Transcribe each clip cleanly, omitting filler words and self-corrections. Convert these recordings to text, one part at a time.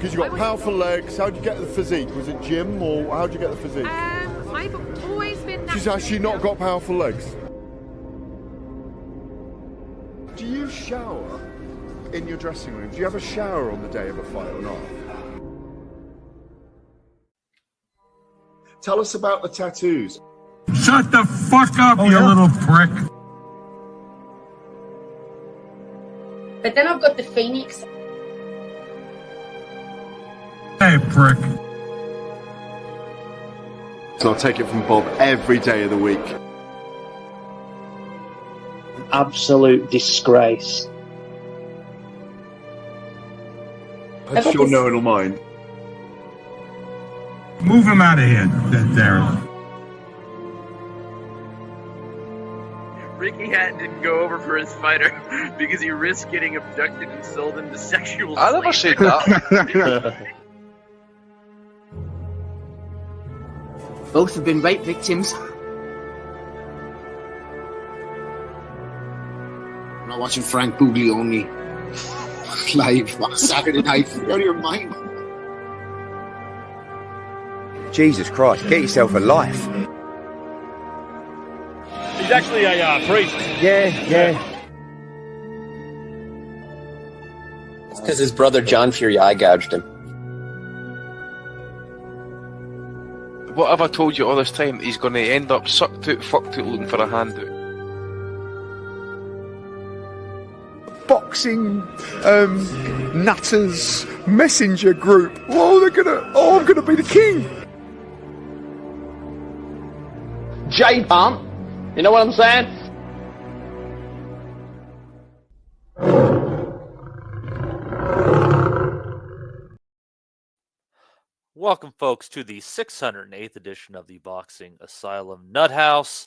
Because you got powerful legs. How'd you get the physique? Was it gym or how'd you get the physique? I've always been. She's actually not got powerful legs. Do you shower in your dressing room? Do you have a shower on the day of a fight or not? Tell us about the tattoos. Shut the fuck up, you little prick. But then I've got the Phoenix. Hey, prick. So I'll take it from Bob every day of the week. Absolute disgrace. That's your knowing or mine. Move him out of here, Darren. Ricky Hatton didn't go over for his fighter because he risked getting abducted and sold into sexual I never said that. Both have been rape victims. I'm not watching Frank Buglioni live on Saturday night. You're out of your mind. Jesus Christ, get yourself a life. He's actually a priest. Yeah. It's because his brother John Fury eye gouged him. What have I told you all this time? He's going to end up sucked out, fucked out, looking for a handout. Boxing nutters messenger group. I'm gonna be the king. J-Pump. You know what I'm saying? Welcome, folks, to the 608th edition of the Boxing Asylum Nuthouse.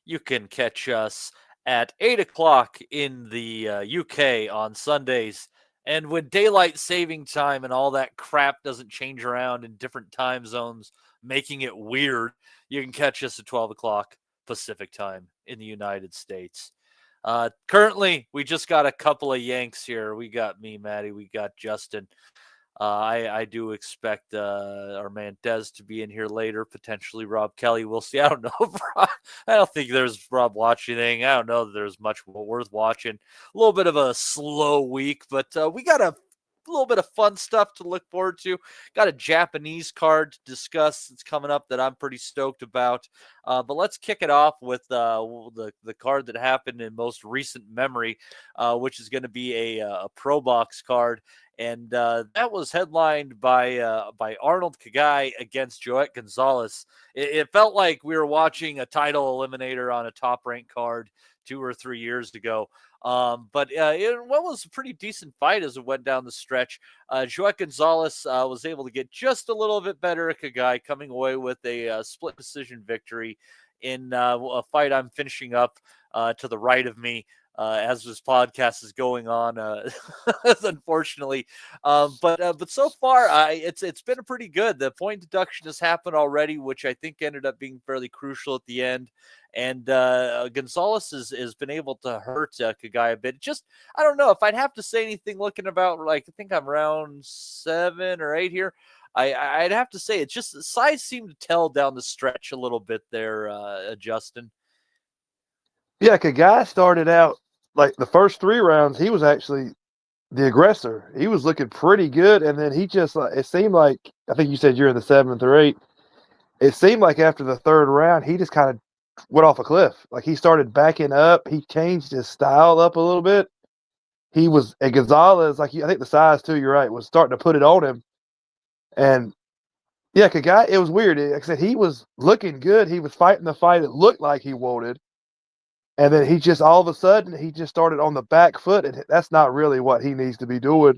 You can catch us at 8 o'clock in the UK on Sundays. And when daylight saving time and all that crap doesn't change around in different time zones, making it weird, you can catch us at 12 o'clock Pacific time in the United States. Currently, we just got a couple of Yanks here. We got me, Maddie. We got Justin. I do expect our man Des to be in here later, potentially Rob Kelly. We'll see. I don't know. I don't think there's Rob watching anything. I don't know that there's much worth watching. A little bit of a slow week, but we got a little bit of fun stuff to look forward to. Got a Japanese card to discuss that's coming up that I'm pretty stoked about. But let's kick it off with the card that happened in most recent memory, which is going to be a ProBox card. And that was headlined by Arnold Kagai against Joet Gonzales. It felt like we were watching a title eliminator on a top-ranked card 2 or 3 years ago. But it was a pretty decent fight as it went down the stretch. Joet Gonzales was able to get just a little bit better at Kagai, coming away with a split decision victory in a fight I'm finishing up to the right of me. As this podcast is going on, unfortunately, but so far it's been pretty good. The point deduction has happened already, which I think ended up being fairly crucial at the end. And Gonzales has been able to hurt Kagai a bit. Just I don't know if I'd have to say anything. Looking about I think I'm round 7 or 8 here. I'd have to say it's just the size seemed to tell down the stretch a little bit there, Justin. Yeah, Kagai started out like the first 3 rounds. He was actually the aggressor. He was looking pretty good, and then he just it seemed like, I think you said you're in the 7th or 8th. It seemed like after the 3rd round, he just kind of went off a cliff. Like he started backing up. He changed his style up a little bit. He was at Gonzales, I think the size too. You're right, was starting to put it on him, and yeah, Kagai. It was weird. Like I said, he was looking good. He was fighting the fight it looked like he wanted. And then he just, all of a sudden, he just started on the back foot, and that's not really what he needs to be doing.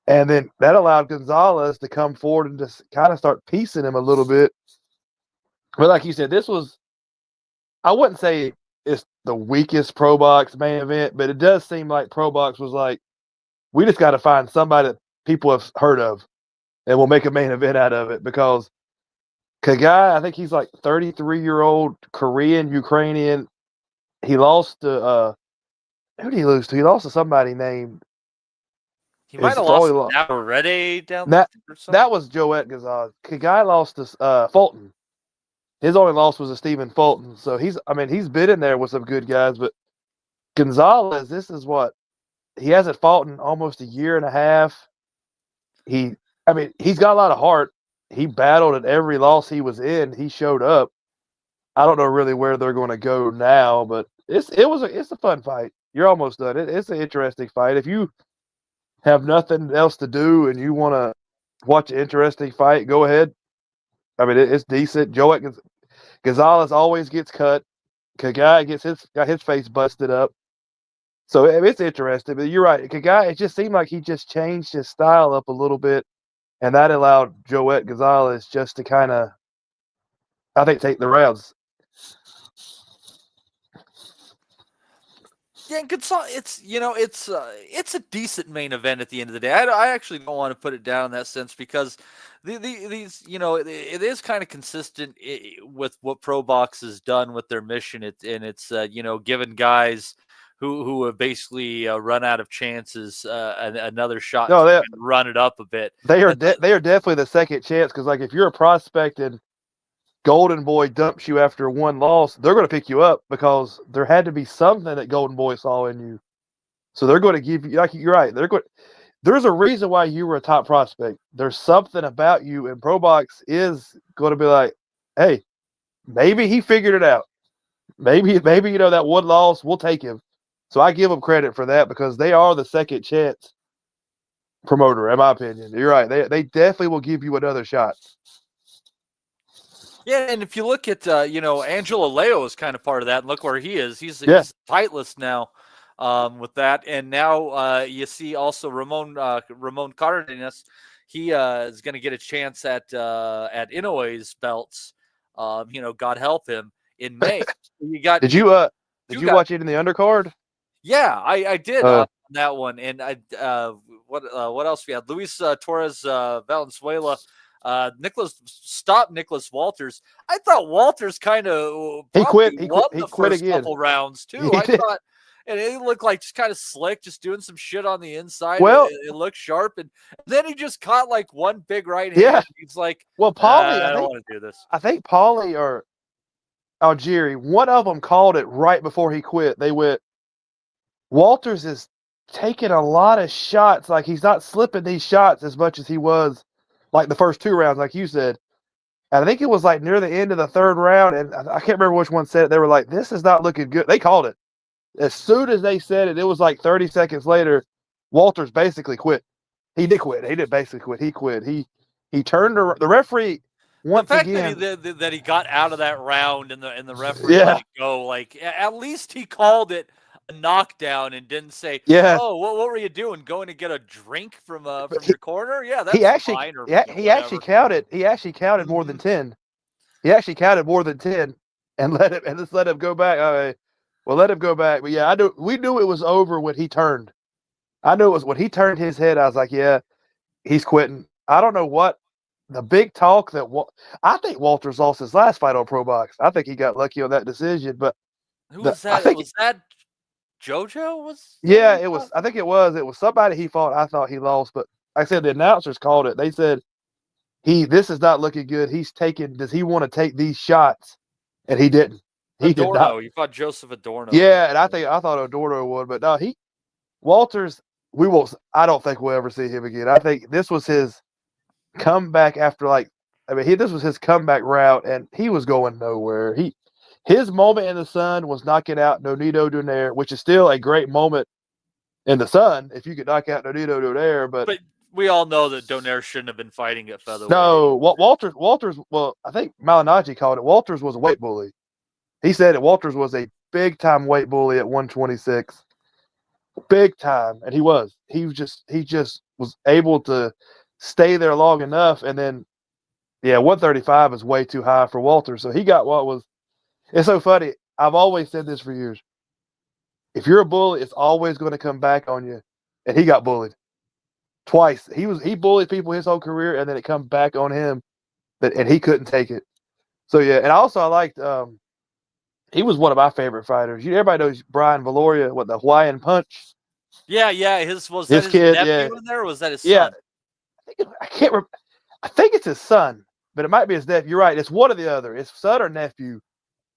And then that allowed Gonzales to come forward and just kind of start piecing him a little bit. But like you said, this was, I wouldn't say it's the weakest ProBox main event, but it does seem like ProBox was like, we just got to find somebody that people have heard of, and we'll make a main event out of it. Because Kagai, I think he's like 33-year-old Korean, Ukrainian. He lost to who did he lose to? He lost to somebody named He might have lost Navarrete down there or something. That was Joet Gonzales. Kagai lost to Fulton. His only loss was to Stephen Fulton. So he's been in there with some good guys, but Gonzales, this is what he hasn't fought in almost a year and a half. He's got a lot of heart. He battled at every loss he was in. He showed up. I don't know really where they're going to go now, but it's a fun fight. You're almost done. It's an interesting fight. If you have nothing else to do and you want to watch an interesting fight, go ahead. I mean, it's decent. Joet Gonzales always gets cut. Kagai got his face busted up. So it's interesting. But you're right. Kagai, it just seemed like he just changed his style up a little bit, and that allowed Joet Gonzales just to kind of, I think, take the rounds. Yeah, it's a decent main event at the end of the day. I actually don't want to put it down in that sense because these it is kind of consistent with what ProBox has done with their mission. It's given guys who have basically run out of chances another shot to run it up a bit. They are definitely the second chance because, like, if you're a prospect and Golden Boy dumps you after one loss, they're going to pick you up because there had to be something that Golden Boy saw in you. So they're going to give you, like, you're right. There's a reason why you were a top prospect. There's something about you, and ProBox is going to be like, hey, maybe he figured it out. Maybe that one loss, we'll take him. So I give them credit for that because they are the second chance promoter, in my opinion. You're right. They definitely will give you another shot. Yeah, and if you look at Angelo Leo is kind of part of that, and look where he is. He's tightless now with that, and now you see also Ramon Cardenas. He is going to get a chance at Inoue's belts. God help him in May. Did you watch it in the undercard? Yeah, I did on that one, and what else we had? Luis Torres Valenzuela. Nicholas Walters. I thought Walters kind of he quit first again. Couple rounds too. I thought, and it looked like just kind of slick, just doing some shit on the inside. Well, it looked sharp, and then he just caught like one big right hand. Yeah, he's like, well, Paulie, I don't want to do this. I think Paulie or Algieri, one of them called it right before he quit. They went, Walters is taking a lot of shots. Like, he's not slipping these shots as much as he was like the first two rounds, like you said. And I think it was like near the end of the third round, and I can't remember which one said it. They were like, this is not looking good. They called it. As soon as they said it, it was like 30 seconds later, Walters basically quit. He did quit. He didn't basically quit. He quit. He turned the referee once again. The fact that he got out of that round and the referee let it go, like, at least he called it a knockdown and didn't say, "Oh, what were you doing? Going to get a drink from your corner?" Yeah, that's fine. He actually counted. He actually counted more than 10. He actually counted more than 10 and just let him go back. Okay, well, let him go back. But yeah, we knew it was over when he turned. I knew it was when he turned his head. I was like, yeah, he's quitting. I don't know what the big talk I think Walters lost his last fight on ProBox. I think he got lucky on that decision. But who was that? Was that JoJo? It was. I think it was. It was somebody he fought. I thought he lost, but like I said, the announcers called it. They said this is not looking good. Does he want to take these shots? And he didn't. He did not. You fought Joseph Adorno. Yeah, and I thought Adorno would, but no, Walters. I don't think we'll ever see him again. I think this was his comeback after this was his comeback route, and he was going nowhere. His moment in the sun was knocking out Nonito Donaire, which is still a great moment in the sun if you could knock out Nonito Donaire. But we all know that Donaire shouldn't have been fighting at featherweight. No, Walters. Well, I think Malignaggi called it. Walters was a weight bully. He said that Walters was a big time weight bully at 126, big time, and he was. He just was able to stay there long enough, and then 135 is way too high for Walters. So he got what was. It's so funny. I've always said this for years. If you're a bully, it's always going to come back on you. And he got bullied twice. He bullied people his whole career, and then it come back on him, and he couldn't take it. So and also I liked. He was one of my favorite fighters. Everybody knows Brian Valoria, the Hawaiian Punch. Yeah. His His that his kid, nephew yeah. in there, or was that his Yeah. son? I can't remember. I think it's his son, but it might be his nephew. You're right. It's one or the other. It's son or nephew.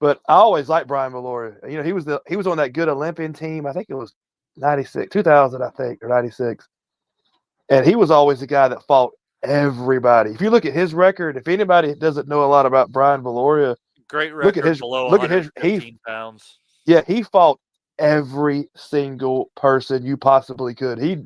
But I always liked Brian Valoria. You know, he was on that good Olympian team. I think it was 96, 2000, I think, or 96. And he was always the guy that fought everybody. If you look at his record, if anybody doesn't know a lot about Brian Valoria, Great look record at his below look at his 115 pounds. Yeah, he fought every single person you possibly could. He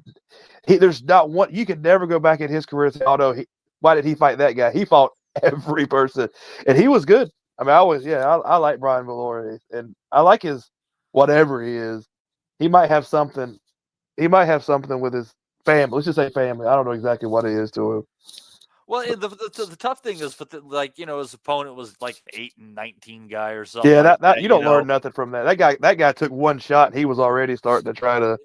there's not one you can never go back in his career and say, oh no, why did he fight that guy? He fought every person. And he was good. I mean, I like Brian Valoria, and I like his whatever he is. He might have something with his family. Let's just say family. I don't know exactly what it is to him. Well, the tough thing is, but his opponent was like 8-19 guy or something. Yeah, like that you don't learn nothing from that. That guy took one shot and he was already starting to try to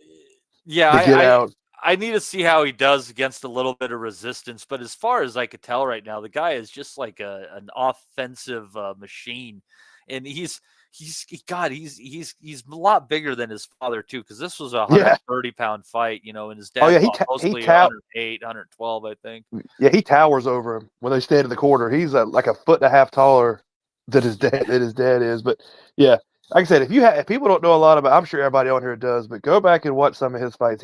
get out. I need to see how he does against a little bit of resistance, but as far as I could tell right now, the guy is just like an offensive machine, and he's a lot bigger than his father too, because this was a 130-pound fight, and his dad mostly 108, 112, I think. Yeah, he towers over him when they stand in the corner. He's like a foot and a half taller than his dad is. But yeah, like I said, if people don't know a lot about, I'm sure everybody on here does, but go back and watch some of his fights.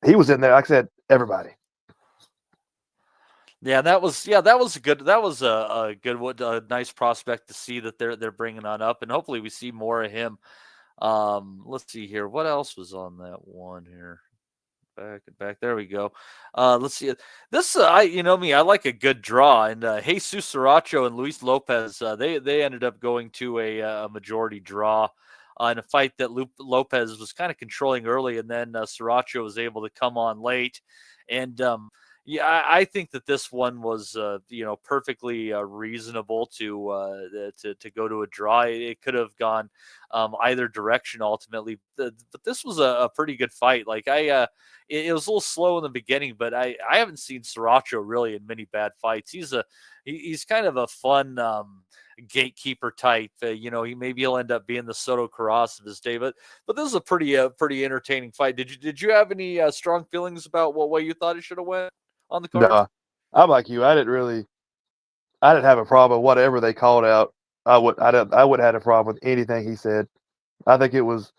He was in there, like I said, everybody. Yeah, that was a good nice prospect to see that they're bringing on up, and hopefully we see more of him. Let's see here, what else was on that one here? Back. There we go. Let's see this. I like a good draw, and Jesus Saracho and Luis Lopez. They ended up going to a majority draw in a fight that Lopez was kind of controlling early, and then Saracho was able to come on late. And yeah, I think that this one was perfectly reasonable to go to a draw. It could have gone either direction ultimately, but this was a pretty good fight. Like it was a little slow in the beginning, but I haven't seen Saracho really in many bad fights. He's kind of a fun gatekeeper type. He'll end up being the Soto Karass of his day, but this is a pretty entertaining fight. Did you have any strong feelings about what way you thought it should have went on the card? No, I'm like you. I didn't have a problem with whatever they called out. I wouldn't have had a problem with anything he said. I think it was,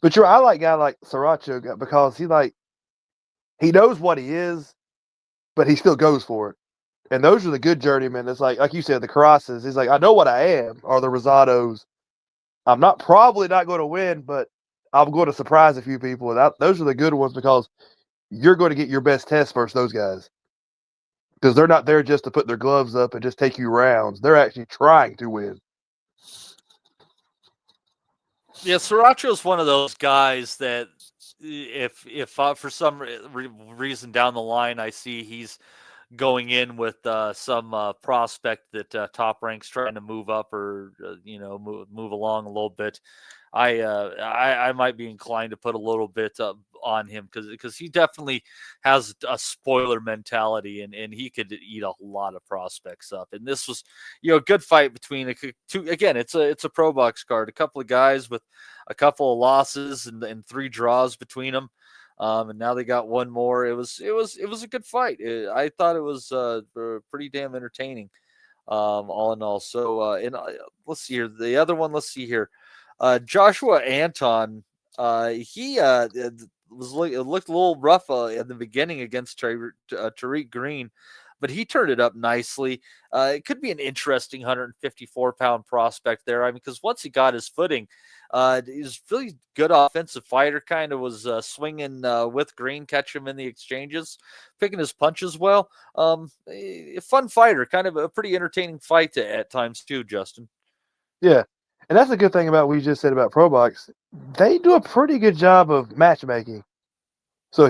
but I like a guy like Saracho because he knows what he is, but he still goes for it. And those are the good journeymen. It's like you said, the Karasses. He's like, I know what I am, or the Rosados. I'm probably not going to win, but I'm going to surprise a few people. Those are the good ones because you're going to get your best test versus those guys. Because they're not there just to put their gloves up and just take you rounds. They're actually trying to win. Yeah, Saracho is one of those guys that if for some reason down the line I see he's going in with some prospect that Top Rank's trying to move up or move along a little bit, I might be inclined to put a little bit on him because he definitely has a spoiler mentality and he could eat a lot of prospects up. And this was a good fight between two. Again, it's a ProBox card, a couple of guys with a couple of losses and 3 draws between them. And now they got one more. It was a good fight. I thought it was pretty damn entertaining, all in all. So let's see here. The other one. Let's see here. Joshua Anton. He looked a little rough in the beginning against Tariq Green, but he turned it up nicely. It could be an interesting 154-pound prospect there. I mean, because once he got his footing, he's a really good offensive fighter. Kind of was swinging with Green, catch him in the exchanges, picking his punches well. A fun fighter, kind of a pretty entertaining fight at times too, Justin. Yeah, and that's a good thing about what you just said about ProBox. They do a pretty good job of matchmaking. So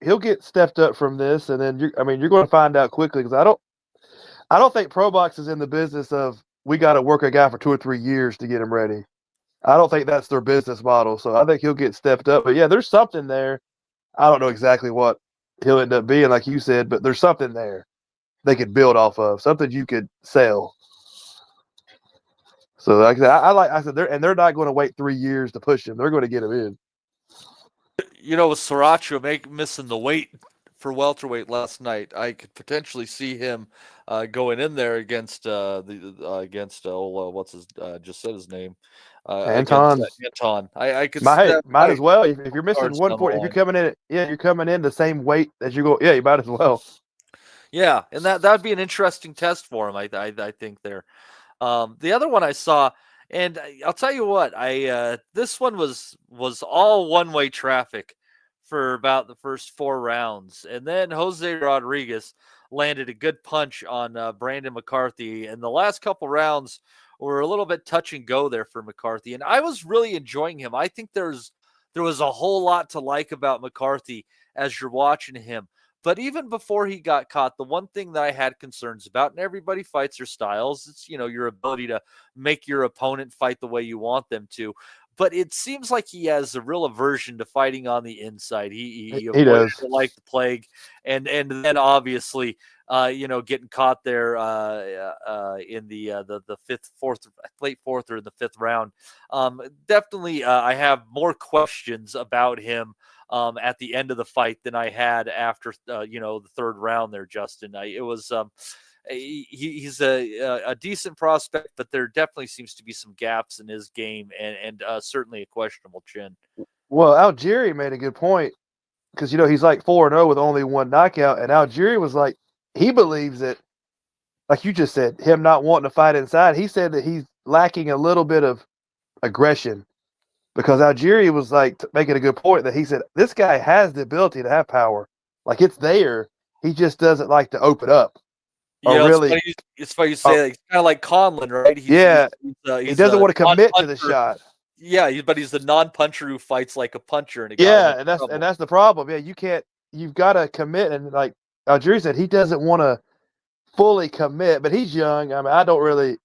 he'll get stepped up from this, and then you're going to find out quickly because I don't think ProBox is in the business of we got to work a guy for 2 or 3 years to get him ready. I don't think that's their business model. So I think he'll get stepped up. But yeah, there's something there. I don't know exactly what he'll end up being, like you said, but there's something there they could build off of, something you could sell. So like I said, they're not going to wait 3 years to push him. They're going to get him in. with Sriracha missing the weight for welterweight last night, I could potentially see him going in there against what's his just said his name, Anton. Anton. I could might as well. If you're missing cards 140, if you're coming in, you're coming in the same weight as you go. Yeah, you might as well. Yeah, and that'd be an interesting test for him. I think there. The other one I saw, and I'll tell you what, this one was all one-way traffic for about the first 4 rounds, and then Jose Rodriguez landed a good punch on Brandon McCarthy, and the last couple rounds were a little bit touch and go there for McCarthy, and I was really enjoying him. I think there was a whole lot to like about McCarthy as you're watching him. But even before he got caught, the one thing that I had concerns about, and everybody fights their styles, it's, your ability to make your opponent fight the way you want them to. But it seems like he has a real aversion to fighting on the inside. He does like the plague, and then obviously, getting caught there in the late fourth or in the 5th round. Definitely, I have more questions about him at the end of the fight than I had after the 3rd round there, Justin. He's a decent prospect, but there definitely seems to be some gaps in his game and certainly a questionable chin. Well, Algieri made a good point because he's like 4-0 with only 1 knockout, and Algieri was like, he believes that, like you just said, him not wanting to fight inside. He said that he's lacking a little bit of aggression. Because Algieri was like making a good point that he said, this guy has the ability to have power. Like, it's there. He just doesn't like to open up. Yeah, it's funny you say that. He's kind of like Conlan, right? He doesn't want to commit to the shot. Yeah, but he's the non-puncher who fights like a puncher. And that's the problem. Yeah, you've got to commit. And like Algieri said, he doesn't want to fully commit, but he's young. I mean,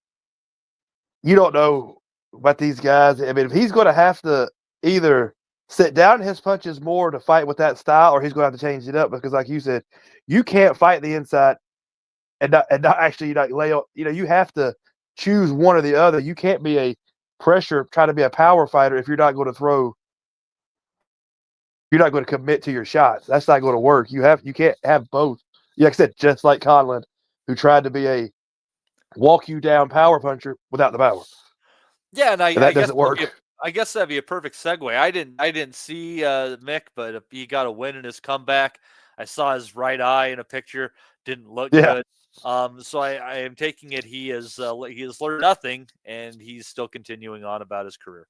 you don't know about these guys. I mean, if he's going to have to either sit down his punches more to fight with that style, or he's going to have to change it up because, like you said, you can't fight the inside and not actually lay on. You have to choose one or the other. You can't be try to be a power fighter if you're not going to throw. You're not going to commit to your shots. That's not going to work. You can't have both. Like I said, just like Conlan, who tried to be a walk you down power puncher without the power. Yeah, and that doesn't work. I guess that'd be a perfect segue. I didn't see Mick, but he got a win in his comeback. I saw his right eye in a picture. Didn't look good. So I am taking it he has learned nothing, and he's still continuing on about his career.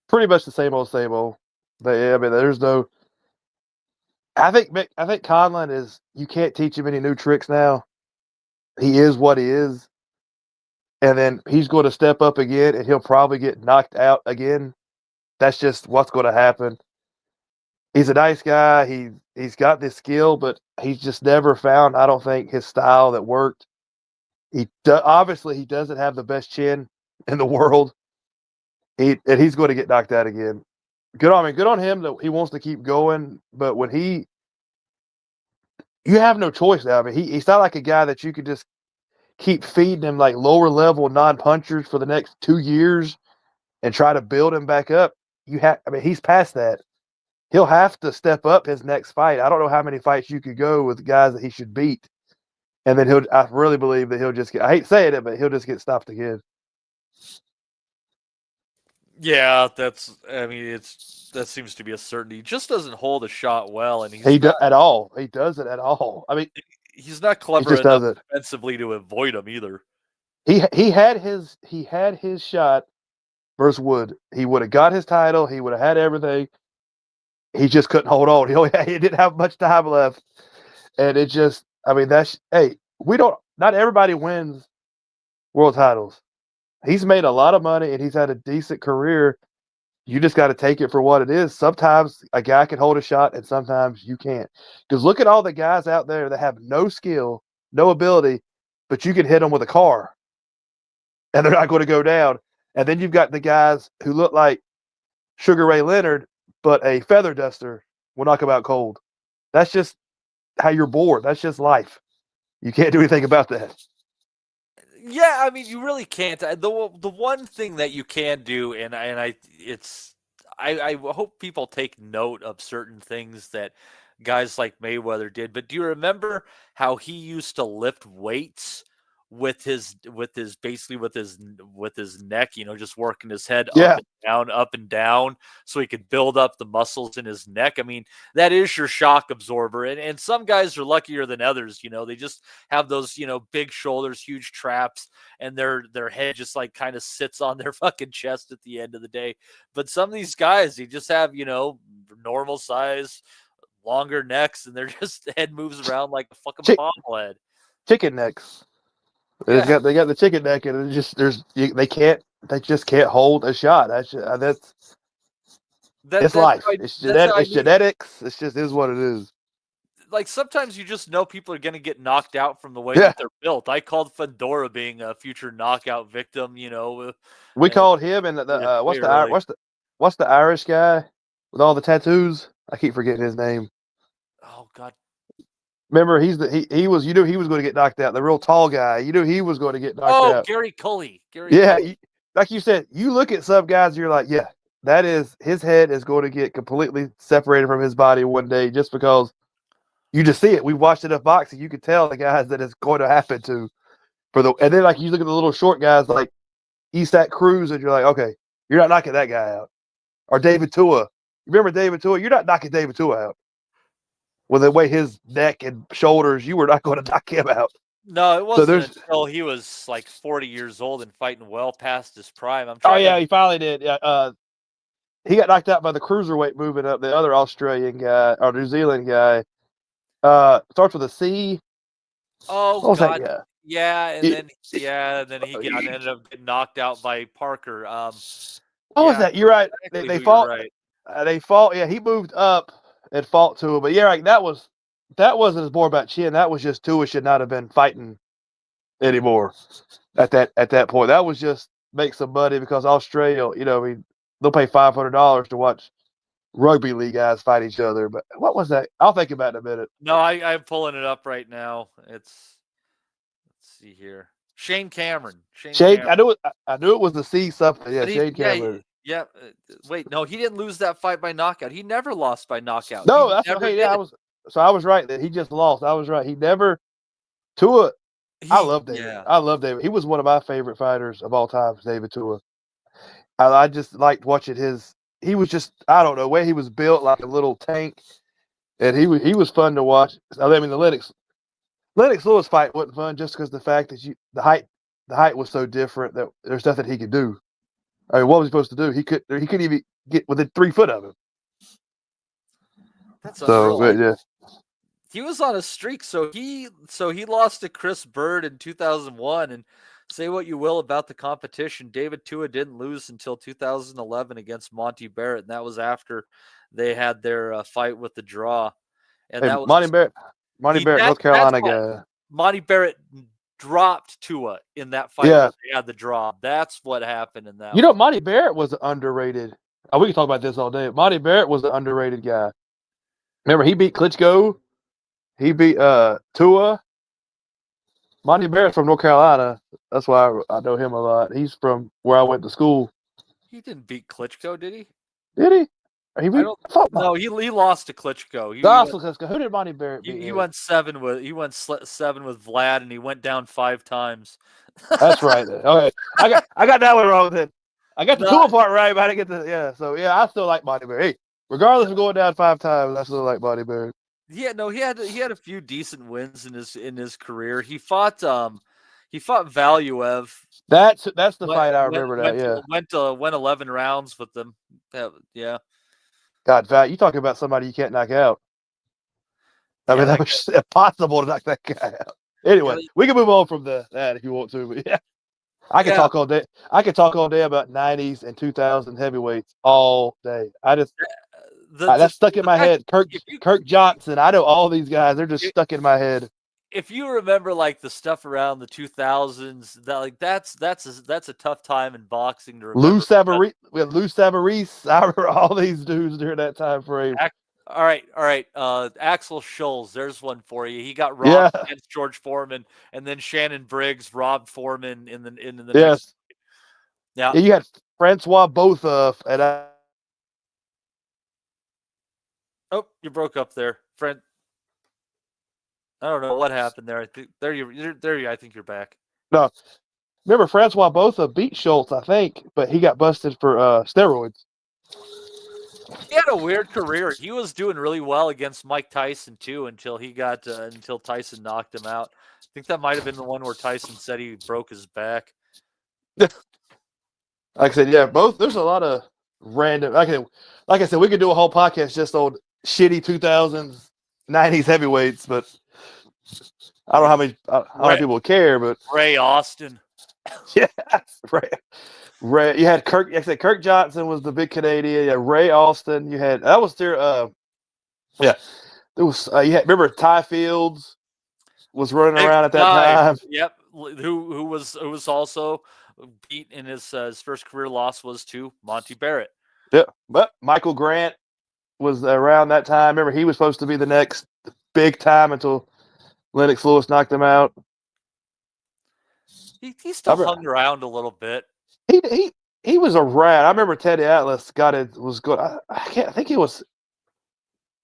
Pretty much the same old, same old. But yeah, I mean, there's no. I think Conlan is. You can't teach him any new tricks now. He is what he is. And then he's going to step up again, and he'll probably get knocked out again. That's just what's going to happen. He's a nice guy. He's got this skill, but he's just never found, I don't think, his style that worked. Obviously, he doesn't have the best chin in the world. And he's going to get knocked out again. Good on him that he wants to keep going. But when you have no choice now. I mean, he's not like a guy that you could just keep feeding him like lower level non-punchers for the next 2 years and try to build him back up. He's past that. He'll have to step up his next fight. I don't know how many fights you could go with guys that he should beat. And then I really believe that he'll just get, I hate saying it, but he'll just get stopped again. Yeah, that seems to be a certainty. He just doesn't hold a shot well, and he doesn't at all. He doesn't at all. I mean, he's not clever enough defensively to avoid him either. He had his shot versus Wood. He would have got his title. He would have had everything. He just couldn't hold on. He didn't have much time left, and it just. I mean, not everybody wins world titles. He's made a lot of money and he's had a decent career. You just got to take it for what it is. Sometimes a guy can hold a shot and sometimes you can't. Because look at all the guys out there that have no skill, no ability, but you can hit them with a car and they're not going to go down. And then you've got the guys who look like Sugar Ray Leonard, but a feather duster will knock them out cold. That's just how you're born. That's just life. You can't do anything about that. Yeah, I mean, you really can't. The one thing that you can do, I hope people take note of certain things that guys like Mayweather did. But do you remember how he used to lift weights with his basically with his neck, just working his head Yeah. up and down, so he could build up the muscles in his neck. I mean, that is your shock absorber. And some guys are luckier than others, they just have those, big shoulders, huge traps, and their head just like kind of sits on their fucking chest at the end of the day. But some of these guys, they just have, normal size, longer necks, and their just head moves around like a fucking bobblehead. Chicken necks. They got the chicken neck, and it's just they just can't hold a shot. It's life. It's genetics. It's just is what it is. Like sometimes you just know people are going to get knocked out from the way that they're built. I called Fedora being a future knockout victim. We called him, and what's the Irish guy with all the tattoos? I keep forgetting his name. Oh God. Remember, he was he was going to get knocked out. The real tall guy, he was going to get knocked out. Oh, Gary Cully. Like you said, you look at some guys, you're like, yeah, that is his head is going to get completely separated from his body one day, just because you just see it. We watched enough boxing, you could tell the guys that it's going to happen to. And then like you look at the little short guys like Isaac Cruz, and you're like, okay, you're not knocking that guy out. Or David Tua. You remember David Tua? You're not knocking David Tua out. With the way his neck and shoulders, you were not going to knock him out. No, it wasn't until he was like 40 years old and fighting well past his prime. He finally did. Yeah, he got knocked out by the cruiserweight moving up. The other Australian guy or New Zealand guy starts with a C. Oh God, yeah, and then he ended up getting knocked out by Parker. What was that? You're right. They fought. Right. They fought. Yeah, he moved up and fought to him, but yeah, like that wasn't as more about chin. That was just Tua should not have been fighting anymore at that point. That was just make some money because Australia, they'll pay $500 to watch rugby league guys fight each other. But what was that? I'll think about it in a minute. No, I'm pulling it up right now. Let's see here. Shane Cameron. Cameron. I knew it was the C something. Yeah, Shane Cameron. Yeah. Wait, no, he didn't lose that fight by knockout. He never lost by knockout. No, that's okay. Yeah, I was right that he just lost. I was right. He never Tua. I love David. Yeah. I love David. He was one of my favorite fighters of all time, David Tua. I just liked watching he was just, I don't know, the way he was built like a little tank. And he was fun to watch. I mean, the Lennox Lewis fight wasn't fun just because the fact that the height was so different that there's nothing he could do. I mean, what was he supposed to do? He couldn't even get within 3 foot of him. That's unreal. Yeah. He was on a streak, so he lost to Chris Bird in 2001. And say what you will about the competition, David Tua didn't lose until 2011 against Monty Barrett, and that was after they had their fight with the draw. And that was Monty Barrett, North Carolina guy. Monty Barrett dropped Tua in that fight. Yeah, they had the draw. That's what happened in that. Monty Barrett was underrated. Oh, we can talk about this all day. Monty Barrett was an underrated guy. Remember, he beat Klitschko. He beat Tua. Monty Barrett's from North Carolina. That's why I know him a lot. He's from where I went to school. He didn't beat Klitschko, did he? Did he? He lost to Klitschko. Who did Monty Barrett beat? He went 7 with Vlad, and he went down 5 times. That's right. Okay, I got that one wrong then. I got the Tua part right, but I didn't get the So yeah, I still like Monty Barrett. Hey, regardless of going down 5 times, I still like Monty Barrett. Yeah, no, he had a few decent wins in his career. He fought Valuev. That's the fight I remember. Went 11 rounds with them. Yeah. God, Val, you talking about somebody you can't knock out? I mean, that was impossible to knock that guy out. Anyway, we can move on from that if you want to. But yeah, I can talk all day. I can talk all day about 90s and 2000 heavyweights all day. That's stuck in my head. Kirk Johnson. I know all these guys. They're just stuck in my head. If you remember like the stuff around the 2000s, that's a tough time in boxing to remember. We had Lou Savarese. I remember all these dudes during that time frame. All right. Axel Schulz, there's one for you. He got robbed against George Foreman, and then Shannon Briggs robbed Foreman in the yes. Next. Yeah, you had Francois Bothoff, and Oh, you broke up there, friend. I don't know what happened there. I think there you. I think you're back. No, remember Francois Botha beat Schultz, I think, but he got busted for steroids. He had a weird career. He was doing really well against Mike Tyson too until until Tyson knocked him out. I think that might have been the one where Tyson said he broke his back. Like I said, yeah, both. There's a lot of random. Like I said, we could do a whole podcast just on shitty 2000s, 90s heavyweights, but I don't know how many people care. But Ray Austin, yeah, Ray. You had Kirk. Like I said, Kirk Johnson was the big Canadian. Yeah, Ray Austin. You had that was their. Yeah, there was. You had remember Ty Fields was running around at that time. Yep, who was also beat in his first career loss was to Monty Barrett. Yeah, but Michael Grant was around that time. Remember, he was supposed to be the next big time until Lennox Lewis knocked him out. He still hung around a little bit. He was around. I remember Teddy Atlas was good. I think he was.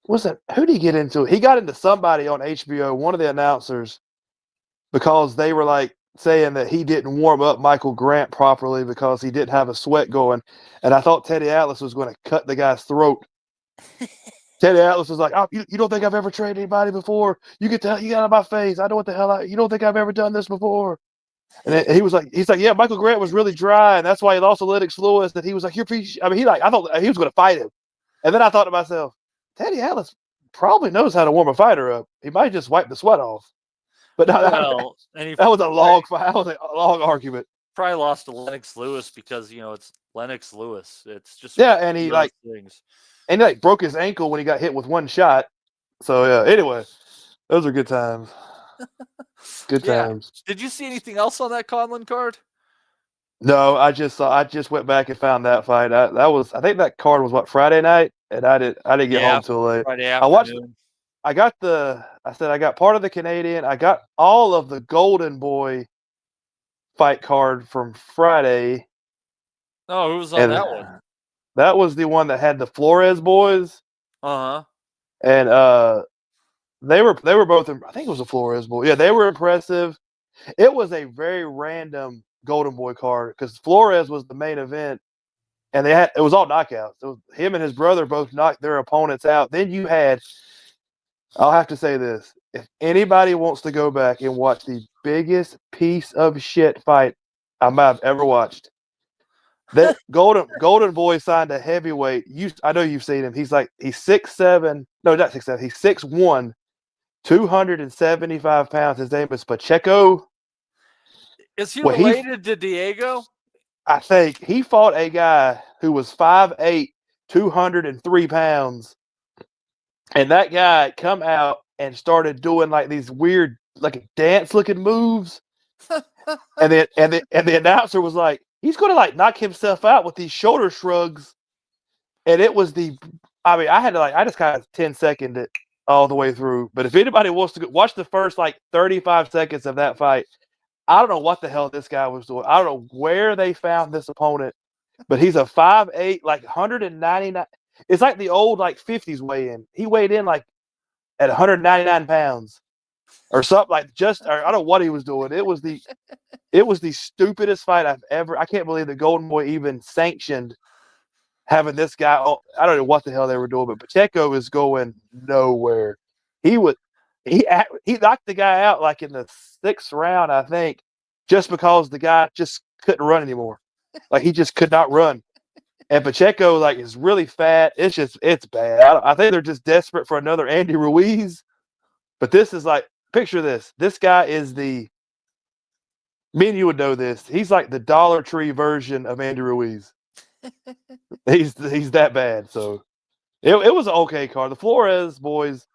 Wasn't who did he get into? He got into somebody on HBO, one of the announcers, because they were like saying that he didn't warm up Michael Grant properly because he didn't have a sweat going. And I thought Teddy Atlas was going to cut the guy's throat. Teddy Atlas was like, "Oh, you don't think I've ever trained anybody before? You get out of my face. I know what the hell. You don't think I've ever done this before?" And he's like, "Yeah, Michael Grant was really dry, and that's why he lost to Lennox Lewis." That he was like, I thought he was going to fight him, and then I thought to myself, Teddy Atlas probably knows how to warm a fighter up. He might just wipe the sweat off. But no, that was a long fight. That was a long argument. Probably lost to Lennox Lewis because it's Lennox Lewis. It's just and he broke his ankle when he got hit with one shot. So yeah. Anyway, those are good times. Good times. Did you see anything else on that Conlan card? No, I just went back and found that fight. I think that card was Friday night, and I didn't get home till late. Friday afternoon. I got part of the Canadian. I got all of the Golden Boy fight card from Friday. Oh, who was on that one? That was the one that had the Flores boys. Uh-huh. And they were both. I think it was the Flores boys. Yeah, they were impressive. It was a very random Golden Boy card because Flores was the main event, and it was all knockouts. It was him and his brother both knocked their opponents out. Then you had. I'll have to say this. If anybody wants to go back and watch the biggest piece of shit fight I might have ever watched, that Golden Boy signed a heavyweight. I know you've seen him. He's 6'7". No, not 6'7". He's 6'1", 275 pounds. His name is Pacheco. Is he related to Diego? I think he fought a guy who was 5'8", 203 pounds. And that guy come out and started doing these weird, dance-looking moves, and the announcer was like, "He's going to knock himself out with these shoulder shrugs," and it was I just kind of 10-seconded it all the way through. But if anybody wants to watch the first 35 seconds of that fight, I don't know what the hell this guy was doing. I don't know where they found this opponent, but he's a 5'8", 199. It's like the old 50s weigh-in. He weighed in at 199 pounds or something I don't know what he was doing. It was the stupidest fight I've ever. I can't believe the Golden Boy even sanctioned having this guy. I don't know what the hell they were doing, but Pacheco is going nowhere. He knocked the guy out in the 6th round, I think, just because the guy just couldn't run anymore. He just could not run. And Pacheco, is really fat. It's bad. I think they're just desperate for another Andy Ruiz. But this is picture this. This guy is me and you would know this. He's the Dollar Tree version of Andy Ruiz. He's that bad. So it was an okay card. The Flores boys,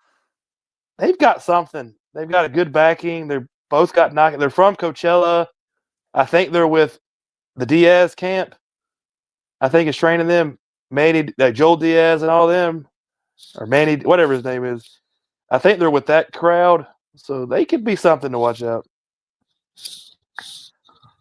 they've got something. They've got a good backing. They're both got knockout. They're from Coachella. I think they're with the Diaz camp. I think it's training them, Manny, Joel Diaz and all them, or Manny, whatever his name is. I think they're with that crowd, so they could be something to watch out.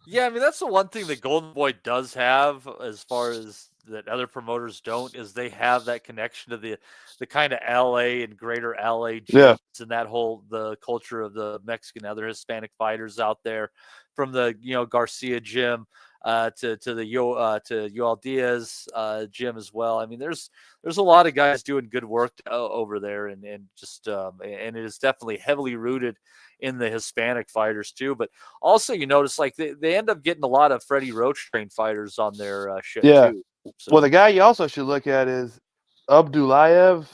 Yeah, that's the one thing that Golden Boy does have as far as that other promoters don't is they have that connection to the kind of LA and greater LA gyms and that whole the culture of the Mexican other Hispanic fighters out there, from the Garcia gym to the Yoel Diaz gym as well. I mean, there's a lot of guys doing good work over there, and just and it is definitely heavily rooted in the Hispanic fighters too. But also, you notice like they end up getting a lot of Freddie Roach trained fighters on their shit too. So. Well, the guy you also should look at is Abdullayev.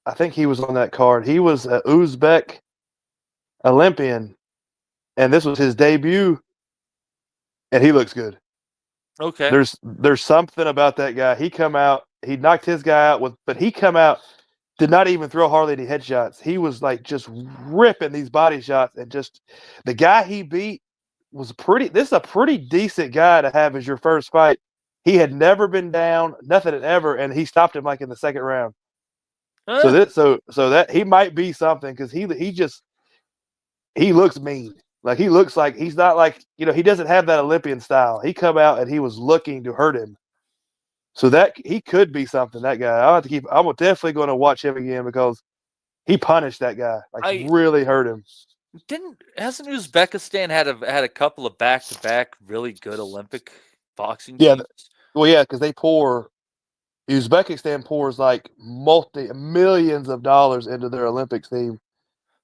I think he was on that card. He was an Uzbek Olympian, and this was his debut, and he looks good. Okay. There's something about that guy. He come out, he knocked his guy out but he come out, did not even throw hardly any headshots. He was like just ripping these body shots, and just the guy he beat was this is a pretty decent guy to have as your first fight. He had never been down, nothing had ever, and he stopped him like in the second round. So that he might be something, because he looks mean. Like he looks like he's not like, he doesn't have that Olympian style. He come out and he was looking to hurt him. So that he could be something, that guy. I'm definitely going to watch him again, because he punished that guy. Really hurt him. Hasn't Uzbekistan had a couple of back-to-back really good Olympic boxing teams? Yeah. Because Uzbekistan pours like millions of dollars into their Olympics team.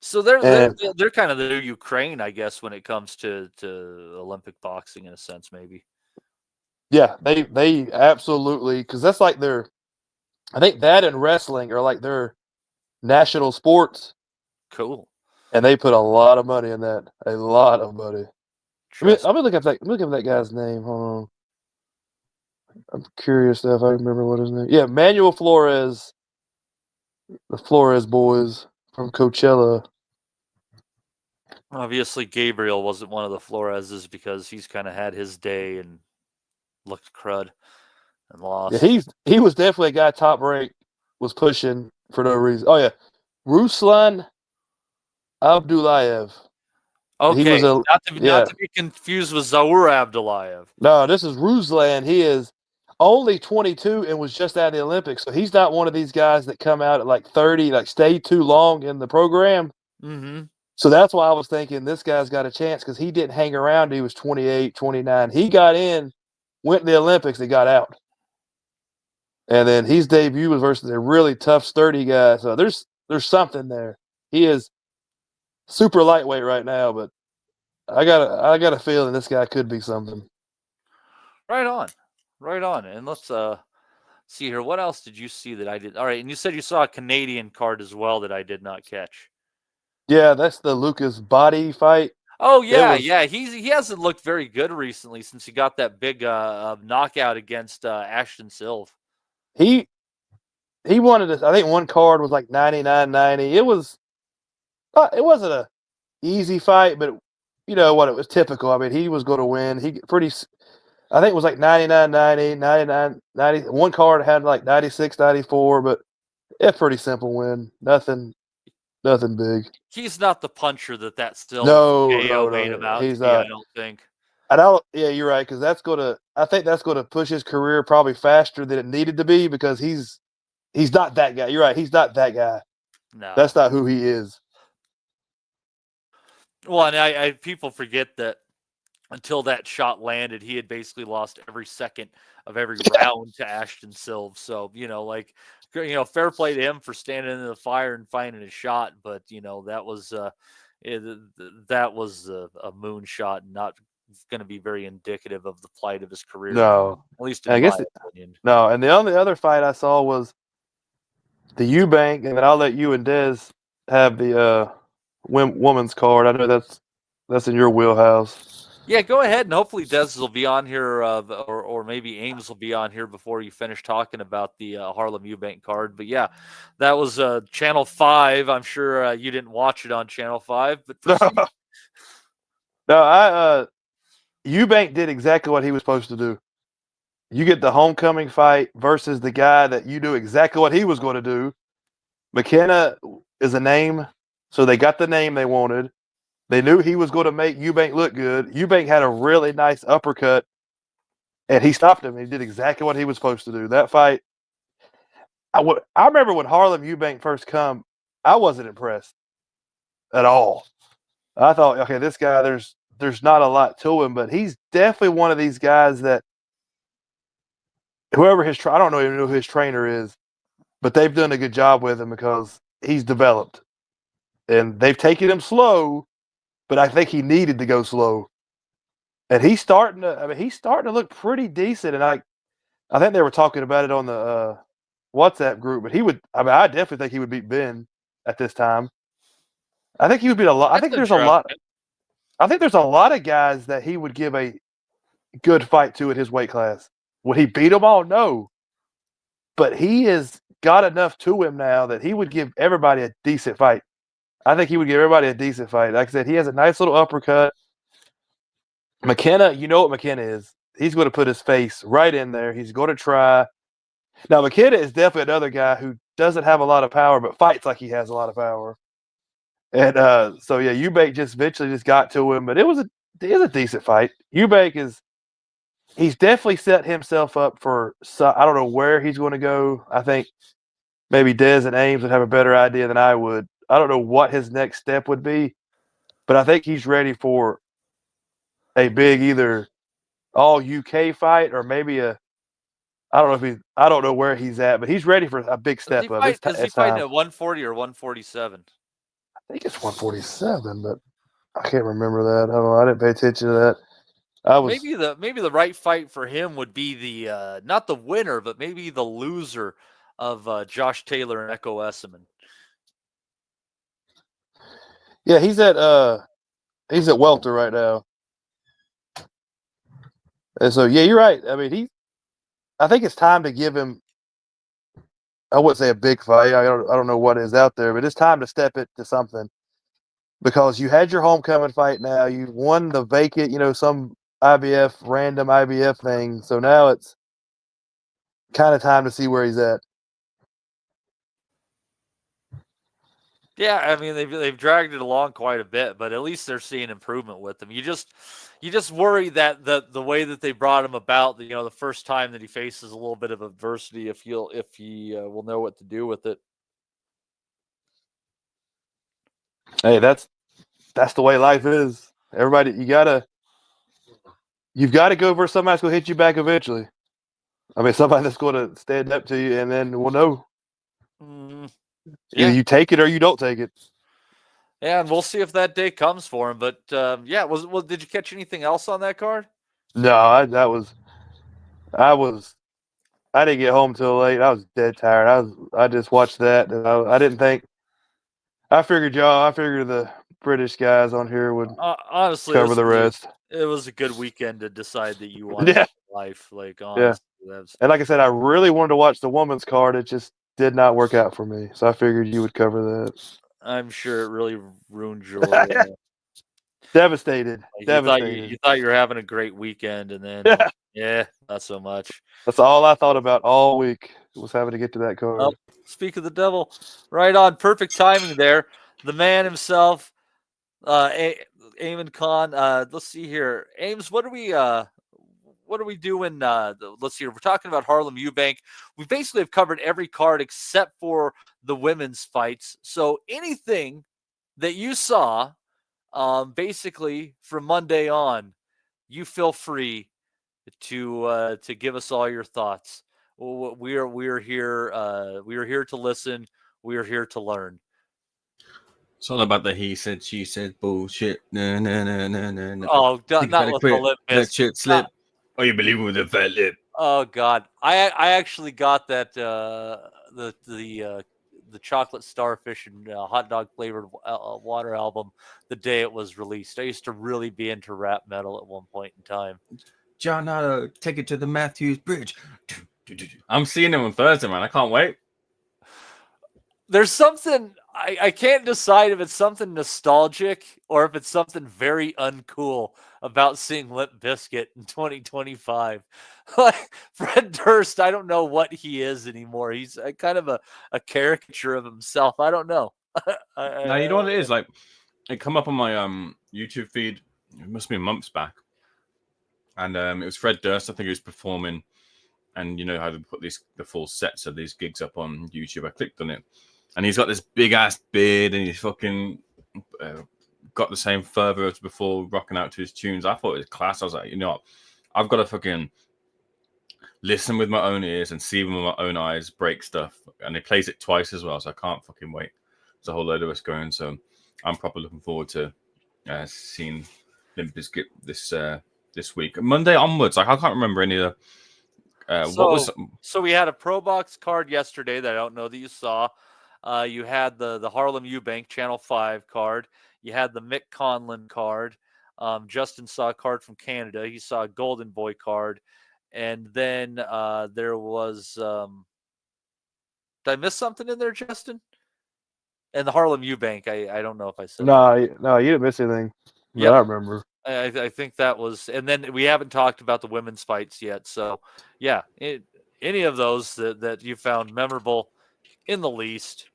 So they're kind of the Ukraine, I guess, when it comes to Olympic boxing in a sense, maybe. Yeah, they absolutely, because that's like I think that and wrestling are like their national sports. Cool. And they put a lot of money in that. A lot of money. I'm gonna look up that guy's name. Hold on. I'm curious if I remember what his name. Yeah, Manuel Flores. The Flores boys from Coachella. Obviously, Gabriel wasn't one of the Floreses, because he's kind of had his day and looked crud and lost. Yeah, he was definitely a guy top rank was pushing for no reason. Oh yeah, Ruslan Abdullayev. Okay, not to be confused with Zaur Abdullayev. No, this is Ruslan. He is only 22 and was just out of the Olympics, so he's not one of these guys that come out at like 30, like stay too long in the program. Mm-hmm. So that's why I was thinking this guy's got a chance, because he didn't hang around. He was 28, 29. He got in, went to the Olympics, and got out. And then his debut was versus a really tough, sturdy guy. So there's something there. He is super lightweight right now, but I got a feeling this guy could be something. Right on. And let's see here. What else did you see that I did? All right, and you said you saw a Canadian card as well that I did not catch. Yeah, that's the Lucas Body fight. Oh yeah, he hasn't looked very good recently since he got that big knockout against Ashton Silva. He wanted this. I think one card was like 99-90. It wasn't a easy fight, but you know what? It was typical. I mean, he was going to win. I think it was like 99-90, 99-90. One card had like 96-94, but it's pretty simple win. Nothing big. He's not the puncher that still made him out. He's not. I don't think. Yeah, you're right, because I think that's gonna push his career probably faster than it needed to be, because he's not that guy. You're right, he's not that guy. No, that's not who he is. Well, and I people forget that until that shot landed, he had basically lost every second of every round to Ashton Silva. So, fair play to him for standing in the fire and finding a shot. But, that was a moonshot, not going to be very indicative of the plight of his career. No. At least in my opinion. No, and the only other fight I saw was the Eubank, and then I'll let you and Dez have the woman's card. I know that's in your wheelhouse. Yeah, go ahead, and hopefully Dez will be on here, or maybe Ames will be on here before you finish talking about the Harlem Eubank card. But yeah, that was Channel 5. I'm sure you didn't watch it on Channel 5, but Eubank did exactly what he was supposed to do. You get the homecoming fight versus the guy that you knew exactly what he was going to do. McKenna is a name, so they got the name they wanted. They knew he was going to make Eubank look good. Eubank had a really nice uppercut and he stopped him. He did exactly what he was supposed to do. That fight, I remember when Harlem Eubank first come, I wasn't impressed at all. I thought, okay, this guy, there's not a lot to him, but he's definitely one of these guys that whoever I don't even know who his trainer is, but they've done a good job with him because he's developed. And they've taken him slow, but I think he needed to go slow. And he's starting to look pretty decent. And I think they were talking about it on the WhatsApp group, but I definitely think he would beat Ben at this time. I think he would beat a lot. I think there's a lot of guys that he would give a good fight to at his weight class. Would he beat them all? No. But he has got enough to him now that he would give everybody a decent fight. I think he would give everybody a decent fight. Like I said, he has a nice little uppercut. McKenna, you know what McKenna is. He's going to put his face right in there. He's going to try. Now, McKenna is definitely another guy who doesn't have a lot of power, but fights like he has a lot of power. And so, yeah, Eubank just eventually just got to him, but it was a decent fight. Eubank he's definitely set himself up for, I don't know where he's going to go. I think maybe Dez and Ames would have a better idea than I would. I don't know what his next step would be, but I think he's ready for a big either all UK fight or maybe I don't know where he's at, but he's ready for a big step up. Is he fighting at 140 or 147? I think it's 147, but I can't remember that. I don't know. I didn't pay attention to that. Maybe the right fight for him would be the not the winner, but maybe the loser of Josh Taylor and Echo Esserman. Yeah, he's at welter right now. And so, yeah, you're right. I mean, I think it's time to give him, I wouldn't say a big fight. I don't know what is out there, but it's time to step it to something because you had your homecoming fight now. You won the vacant, some random IBF thing. So now it's kind of time to see where he's at. Yeah, I mean they've dragged it along quite a bit, but at least they're seeing improvement with him. You just worry that the way that they brought him about, the first time that he faces a little bit of adversity, if he will know what to do with it. Hey, that's the way life is. Everybody, you've got to go for somebody that's going to hit you back eventually. I mean, somebody that's going to stand up to you, and then we'll know. Yeah. Either you take it or you don't take it. Yeah, and we'll see if that day comes for him. But did you catch anything else on that card? No, I didn't get home till late. I was dead tired. I just watched that, and I didn't think. I figured the British guys on here would honestly cover the rest. It was a good weekend to decide that you wanted life. Like honestly, and like I said, I really wanted to watch the women's card. It just did not work out for me, so I figured you would cover that. I'm sure it really ruined your devastated. You thought you were having a great weekend, and then not so much. That's all I thought about all week was having to get to that card. Oh, speak of the devil, right on, perfect timing there. The man himself, Eamon Khan. Let's see here, Ames. What are we doing? Let's see. We're talking about Harlem Eubank. We basically have covered every card except for the women's fights. So anything that you saw, basically from Monday on, you feel free to give us all your thoughts. We are here. We are here to listen. We are here to learn. It's all about the he said, she said bullshit. No. Oh, not with the lip. Let shit slip. Oh, you believe with a fat lip? Oh God, I actually got that the chocolate starfish and hot dog flavored water album the day it was released. I used to really be into rap metal at one point in time. John, take it to the Matthews Bridge. I'm seeing them on Thursday, man. I can't wait. There's something I can't decide if it's something nostalgic or if it's something very uncool about seeing Limp Bizkit in 2025. Like Fred Durst, I don't know what he is anymore. He's kind of a caricature of himself. I don't know. Now you know what it is. Like it come up on my YouTube feed. It must be months back. And it was Fred Durst, I think, who was performing. And you know how to put the full sets of these gigs up on YouTube. I clicked on it, and he's got this big ass beard, and he's fucking got the same fervor as before, rocking out to his tunes. I thought it was class. I was like, you know what? I've got to fucking listen with my own ears and see with my own eyes, break stuff. And he plays it twice as well, so I can't fucking wait. There's a whole load of us going, so I'm probably looking forward to seeing Limp Bizkit this week. Monday onwards, like I can't remember any of the. So we had a ProBox card yesterday that I don't know that you saw. You had the Harlem Eubank Channel 5 card. You had the Mick Conlan card. Justin saw a card from Canada. He saw a Golden Boy card. And then there was... did I miss something in there, Justin? And the Harlem Eubank, I don't know if I said No, you didn't miss anything. Yeah, I remember. I think that was, and then we haven't talked about the women's fights yet. So, yeah, any of those that you found memorable in the least,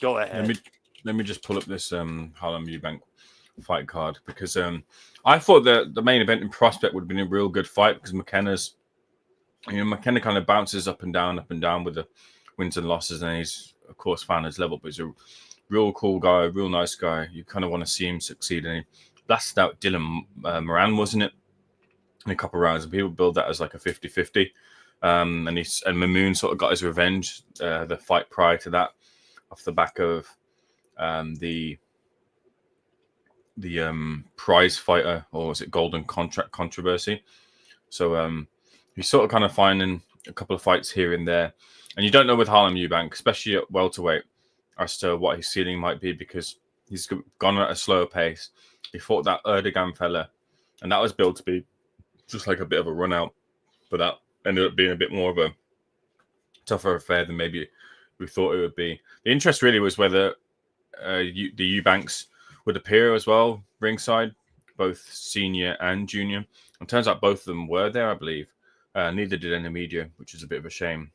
go ahead. Let me just pull up this Harlem Eubank fight card because I thought that the main event in Prospect would have been a real good fight because McKenna kind of bounces up and down with the wins and losses, and he's of course found his level, but he's a real cool guy, real nice guy. You kind of want to see him succeed, and he blasted out Dylan Moran, wasn't it, in a couple of rounds, and people build that as like a 50-50. And Mamoon sort of got his revenge the fight prior to that off the back of the prize fighter, or was it golden contract controversy. So he's sort of kind of finding a couple of fights here and there, and you don't know with Harlem Eubank, especially at welterweight, as to what his ceiling might be, because he's gone at a slower pace. He fought that Erdogan fella, and that was built to be just like a bit of a run out, but that ended up being a bit more of a tougher affair than maybe we thought it would be. The interest really was whether the Eubanks would appear as well ringside, both senior and junior. And turns out both of them were there, I believe. Neither did any media, which is a bit of a shame.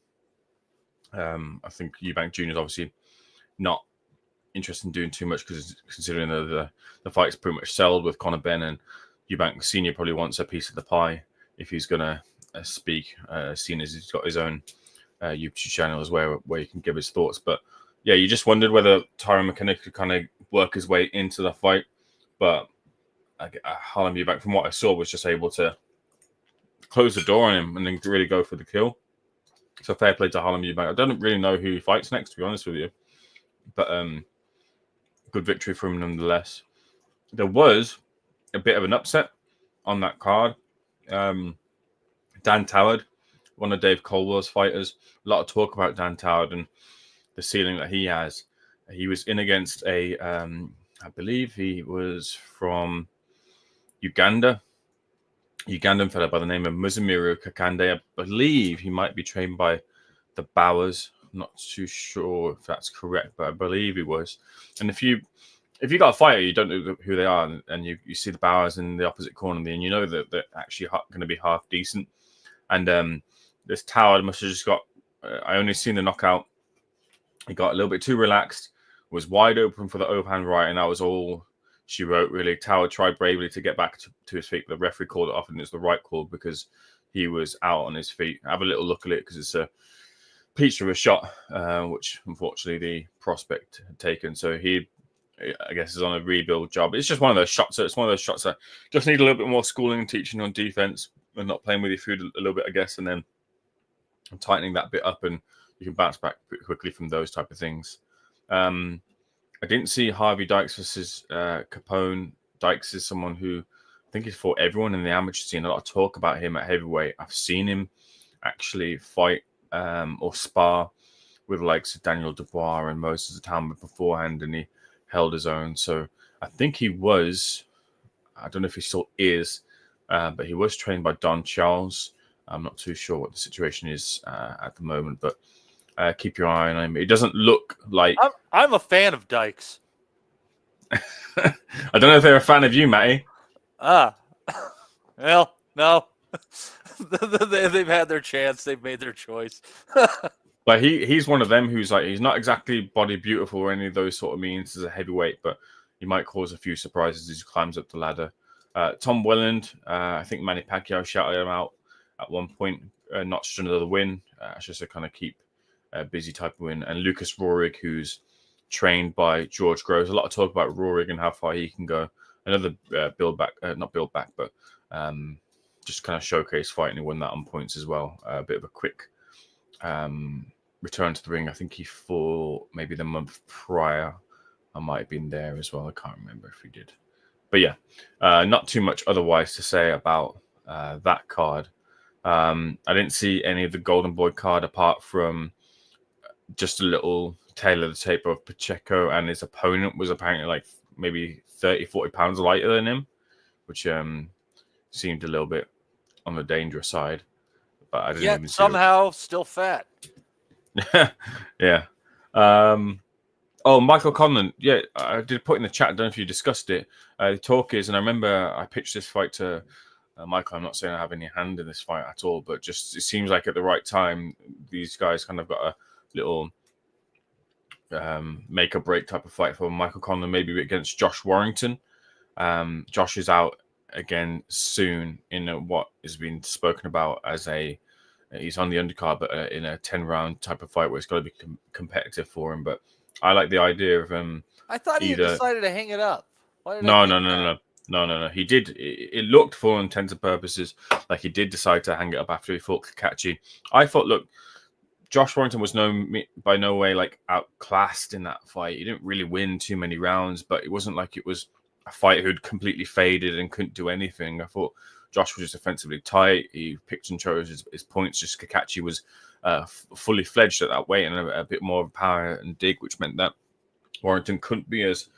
I think Eubank Jr. is obviously not interested in doing too much because considering the fight's pretty much settled with Conor Benn, and Eubank Senior probably wants a piece of the pie if he's going to speak, seeing as he's got his own YouTube channel as well where he can give his thoughts. But yeah, you just wondered whether Tyron McKenna could kind of work his way into the fight, but Harlem Eubank, from what I saw, was just able to close the door on him and then really go for the kill. So fair play to Harlem Eubank. I don't really know who he fights next, to be honest with you, but good victory for him nonetheless. There was a bit of an upset on that card. Dan Toward, one of Dave Colwell's fighters. A lot of talk about Dan Toward and the ceiling that he has. He was in against a, I believe he was from Uganda. Ugandan fellow by the name of Muzumiru Kakande. I believe he might be trained by the Bowers. I'm not too sure if that's correct, but I believe he was. And if you got a fighter, you don't know who they are, and you see the Bowers in the opposite corner, and you know that they're actually going to be half decent. And this Toward must have just got, I only seen the knockout. He got a little bit too relaxed, was wide open for the overhand right, and that was all she wrote, really. Toward tried bravely to get back to his feet, but the referee called it off, and it's the right call because he was out on his feet. Have a little look at it because it's a piece of a shot, which unfortunately the prospect had taken. So he, I guess, is on a rebuild job. It's just one of those shots. It's one of those shots that just need a little bit more schooling and teaching on defense and not playing with your food a little bit, I guess, and then tightening that bit up, and you can bounce back pretty quickly from those type of things. I didn't see Harvey Dykes versus Capone. Dykes is someone who I think he's fought everyone in the amateur scene. A lot of talk about him at heavyweight. I've seen him actually fight or spar with the likes of Daniel Dubois and Moses Atamba beforehand, and he held his own. So I think he was, I don't know if he still is, but he was trained by Don Charles. I'm not too sure what the situation is at the moment, but keep your eye on him. It doesn't look like... I'm a fan of Dykes. I don't know if they're a fan of you, Matty. Well, no. They've had their chance. They've made their choice. But he's one of them who's like, he's not exactly body beautiful or any of those sort of means as a heavyweight, but he might cause a few surprises as he climbs up the ladder. Tom Welland, I think Manny Pacquiao shouted him out at one point. Not just another win, just a kind of keep busy type of win. And Lucas Rohrig, who's trained by George Groves. A lot of talk about Rohrig and how far he can go. Another not build back, but just kind of showcase fight, and he won that on points as well. A bit of a quick return to the ring. I think he fought maybe the month prior. I might have been there as well. I can't remember if he did. But yeah, not too much otherwise to say about that card. I didn't see any of the Golden Boy card apart from just a little tail of the tape of Pacheco, and his opponent was apparently like maybe 30, 40 pounds lighter than him, which seemed a little bit on the dangerous side. But I didn't even see somehow still fat. Yeah. Oh, Michael Conlan. Yeah, I did put in the chat. I don't know if you discussed it. The talk is, and I remember I pitched this fight to Michael. I'm not saying I have any hand in this fight at all, but just it seems like at the right time, these guys kind of got a little make or break type of fight for Michael Conlan, maybe against Josh Warrington. Josh is out again soon in what has been spoken about as he's on the undercard, but in a 10-round type of fight where it's got to be competitive for him. But I like the idea of I thought he decided to hang it up. No. He did. It looked, for all intents and purposes, like he did decide to hang it up after he fought Kakachi. I thought, look, Josh Warrington was by no way like outclassed in that fight. He didn't really win too many rounds, but it wasn't like it was a fight who'd completely faded and couldn't do anything. I thought Josh was just offensively tight. He picked and chose his points. Just Kakachi was fully fledged at that weight and a bit more of power and dig, which meant that Warrington couldn't be as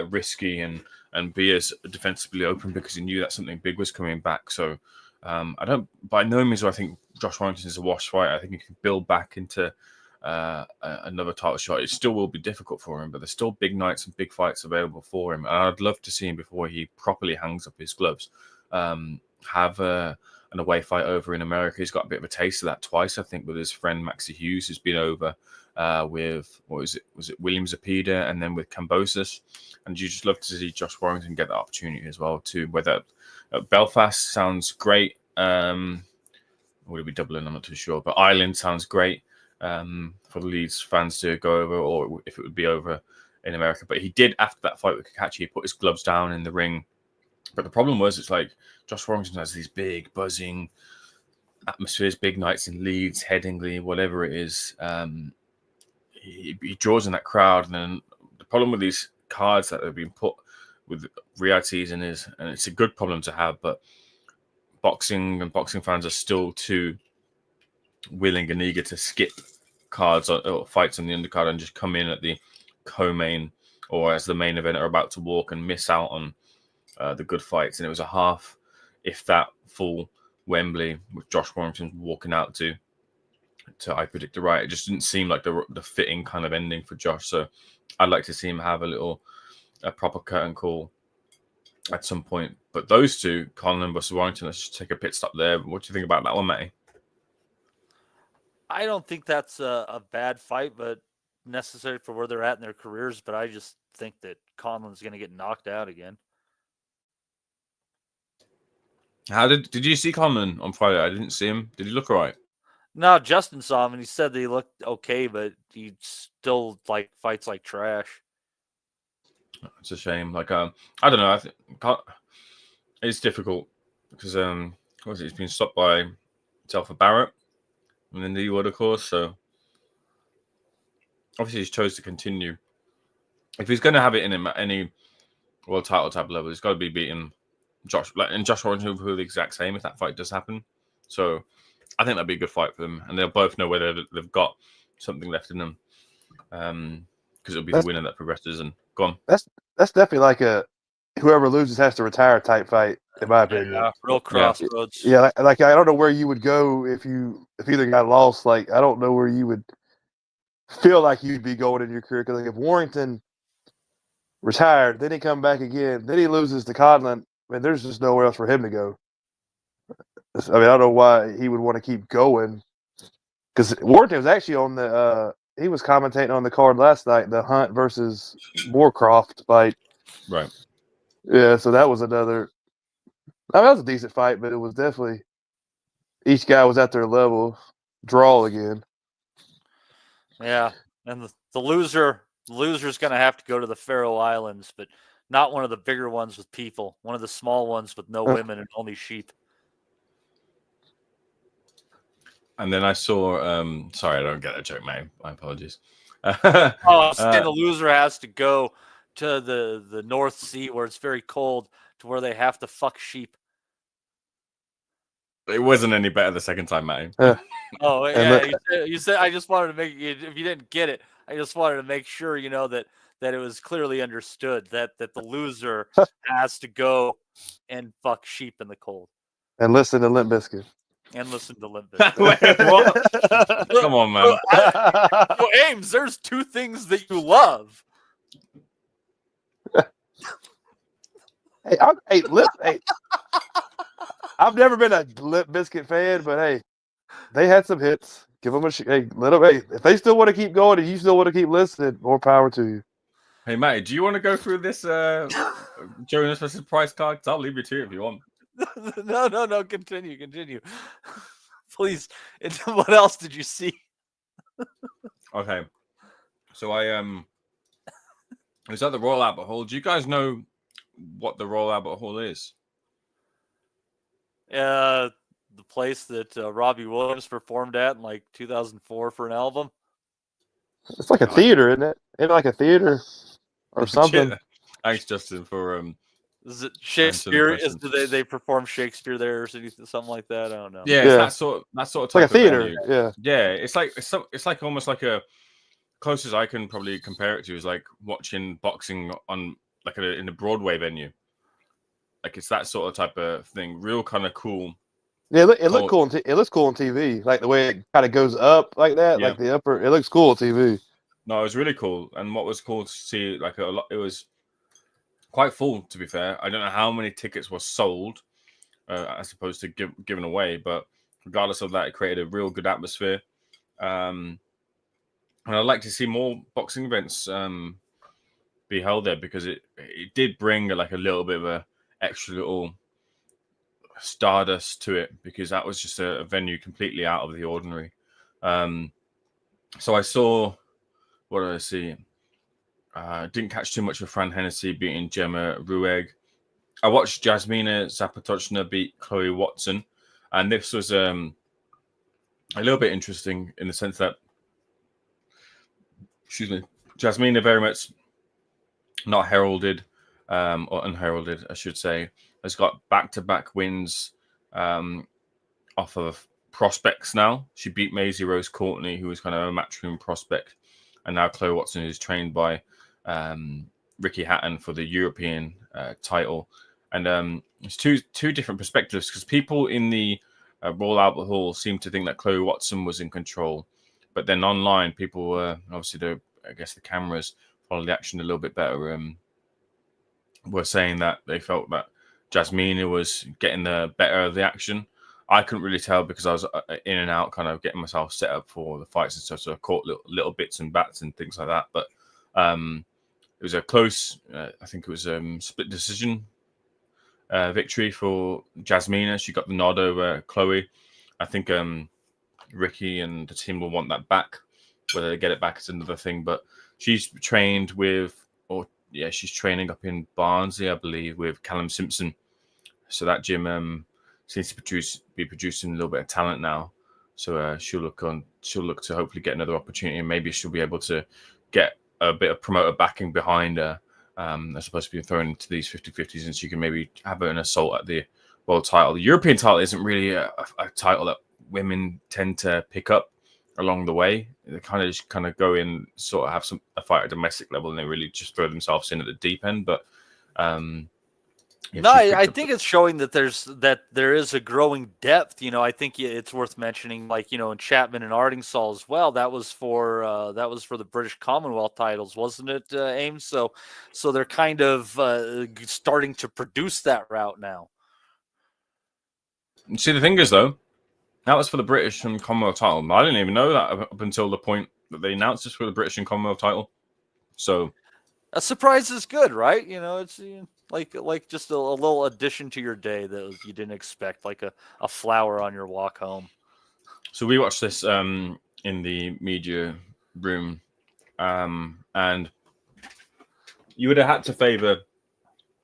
risky and be as defensively open because he knew that something big was coming back. So I don't, by no means do I think Josh Warrington is a wash fight. I think he can build back into another title shot. It still will be difficult for him, but there's still big nights and big fights available for him. And I'd love to see him before he properly hangs up his gloves. Have an away fight over in America. He's got a bit of a taste of that twice, I think, with his friend Maxi Hughes, who's been over with, was it William Zepeda, and then with Cambosis. And you just love to see Josh Warrington get that opportunity as well, too. Whether Belfast sounds great. Would it be Dublin? I'm not too sure. But Ireland sounds great for the Leeds fans to go over, or if it would be over in America. But he did, after that fight with Kakachi, he put his gloves down in the ring. But the problem was, it's like Josh Warrington has these big, buzzing atmospheres, big nights in Leeds, Headingley, whatever it is. He draws in that crowd. And then the problem with these cards that have been put with Riyadh in is, and it's a good problem to have, but boxing fans are still too willing and eager to skip cards or fights on the undercard and just come in at the co-main or as the main event are about to walk and miss out on the good fights. And it was a half, if that, full Wembley with Josh Warrington walking out to I Predict the Right. It just didn't seem like the fitting kind of ending for Josh. So I'd like to see him have a proper curtain call at some point. But those two, Conlan versus Warrington, let's just take a pit stop there. What do you think about that one, Matty? I don't think that's a bad fight, but necessary for where they're at in their careers. But I just think that Conlan's going to get knocked out again. How did you see Conlan on Friday? I didn't see him. Did he look all right? No, Justin saw him and he said that he looked okay, but he still fights like trash. It's a shame. I don't know. I think it's difficult because he's been stopped by Telfer Barrett and then the Wood, of course. So obviously he's chose to continue. If he's going to have it in him at any world title type level, he's got to be beating Josh. And Josh Warrington will be the exact same if that fight does happen. So I think that'd be a good fight for them, and they'll both know whether they've got something left in them. Because it'll be the winner that progresses. And go on. That's definitely like a whoever loses has to retire type fight, in my opinion. Real crossroads. Yeah, like I don't know where you would go if either got lost. Like I don't know where you would feel like you'd be going in your career. Because if Warrington retired, then he come back again, then he loses to Conlan. I mean, there's just nowhere else for him to go. I mean, I don't know why he would want to keep going. Because Warrington was actually on the he was commentating on the card last night, the Hunt versus Moorcroft fight. Right. Yeah, so that was another I mean, that was a decent fight, but it was definitely each guy was at their level. Draw again. Yeah, and the loser's going to have to go to the Faroe Islands, but not one of the bigger ones with people. One of the small ones with no women and only sheep. And then I saw. Sorry, I don't get that joke, mate. My apologies. The loser has to go to the North Sea where it's very cold, to where they have to fuck sheep. It wasn't any better the second time, Matty. Oh yeah, you said. I just wanted to make. If you didn't get it, I just wanted to make sure that it was clearly understood that the loser has to go and fuck sheep in the cold. And listen to Limp Bizkit. And listen to Limp Bizkit. Wait, what? Come on, man. Well, Ames, there's two things that you love. Hey, I've never been a Limp Bizkit fan, but hey, they had some hits. Give them let them. Hey, if they still want to keep going and you still want to keep listening, more power to you. Hey, Matty, do you want to go through this Jonas versus Price card? 'Cause I'll leave you to it if you want. No. Continue. Please. What else did you see? Okay. So I is that the Royal Albert Hall? Do you guys know what the Royal Albert Hall is? The place that Robbie Williams performed at in like 2004 for an album. It's like a theater, isn't it? Ain't it like a theater or something? Yeah. Thanks, Justin, for Is it Shakespeare? Do they perform Shakespeare there or something like that? I don't know. Yeah, it's that sort of type like a theater. Venue. Yeah. It's like almost like a closest I can probably compare it to is like watching boxing on like in a Broadway venue. Like it's that sort of type of thing. Real kind of cool. Yeah, it looked cool. It looks cool on TV, like the way it kind of goes up like that, like the upper. It looks cool on TV. No, it was really cool, and what was cool to see, like it was quite full. To be fair, I don't know how many tickets were sold, as opposed to given away, but regardless of that, it created a real good atmosphere. And I'd like to see more boxing events be held there because it did bring like a little bit of a extra little stardust to it because that was just a venue completely out of the ordinary. So I saw, what did I see? Didn't catch too much of Fran Hennessy beating Gemma Rueg. I watched Jasmina Zapatochna beat Chloe Watson, and this was a little bit interesting in the sense that, Jasmina very much not heralded, or unheralded, I should say, has got back-to-back wins off of prospects now. She beat Maisie Rose Courtney, who was kind of a matchroom prospect, and now Chloe Watson is trained by Ricky Hatton for the European title. And it's two different perspectives because people in the Royal Albert Hall seem to think that Chloe Watson was in control, but then online people were obviously I guess the cameras follow the action a little bit better. Were saying that they felt that Jasmina was getting the better of the action. I couldn't really tell because I was in and out, kind of getting myself set up for the fights and stuff. So I caught little bits and bats and things like that. But it was a close, I think it was split decision victory for Jasmina. She got the nod over Chloe. I think Ricky and the team will want that back. Whether they get it back is another thing. But she's trained she's training up in Barnsley, I believe, with Callum Simpson. So that gym seems to be producing a little bit of talent now. So she'll look to hopefully get another opportunity, and maybe she'll be able to get a bit of promoter backing behind her, as opposed to being thrown into these 50-50s, and she can maybe have an assault at the world title. The European title isn't really a title that women tend to pick up along the way. They kind of go in, sort of have a fight at domestic level, and they really just throw themselves in at the deep end. But I think it's showing that there is a growing depth. I think it's worth mentioning, like in Chapman and Ardingsall as well. That was for the British Commonwealth titles, wasn't it, Ames? So they're kind of starting to produce that route now. See, the thing is though, that was for the British and Commonwealth title. I didn't even know that up until the point that they announced this for the British and Commonwealth title. So A surprise is good, right? You know, it's like just a little addition to your day that you didn't expect, like a flower on your walk home. So we watched this in the media room, and you would have had to favour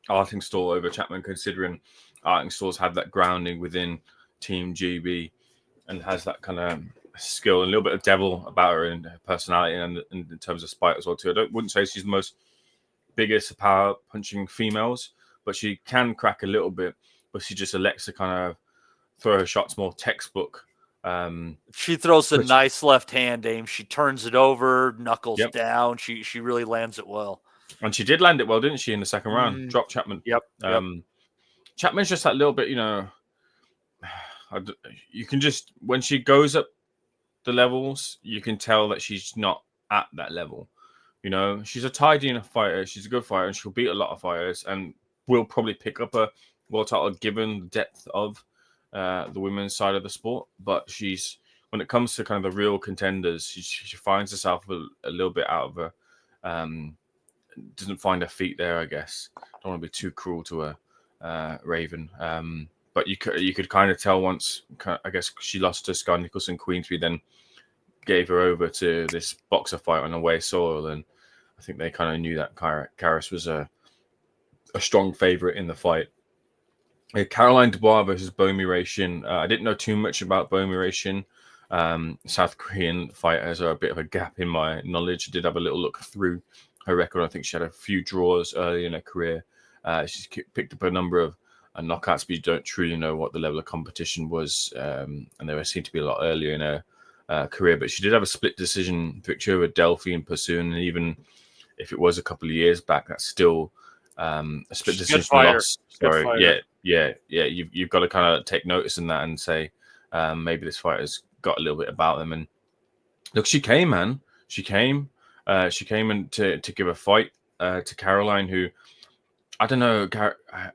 Artingstall over Chapman, considering Artingstall's had that grounding within Team GB and has that kind of skill, and a little bit of devil about her in her personality and in terms of spite as well too. Wouldn't say she's the most biggest power punching females, but she can crack a little bit, but she just elects to kind of throw her shots more textbook. She throws a nice left hand aim. She turns it over, knuckles down. She really lands it well. And she did land it well, didn't she, in the second round? Dropped Chapman. Yep. Chapman's just that little bit, you know, you can just, when she goes up the levels, you can tell that she's not at that level. You know, she's a tidy enough fighter. She's a good fighter, and she'll beat a lot of fighters, and will probably pick up a world title given the depth of the women's side of the sport. But she's, when it comes to kind of the real contenders, she finds herself a little bit out of her. Doesn't find her feet there, I guess. Don't want to be too cruel to her, Raven. But you could kind of tell once, I guess, she lost to Sky Nicholson Queensbury, then gave her over to this boxer fight on away soil, and I think they kind of knew that Karis was a strong favourite in the fight. Caroline Dubois versus Bo Miration. I didn't know too much about Bo Miration. South Korean fighters are a bit of a gap in my knowledge. I did have a little look through her record. I think she had a few draws early in her career. She's picked up a number of knockouts, but you don't truly know what the level of competition was. And there seemed to be a lot earlier in her career. But she did have a split decision victory over Delphi and Pursuit. And even if it was a couple of years back, that's still a split decision loss. Sorry, yeah. You've got to kind of take notice in that and say maybe this fighter's got a little bit about them. And look, she came, man. She came in to give a fight to Caroline, who, I don't know,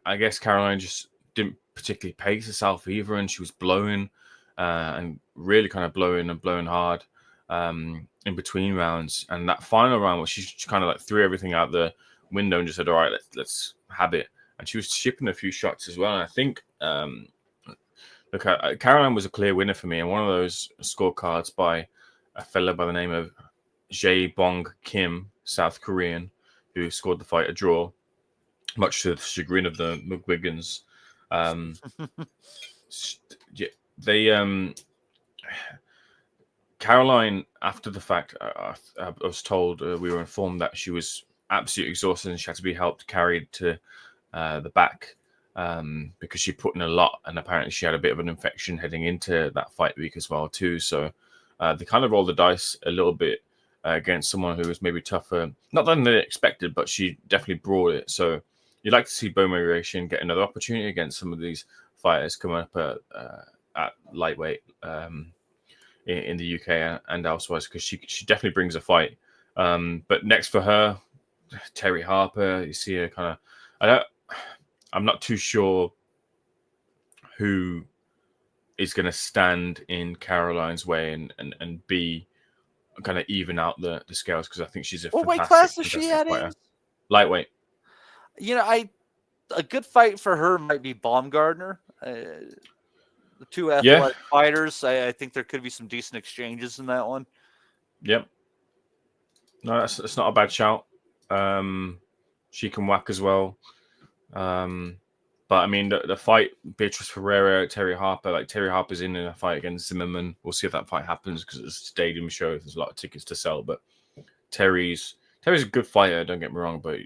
I guess Caroline just didn't particularly pace herself either, and she was blowing and really kind of blowing hard in between rounds. And that final round where she kind of like threw everything out the window and just said, all right, let's have it. And she was shipping a few shots as well. And I think, Caroline was a clear winner for me. And one of those scorecards by a fella by the name of Jae Bong Kim, South Korean, who scored the fight a draw, much to the chagrin of the McGuigans. Caroline, after the fact, I was told, we were informed that she was absolutely exhausted and she had to be helped carried to the back because she put in a lot, and apparently she had a bit of an infection heading into that fight week as well too. So they kind of rolled the dice a little bit against someone who was maybe tougher, not than they expected, but she definitely brought it. So you'd like to see Bo Miration get another opportunity against some of these fighters coming up at lightweight in the UK and elsewhere, because she definitely brings a fight. But next for her, Terry Harper. You see her kind of, I'm not too sure who is going to stand in Caroline's way and be kind of even out the scales, because I think she's a what fantastic, weight class is she at? Lightweight. You know, a good fight for her might be Baumgartner. The two athletic fighters. I think there could be some decent exchanges in that one. Yep. No, that's not a bad shout. She can whack as well. But I mean, the fight, Beatrice Ferreira, Terry Harper, like Terry Harper's in a fight against Zimmerman. We'll see if that fight happens because it's a stadium show. There's a lot of tickets to sell. But Terry's a good fighter, don't get me wrong, but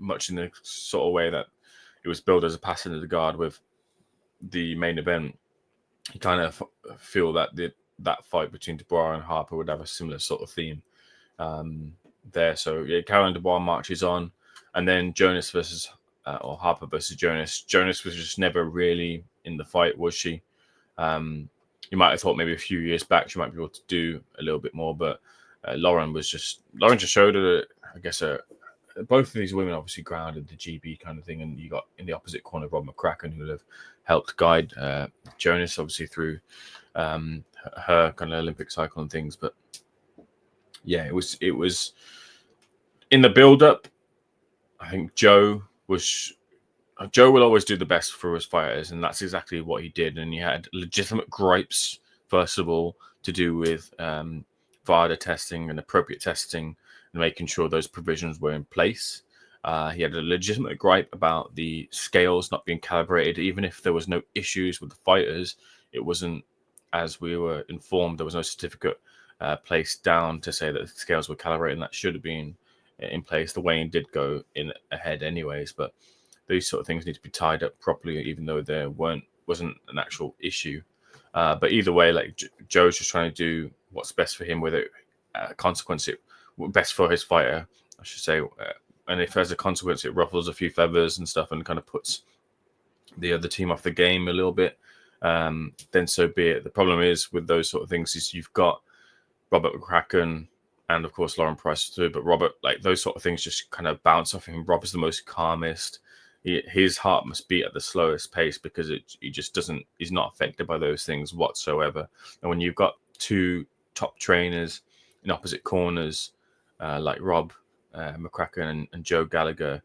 much in the sort of way that it was billed as a passing of the guard with the main event. You kind of feel that that fight between Dubois and Harper would have a similar sort of theme there. So yeah, Caroline Dubois marches on, and then Jonas versus or Harper versus Jonas. Jonas was just never really in the fight, was she? You might have thought maybe a few years back she might be able to do a little bit more, but Lauren just showed her, I guess, both of these women obviously grounded the GB kind of thing, and you got in the opposite corner Rob McCracken, who would have helped guide Jonas obviously through her kind of Olympic cycle and things. But yeah, it was in the build up. I think Joe will always do the best for his fighters, and that's exactly what he did. And he had legitimate gripes, first of all, to do with VADA testing and appropriate testing and making sure those provisions were in place. He had a legitimate gripe about the scales not being calibrated, even if there was no issues with the fighters. It wasn't, as we were informed, there was no certificate placed down to say that the scales were calibrated, and that should have been in place. The weigh-in did go in ahead anyways, but these sort of things need to be tied up properly, even though there wasn't an actual issue. But either way, like Joe's just trying to do what's best for him with it. Consequence, it best for his fighter, I should say. And if as a consequence it ruffles a few feathers and stuff and kind of puts the other team off the game a little bit, then so be it. The problem is with those sort of things is you've got Robert McCracken and of course Lauren Price too. But Robert, like those sort of things just kind of bounce off him. Rob is the most calmest. His heart must beat at the slowest pace because he's not affected by those things whatsoever. And when you've got two top trainers in opposite corners, like Rob McCracken and Joe Gallagher,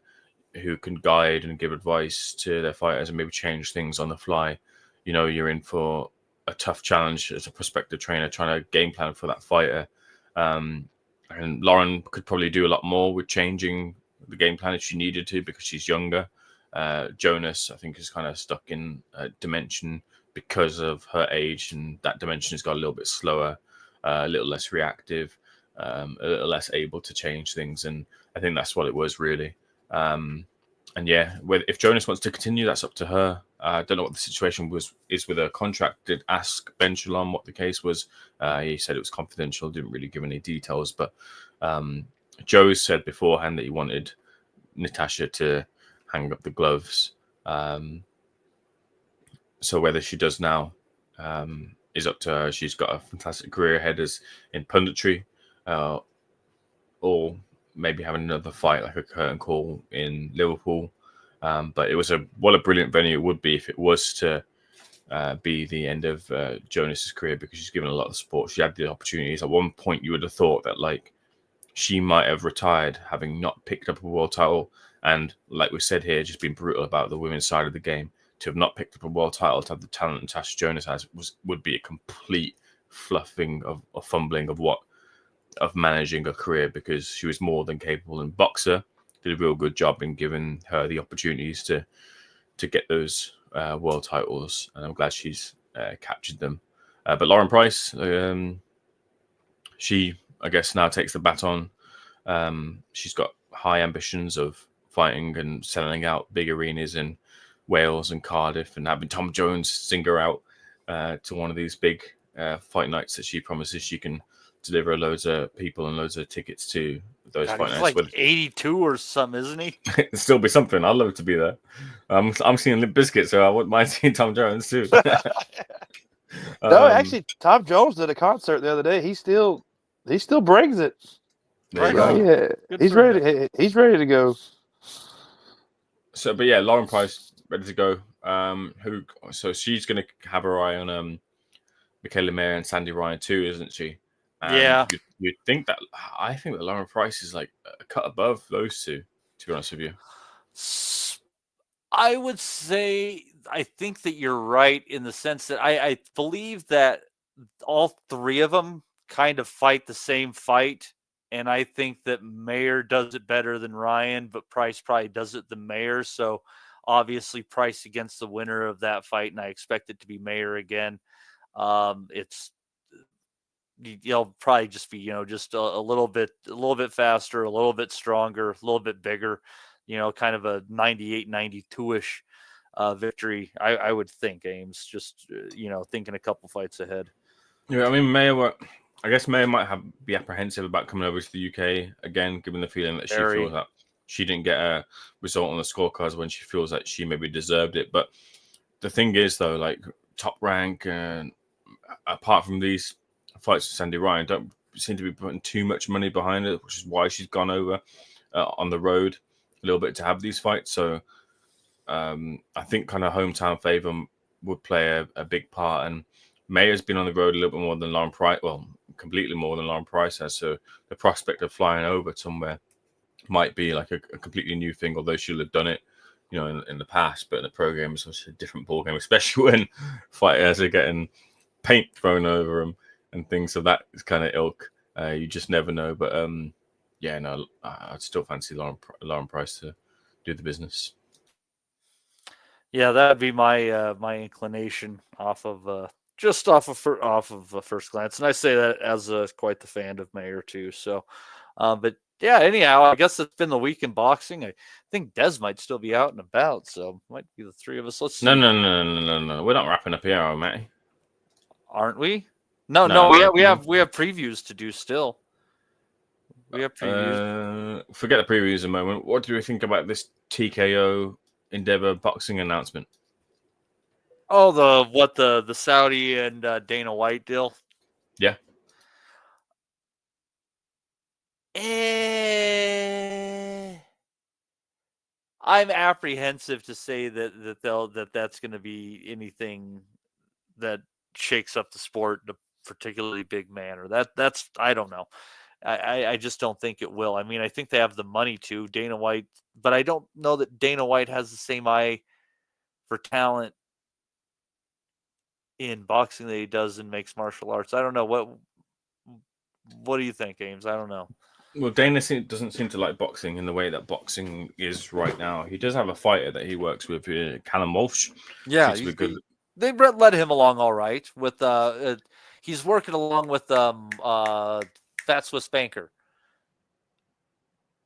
who can guide and give advice to their fighters and maybe change things on the fly, you know, you're in for a tough challenge as a prospective trainer trying to game plan for that fighter. And Lauren could probably do a lot more with changing the game plan if she needed to because she's younger. Jonas, I think, is kind of stuck in a dimension because of her age, and that dimension has got a little bit slower, a little less reactive, a little less able to change things, and I think that's what it was really. And yeah, if Jonas wants to continue, that's up to her. I don't know what the situation is with her contract. Did ask Ben Shalom what the case was. He said it was confidential, didn't really give any details, but Joe said beforehand that he wanted Natasha to hang up the gloves. So whether she does now is up to her. She's got a fantastic career ahead as in punditry, or maybe having another fight like a curtain call in Liverpool. But it was what a brilliant venue it would be if it was to be the end of Jonas's career, because she's given a lot of support. She had the opportunities. At one point, you would have thought that like she might have retired having not picked up a world title. And like we said here, just being brutal about the women's side of the game, to have not picked up a world title, to have the talent Natasha Jonas has, would be a complete fluffing of fumbling of managing a career, because she was more than capable in boxer. Did a real good job in giving her the opportunities to get those world titles, and I'm glad she's captured them. But Lauren Price, she, I guess, now takes the baton. She's got high ambitions of fighting and selling out big arenas in Wales and Cardiff, and having Tom Jones sing her out to one of these big fight nights that she promises she can deliver loads of people and loads of tickets to those fight nights. Like 82 or something, isn't he? It'll still be something. I'd love to be there. I'm seeing Limp Bizkit, so I wouldn't mind seeing Tom Jones too. No, actually, Tom Jones did a concert the other day. He still brings it. Yeah, he's ready. He's ready to go. So, but yeah, Lauren Price ready to go. So she's going to have her eye on Michaela Mayer and Sandy Ryan too, isn't she? Yeah. You'd think that. I think that Lauren Price is like a cut above those two, to be honest with you. I would say I think that you're right in the sense that I believe that all three of them kind of fight the same fight. And I think that Mayer does it better than Ryan, but Price probably does it than Mayer. So obviously Price against the winner of that fight, and I expect it to be Mayer again. You'll probably just be, just a little bit faster, a little bit stronger, a little bit bigger, kind of a 98-92-ish victory. I would think Ames just, thinking a couple fights ahead. Yeah, I mean, Mayer, I guess Mayer might be apprehensive about coming over to the UK again, given the feeling that she feels that she didn't get a result on the scorecards when she feels that she maybe deserved it. But the thing is, though, like Top Rank, and apart from these fights with Sandy Ryan, don't seem to be putting too much money behind it, which is why she's gone over on the road a little bit to have these fights. So I think kind of hometown favor would play a big part, and Mayer's been on the road a little bit more than Lauren Price, well, completely more than Lauren Price has. So the prospect of flying over somewhere might be like a completely new thing, although she'll have done it, in the past. But in the program, it's a different ballgame, especially when fighters are getting paint thrown over them and things of that kind of ilk. You just never know. But I'd still fancy Lauren Price to do the business. Yeah, that'd be my my inclination off of first glance, and I say that as quite the fan of Mayer too. So, but yeah, anyhow, I guess it's been the week in boxing. I think Des might still be out and about, so might be the three of us. Let's see. No. We're not wrapping up here, are we, Matty? Aren't we? No. We have previews to do still. We have previews. Forget the previews a moment. What do we think about this TKO Endeavor boxing announcement? Oh, the Saudi and Dana White deal? Yeah. I'm apprehensive to say that's going to be anything that shakes up the sport in a particularly big manner. That's I don't know. I just don't think it will. I mean, I think they have the money to Dana White, but I don't know that Dana White has the same eye for talent in boxing that he does in mixed martial arts. I don't know. What do you think, Ames? I don't know. Well, Dana doesn't seem to like boxing in the way that boxing is right now. He does have a fighter that he works with, Callum Walsh. Yeah, they led him along all right. With he's working along with Fat Swiss Banker.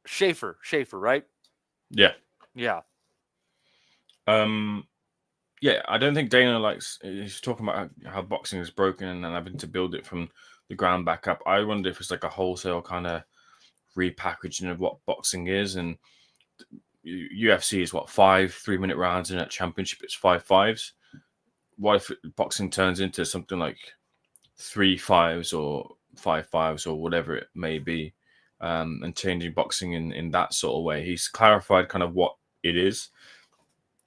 Schaefer, right? Yeah. Yeah. Yeah, I don't think Dana likes. He's talking about how boxing is broken and having to build it from the ground back up. I wonder if it's like a wholesale kind of repackaging of what boxing is. And UFC is 5 3-minute rounds, and at championship it's 5 5s. What if boxing turns into something like 3 5s or 5 5s or whatever it may be, and changing boxing in that sort of way? He's clarified kind of what it is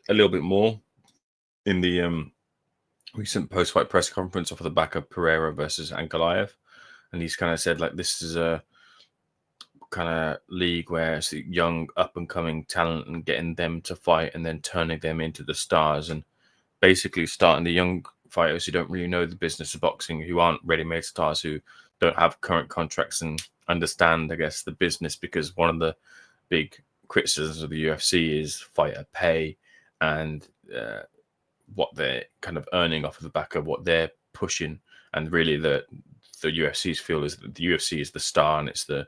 a little bit more in the recent post-fight press conference off of the back of Pereira versus Ankalaev. And he's kind of said, like, this is a kind of league where it's a young up-and-coming talent and getting them to fight and then turning them into the stars, and basically starting the young fighters who don't really know the business of boxing, who aren't ready-made stars, who don't have current contracts and understand, I guess, the business. Because one of the big criticisms of the UFC is fighter pay and what they're kind of earning off of the back of what they're pushing. And really the UFC's feel is that the UFC is the star and it's the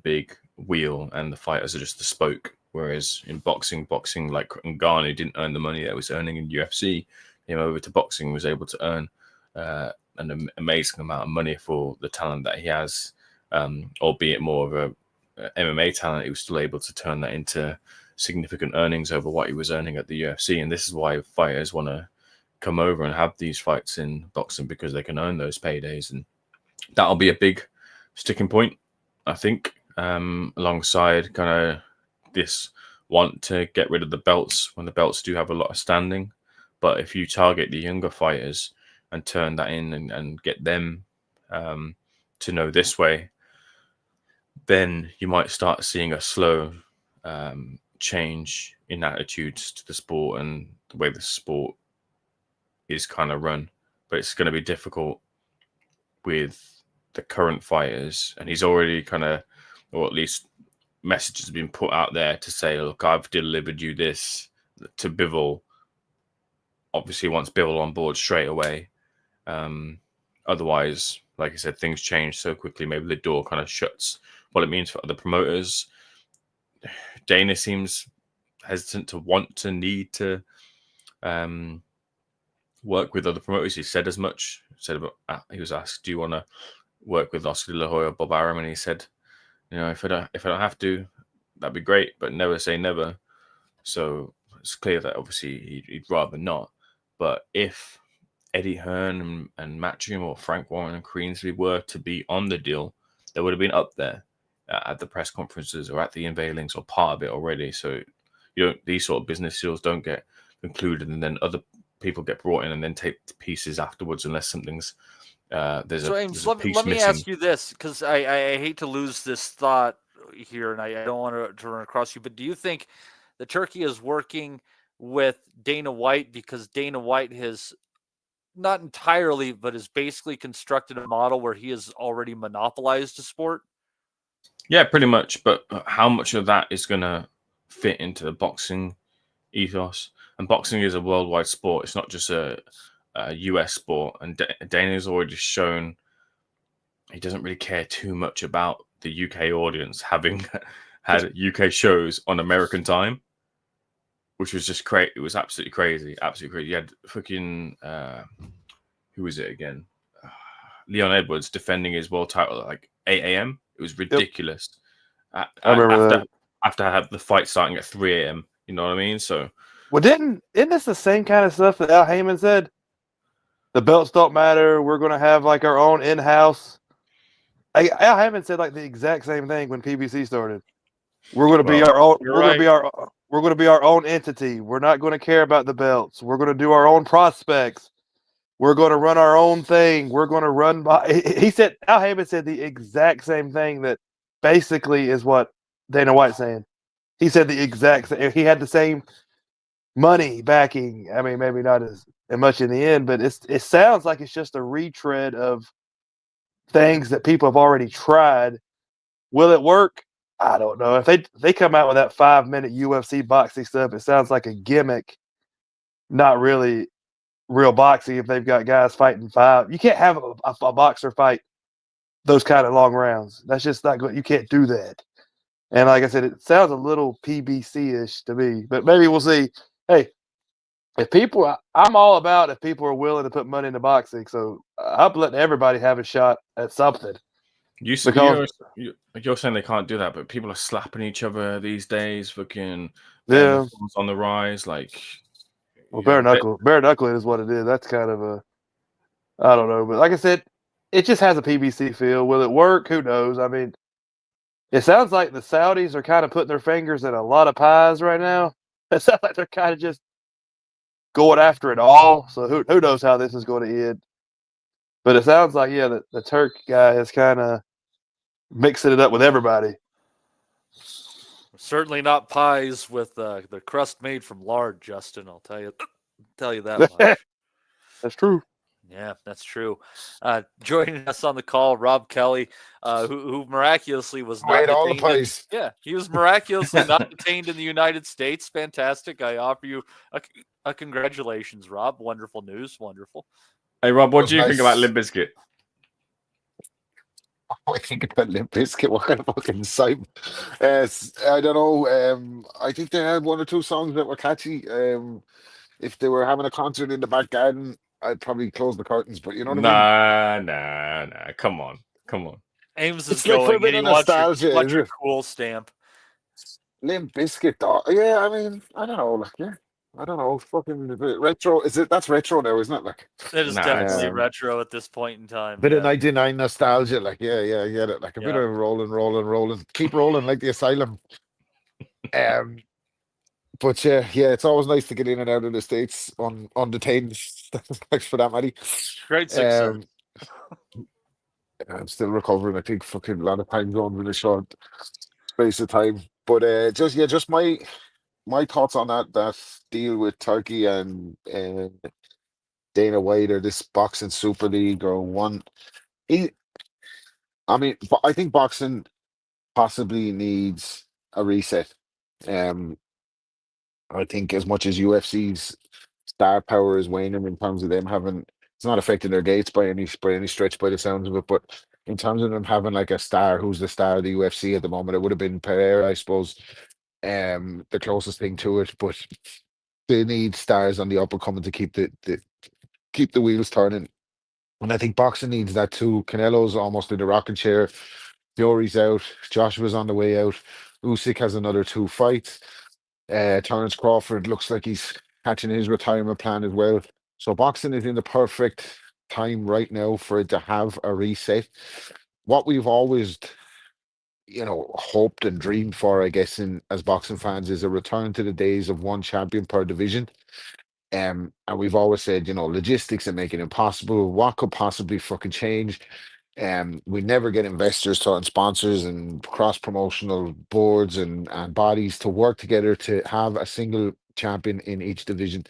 big wheel, and the fighters are just the spoke. Whereas in boxing like Ngannou didn't earn the money that was earning in UFC. Came over to boxing, was able to earn an amazing amount of money for the talent that he has, albeit more of a MMA talent. He was still able to turn that into significant earnings over what he was earning at the UFC. And this is why fighters want to come over and have these fights in boxing, because they can earn those paydays. And that'll be a big sticking point, I think, alongside kind of this want to get rid of the belts when the belts do have a lot of standing. But if you target the younger fighters and turn that in and get them to know this way, then you might start seeing a slow change in attitudes to the sport and the way the sport is kind of run. But it's going to be difficult with the current fighters. And he's already kind of, or at least messages have been put out there to say, look, I've delivered you this to Bivol. Obviously wants Bivol on board straight away. Otherwise, like I said, things change so quickly. Maybe the door kind of shuts. What it means for other promoters. Dana seems hesitant to want to need to work with other promoters. He said as much. He was asked, "Do you want to work with Oscar De La Hoya or Bob Arum?" And he said, if I don't have to, that'd be great, but never say never. So it's clear that obviously he'd rather not. But if Eddie Hearn and Matchroom or Frank Warren and Queensby were to be on the deal, they would have been up there at the press conferences or at the unveilings or part of it already. So these sort of business deals don't get concluded and then other people get brought in and then take the pieces afterwards, unless something's let me ask you this, because I hate to lose this thought here, and I don't want to run across you, but do you think the Turkey is working with Dana White because Dana White has not entirely, but has basically constructed a model where he has already monopolized the sport? Yeah, pretty much. But how much of that is going to fit into the boxing ethos? And boxing is a worldwide sport. It's not just a US sport. And Dana's already shown he doesn't really care too much about the UK audience, having had UK shows on American time, which was just crazy. It was absolutely crazy. Absolutely crazy. You had fucking, who was it again? Leon Edwards defending his world title at like 8 a.m. It was ridiculous. I remember that. After the fight starting at 3 a.m. You know what I mean? So, well, isn't this the same kind of stuff that Al Heyman said? The belts don't matter. We're going to have like our own in-house. Al Heyman said like the exact same thing when PBC started. We're going to be our own. We're going to be our own entity. We're not going to care about the belts. We're going to do our own prospects. We're going to run our own thing. We're going to run by. He said Al Heyman said the exact same thing that basically is what Dana White's saying. He said the exact same. He had the same money backing. I mean, maybe not as much in the end, but it sounds like it's just a retread of things that people have already tried. Will it work? I don't know. If they come out with that 5-minute UFC boxing stuff, it sounds like a gimmick, not really real boxing. If they've got guys fighting 5, you can't have a boxer fight those kind of long rounds. That's just not good. You can't do that. And like I said, it sounds a little PBC-ish to me, but maybe we'll see. Hey, if people, I'm all about if people are willing to put money into boxing. So I'm letting everybody have a shot at something. You're saying they can't do that, but people are slapping each other these days. Fucking on the rise, like. Well, bare knuckling is what it is. That's kind of a, I don't know, but like I said, it just has a PBC feel. Will it work? Who knows? I mean, it sounds like the Saudis are kind of putting their fingers in a lot of pies right now. It sounds like they're kind of just going after it all. So who knows how this is going to end? But it sounds like the Turk guy is kind of mixing it up with everybody. Certainly not pies with the crust made from lard, Justin. I'll tell you that much. That's true. Yeah, that's true. Joining us on the call, Rob Kelly, who miraculously was not detained. All the pies. He was miraculously not detained in the United States. Fantastic. I offer you a congratulations, Rob. Wonderful news. Wonderful. Hey, Rob, what do you think about Limp Bizkit? I think about Limp Bizkit. What kind of fucking site? I don't know. I think they had 1 or 2 songs that were catchy. If they were having a concert in the back garden, I'd probably close the curtains. But you know what I mean? Nah. Come on. Ames It's is like going. for a bit of nostalgia. What's your cool stamp? Limp Bizkit, though. Yeah, I mean, I don't know. Like, yeah. I don't know. Fucking retro. That's retro now, isn't it? Like, it is definitely retro at this point in time. Bit of 99 nostalgia. Like, yeah, I get it. Like a bit of rolling. Keep rolling like the Asylum. But yeah, it's always nice to get in and out of the States undetained. Thanks for that, Matty. Great success. I'm still recovering. I think fucking a lot of time zones in a short space of time. But just my thoughts on that deal with Turkey and Dana White or this boxing super league or one. I think boxing possibly needs a reset. I think as much as UFC's star power is waning in terms of them having, it's not affecting their gates by any stretch by the sounds of it, but in terms of them having like a star, who's the star of the UFC at the moment, it would have been Pereira, I suppose, the closest thing to it. But they need stars on the up and coming to keep the wheels turning. And I think boxing needs that too. Canelo's almost in the rocking chair. Fury's out. Joshua's on the way out. Usyk has another 2 fights. Terence Crawford looks like he's catching his retirement plan as well. So boxing is in the perfect time right now for it to have a reset. What we've always, hoped and dreamed for, I guess, as boxing fans, is a return to the days of 1 champion per division. And we've always said, logistics are making it impossible. What could possibly fucking change? We never get investors and sponsors and cross promotional boards and bodies to work together to have a single champion in each division.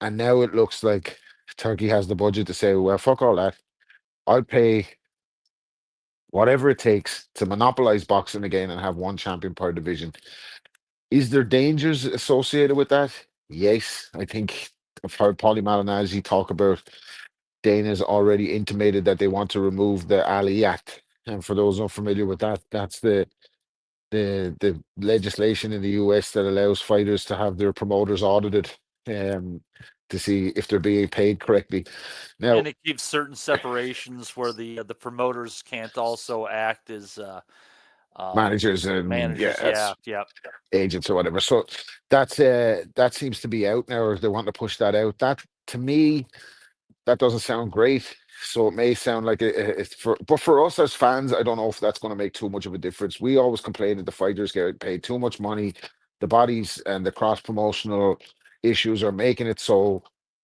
And now it looks like Turkey has the budget to say, well, fuck all that. I'll pay whatever it takes to monopolize boxing again and have one champion per division. Is there dangers associated with that? Yes. I think I've heard Paulie Malignaggi talk about Dana's already intimated that they want to remove the Ali Act. And for those unfamiliar with that, that's the legislation in the US that allows fighters to have their promoters audited to see if they're being paid correctly. Now, and it keeps certain separations where the promoters can't also act as managers and agents or whatever. So that seems to be out now, or they want to push that out. That to me, that doesn't sound great. So it may sound like it's but for us as fans, I don't know if that's going to make too much of a difference. We always complain that the fighters get paid too much money. The bodies and the cross promotional issues are making it so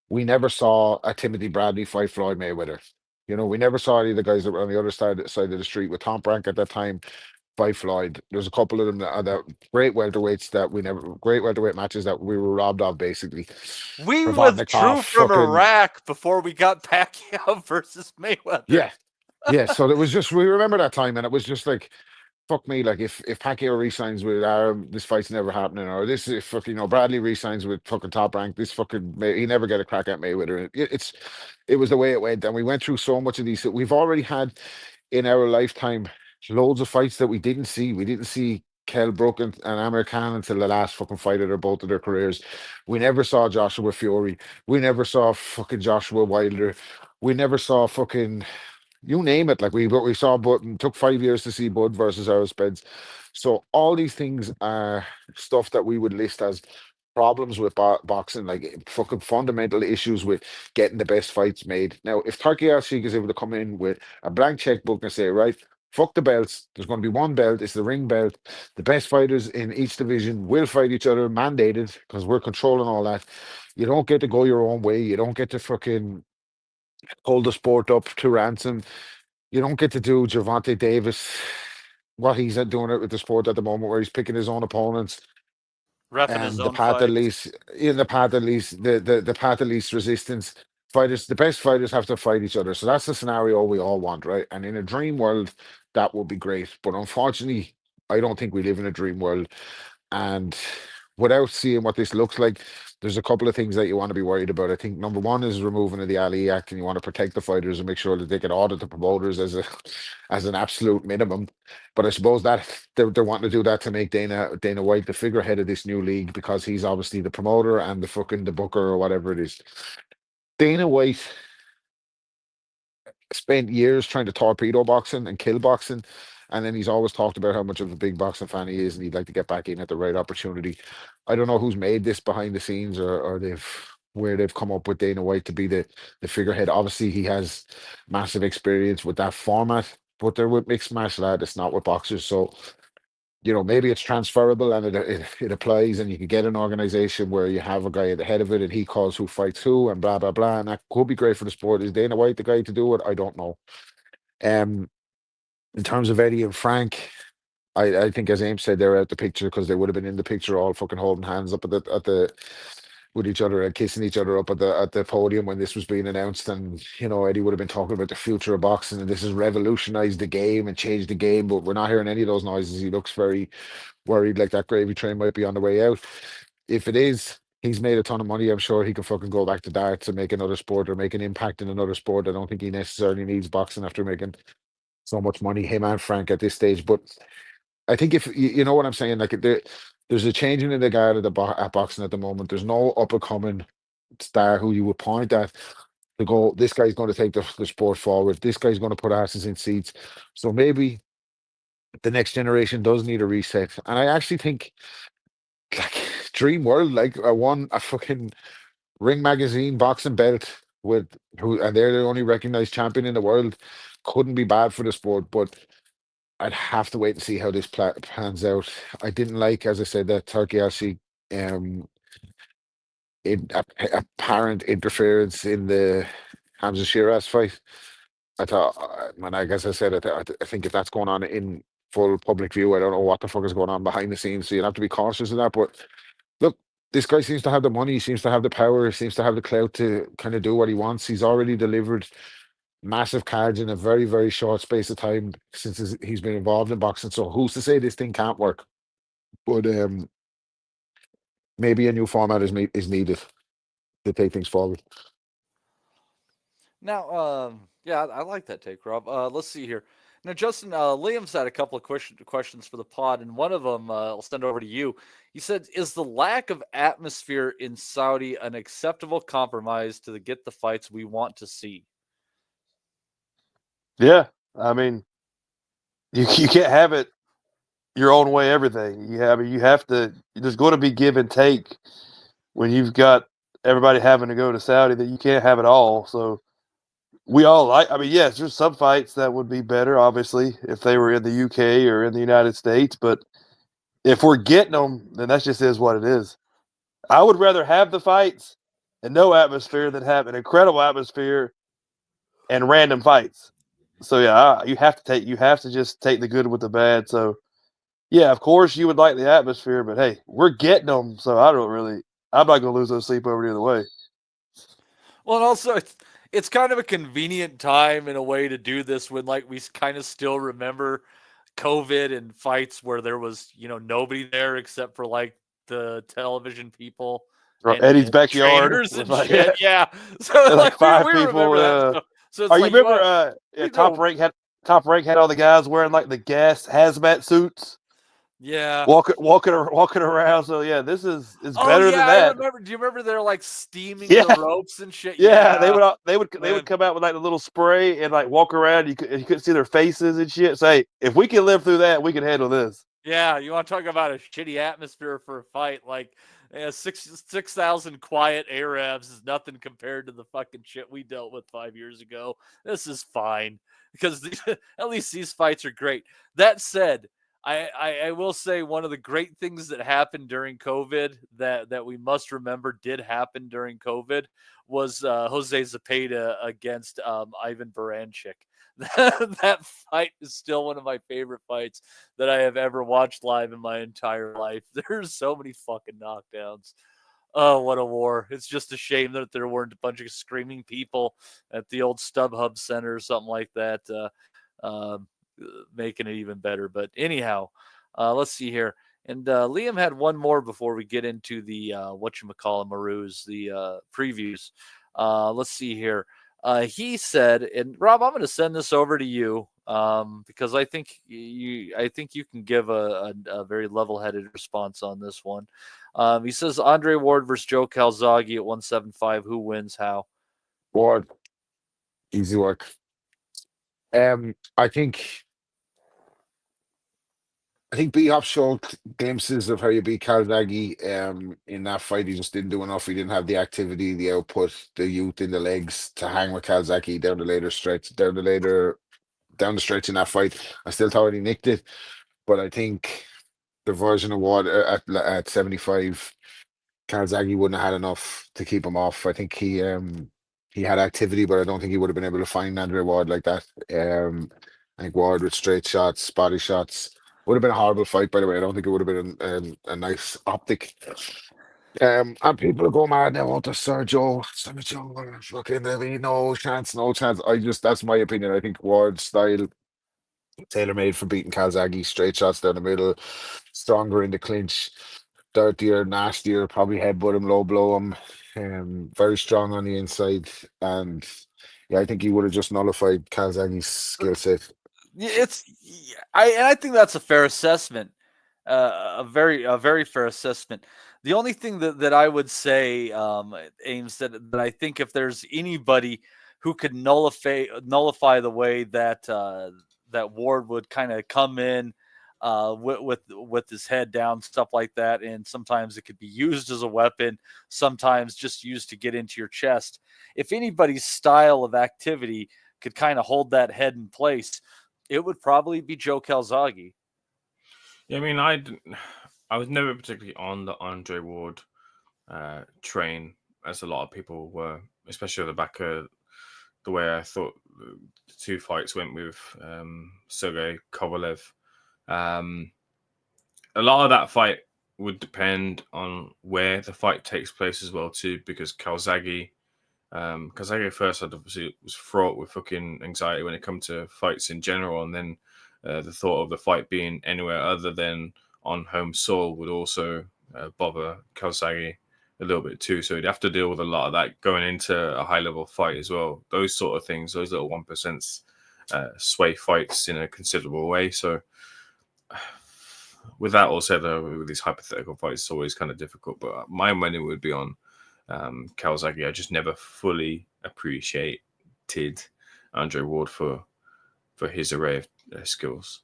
we never saw a Timothy Bradley fight Floyd Mayweather. You know, we never saw any of the guys that were on the other side of the street with Tom Brank at that time fight Floyd. There's a couple of them that great welterweights that great welterweight matches that we were robbed of, basically. We withdrew from Iraq before we got Pacquiao versus Mayweather. Yeah. So it was just, we remember that time, and it was just like, fuck me, like if Pacquiao resigns with Aram, this fight's never happening. Or this, if fucking Bradley resigns with fucking Top Rank, this fucking he never get a crack at Mayweather. It was the way it went, and we went through so much of these. We've already had in our lifetime loads of fights that we didn't see. We didn't see Kell Brook and Amir Khan until the last fucking fight of both of their careers. We never saw Joshua Fury. We never saw fucking Joshua Wilder. We never saw fucking, you name it. Like we saw Bud, and took 5 years to see Bud versus Errol Spence. So all these things are stuff that we would list as problems with boxing, like fucking fundamental issues with getting the best fights made. Now, if Turkey Al-Sheikh is able to come in with a blank checkbook and say, right, fuck the belts, there's going to be one belt, it's the ring belt. The best fighters in each division will fight each other, mandated, because we're controlling all that. You don't get to go your own way. You don't get to fucking hold the sport up to ransom. You don't get to do Gervonta Davis, what he's doing it with the sport at the moment, where he's picking his own opponents. Reffing his own path of least, in the path of least, the path of least resistance. Fighters, the best fighters have to fight each other. So that's the scenario we all want, right? And in a dream world, that would be great. But unfortunately, I don't think we live in a dream world. And without seeing what this looks like, there's a couple of things that you want to be worried about. I think number one is removing of the Ali Act, and you want to protect the fighters and make sure that they can audit the promoters as an absolute minimum. But I suppose that they're wanting to do that to make Dana White the figurehead of this new league, because he's obviously the promoter and the booker or whatever it is. Dana White spent years trying to torpedo boxing and kill boxing, and then he's always talked about how much of a big boxing fan he is, and he'd like to get back in at the right opportunity. I don't know who's made this behind the scenes, or where they've come up with Dana White to be the figurehead. Obviously, he has massive experience with that format, but they're with mixed martial art. It's not with boxers, so you know, maybe it's transferable and it applies, and you can get an organization where you have a guy at the head of it and he calls who fights who and blah blah blah, and that could be great for the sport. Is Dana White the guy to do it? I don't know. In terms of Eddie and Frank, I think, as Ames said, they're out the picture because they would have been in the picture all fucking holding hands up at the with each other and kissing each other up at the podium when this was being announced. And you know, Eddie would have been talking about the future of boxing, and this has revolutionized the game and changed the game, but we're not hearing any of those noises. He looks very worried, like that gravy train might be on the way out. If it is, he's made a ton of money. I'm sure he can fucking go back to darts and make another sport or make an impact in another sport. I don't think he necessarily needs boxing after making so much money, him and Frank, at this stage. But I think if you know what I'm saying, like there's a changing in the guard at boxing at the moment. There's no up and coming star who you would point at to go, this guy's going to take the sport forward. This guy's going to put asses in seats. So maybe the next generation does need a reset. And I actually think, like, dream world, like a fucking Ring Magazine boxing belt and they're the only recognized champion in the world, couldn't be bad for the sport. But I'd have to wait and see how this pans out. I didn't like, as I said, that Turkey actually apparent interference in the Hamza Shiraz fight. I thought, man, I guess I said it. I think if that's going on in full public view, I don't know what the fuck is going on behind the scenes. So you'd have to be cautious of that. But look, this guy seems to have the money, seems to have the power, seems to have the clout to kind of do what he wants. He's already delivered massive cards in a very, very short space of time since he's been involved in boxing. So who's to say this thing can't work? But maybe a new format is needed to take things forward. Now, yeah, I like that take, Rob. Let's see here. Now, Justin, Liam's had a couple of questions for the pod, and one of them I'll send over to you. He said, "Is the lack of atmosphere in Saudi an acceptable compromise to get the fights we want to see?" Yeah, I mean, you can't have it your own way. Everything you have to. There's going to be give and take when you've got everybody having to go to Saudi. That you can't have it all. So we all like. I mean, yes, there's some fights that would be better, obviously, if they were in the UK or in the United States. But if we're getting them, then that just is what it is. I would rather have the fights and no atmosphere than have an incredible atmosphere and random fights. So yeah, you have to just take the good with the bad. So yeah, of course you would like the atmosphere, but hey, we're getting them, so I'm not going to lose no sleep over it either way. Well, and also it's kind of a convenient time in a way to do this when like we kind of still remember COVID and fights where there was, nobody there except for like the television people. And Eddie's backyard and shit. Yeah. So like five we people. Remember that. So it's you like, remember Top Rank had all the guys wearing like the gas hazmat suits. Yeah. Walking around. So yeah, this is better than that. I remember. Do you remember they're like steaming the ropes and shit? Yeah, they would come out with like a little spray and like walk around. You couldn't see their faces and shit. Say, if we can live through that, we can handle this. Yeah, you want to talk about a shitty atmosphere for a fight? Like 6,000 quiet Arabs is nothing compared to the fucking shit we dealt with 5 years ago. This is fine because at least these fights are great. That said, I will say one of the great things that happened during COVID that we must remember did happen during COVID was Jose Zepeda against Ivan Baranchik. That fight is still one of my favorite fights that I have ever watched live in my entire life. There's so many fucking knockdowns. Oh, what a war. It's just a shame that there weren't a bunch of screaming people at the old StubHub Center or something like that. Making it even better. But anyhow, let's see here. And Liam had one more before we get into the Marus, the previews. Let's see here. He said, and Rob, I'm going to send this over to you because I think you can give a very level-headed response on this one. He says Andre Ward versus Joe Calzaghe at 175. Who wins? How? Ward. Easy work. I think B-Hop showed glimpses of how you beat Calzaghe in that fight. He just didn't do enough. He didn't have the activity, the output, the youth in the legs to hang with Calzaghe down the stretch in that fight. I still thought he nicked it, but I think the version of Ward at 75, Calzaghe wouldn't have had enough to keep him off. I think he had activity, but I don't think he would have been able to find Andre Ward like that. I think Ward with straight shots, body shots. Would have been a horrible fight, by the way. I don't think it would have been a nice optic. And people go mad now on to Sergio, fucking no chance. That's my opinion. I think Ward's style, tailor-made for beating Calzaghe, straight shots down the middle, stronger in the clinch, dirtier, nastier, probably headbutt him, low blow him, very strong on the inside. And yeah, I think he would have just nullified Calzaghe's skill set. I think that's a fair assessment, a very fair assessment. The only thing that I would say, Ames, that I think if there's anybody who could nullify the way that that Ward would kind of come in with his head down, stuff like that, and sometimes it could be used as a weapon, sometimes just used to get into your chest. If anybody's style of activity could kind of hold that head in place, it would probably be Joe Calzaghe. Yeah, I mean, I was never particularly on the Andre Ward train, as a lot of people were, especially at the back of the way I thought the two fights went with Sergey Kovalev. A lot of that fight would depend on where the fight takes place as well too, because Calzaghe first obviously was fraught with fucking anxiety when it comes to fights in general, and then the thought of the fight being anywhere other than on home soil would also bother Calzaghe a little bit too. So he'd have to deal with a lot of that going into a high level fight as well. Those sort of things, those little 1% sway fights in a considerable way. So with that all said, with these hypothetical fights, it's always kind of difficult. But my money would be on Calzaghe. I just never fully appreciated Andre Ward for his array of skills.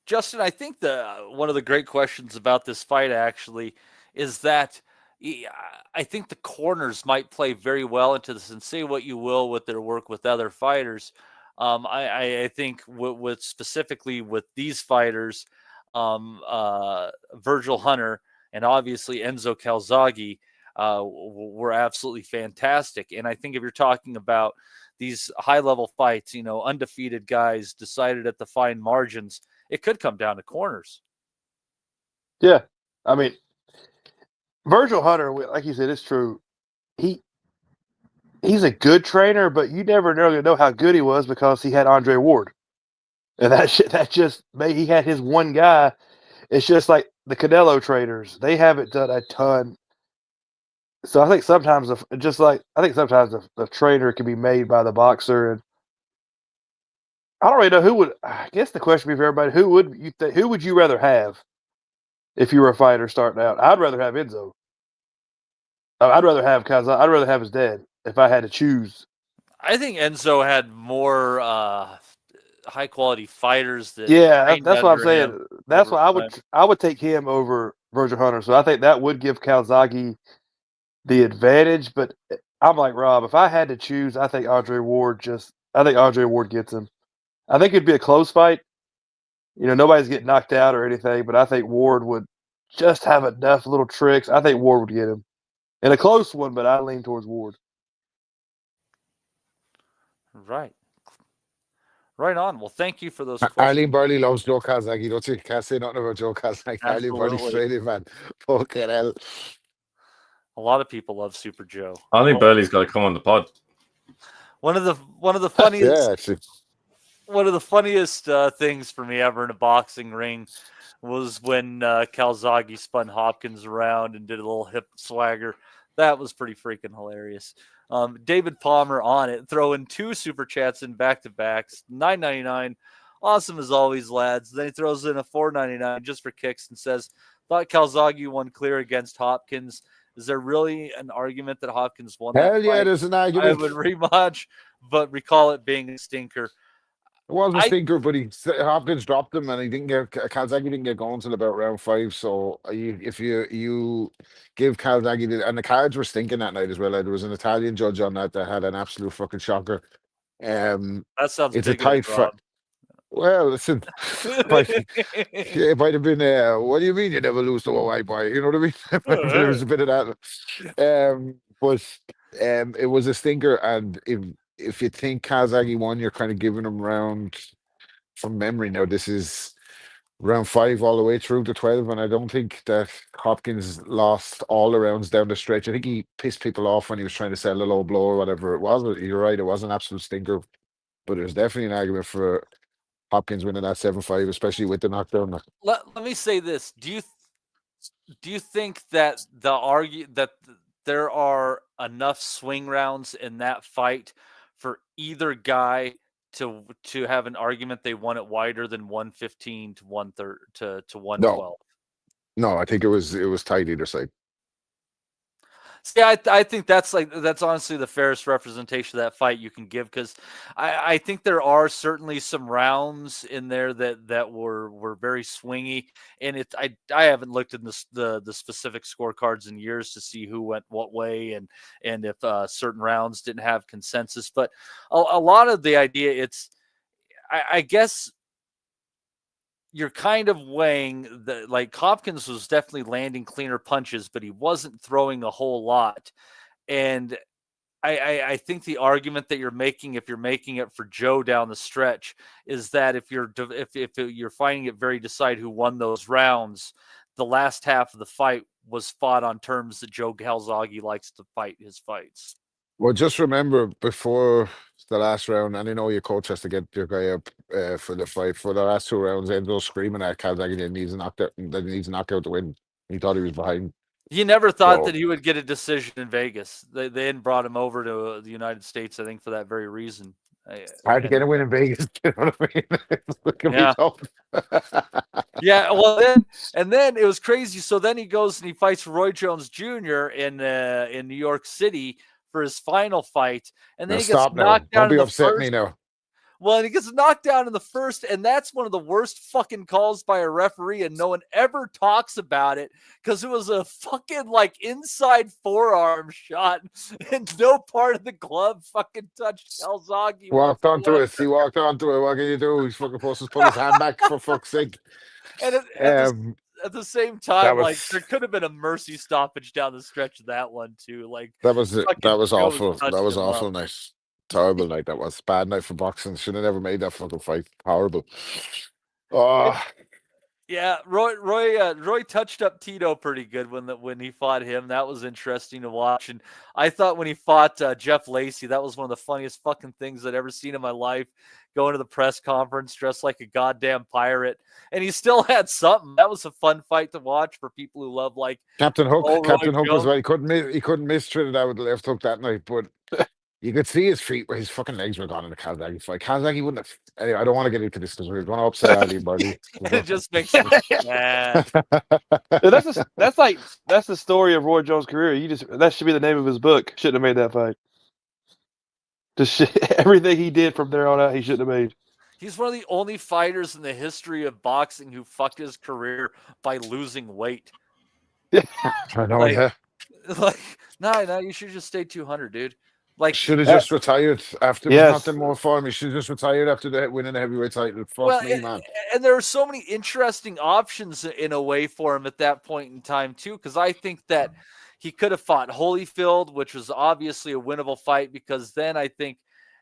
Justin, I think one of the great questions about this fight actually is that I think the corners might play very well into this, and say what you will with their work with other fighters. I think with specifically with these fighters, Virgil Hunter and obviously Enzo Calzaghe were absolutely fantastic. And I think if you're talking about these high-level fights, undefeated guys decided at the fine margins, it could come down to corners. Yeah. I mean, Virgil Hunter, like you said, it's true. He's a good trainer, but you never really know how good he was because he had Andre Ward. And that just made, he had his one guy. It's just like the Canelo trainers. They haven't done a ton. So I think sometimes the trainer can be made by the boxer. And I don't really know who would. I guess the question would be for everybody: who would you rather have if you were a fighter starting out? I'd rather have Enzo. I'd rather have Calzaghe. I'd rather have his dad if I had to choose. I think Enzo had more high quality fighters. That's what I'm saying. That's why I would take him over Virgil Hunter. So I think that would give Calzaghe the advantage. But I'm like Rob. If I had to choose, I think Andre Ward gets him. I think it'd be a close fight. Nobody's getting knocked out or anything, but I think Ward would just have enough little tricks. I think Ward would get him in a close one, but I lean towards Ward. Right. Right on. Well, thank you for those questions. Arlene Burley loves Joe Calzaghe. Don't you? Can't say nothing about Joe Calzaghe. Arlene Burley straight in, man. Fucking hell. A lot of people love Super Joe. Arlene Burley's got to come on the pod. One of the funniest. Yeah, actually. One of the funniest things for me ever in a boxing ring was when Calzaghe spun Hopkins around and did a little hip swagger. That was pretty freaking hilarious. David Palmer on it, throwing 2 super chats in back-to-backs, $9.99. Awesome as always, lads. Then he throws in a $4.99 just for kicks and says, thought Calzaghe won clear against Hopkins. Is there really an argument that Hopkins won that fight? Hell yeah, there's an argument. I would rematch, but recall it being a stinker. It wasn't a stinker, but Hopkins dropped him, and Calzaghe didn't get going until about round 5. So if you give Calzaghe and the cards were stinking that night as well. There was an Italian judge on that had an absolute fucking shocker. That sounds. It's a tight fight. Well, listen, it might have been. What do you mean you never lose to a white boy? You know what I mean? There was a bit of that, but it was a stinker, and if you think Calzaghe won, you're kind of giving him round, from memory now, this is round 5 all the way through to 12, and I don't think that Hopkins lost all the rounds down the stretch. I think he pissed people off when he was trying to sell a low blow or whatever it was. You're right, it was an absolute stinker, but there's definitely an argument for Hopkins winning that 7-5, especially with the knockdown. Let me say this: Do you think that there are enough swing rounds in that fight for either guy to have an argument they won it wider than 115 to 130 to 112? No, I think it was tight either side. See, I think that's honestly the fairest representation of that fight you can give, because I think there are certainly some rounds in there that were very swingy, and I haven't looked at the specific scorecards in years to see who went what way and if certain rounds didn't have consensus, but a lot of the idea I guess you're kind of weighing like Hopkins was definitely landing cleaner punches, but he wasn't throwing a whole lot. And I think the argument that you're making, if you're making it for Joe down the stretch, is that if you're finding it very decide who won those rounds, the last half of the fight was fought on terms that Joe Calzaghe likes to fight his fights. Well, just remember before the last round, and I know your coach has to get your guy up for the fight. For the last 2 rounds, Enzo screaming at Calzaghe that he needs a knockout to win. He thought he was behind. He never thought that he would get a decision in Vegas. They then brought him over to the United States, I think, for that very reason. Hard to get a win in Vegas. You know what I mean? It can be tough. Yeah, well, then it was crazy. So then he goes and he fights Roy Jones Jr. in New York City for his final fight, and then he gets knocked down. Don't be upset me now. Well, and he gets knocked down in the first, and that's one of the worst fucking calls by a referee, and no one ever talks about it because it was a fucking like inside forearm shot, and no part of the glove fucking touched Calzaghe. Walked onto it. He walked onto it. What can you do? He's fucking supposed to put his hand back for fuck's sake. And at the same time, like there could have been a mercy stoppage down the stretch of that one too. Like that was awful. That was awful. Nice. Terrible night that was. Bad night for boxing. Should have never made that fucking fight. Horrible. Oh. Yeah, Roy touched up Tito pretty good when he fought him. That was interesting to watch. And I thought when he fought Jeff Lacey, that was one of the funniest fucking things I'd ever seen in my life. Going to the press conference dressed like a goddamn pirate, and he still had something. That was a fun fight to watch for people who love like Captain Hook. Captain Hook was right. He couldn't miss Trinidad with the left hook that night, but. You could see his feet, where his fucking legs were gone in the Calzaghe fight. Calzaghe wouldn't have. Anyway, I don't want to get into this because we're going to upset Ali, buddy. It just makes me mad. That's the story of Roy Jones' career. That should be the name of his book. Shouldn't have made that fight. Everything he did from there on out, he shouldn't have made. He's one of the only fighters in the history of boxing who fucked his career by losing weight. Yeah, I know. No, you should just stay 200, dude. Like should have just retired after nothing more for him. He should have just retired after winning the heavyweight title. Man. And there were so many interesting options in a way for him at that point in time too, because I think that he could have fought Holyfield, which was obviously a winnable fight, because then I think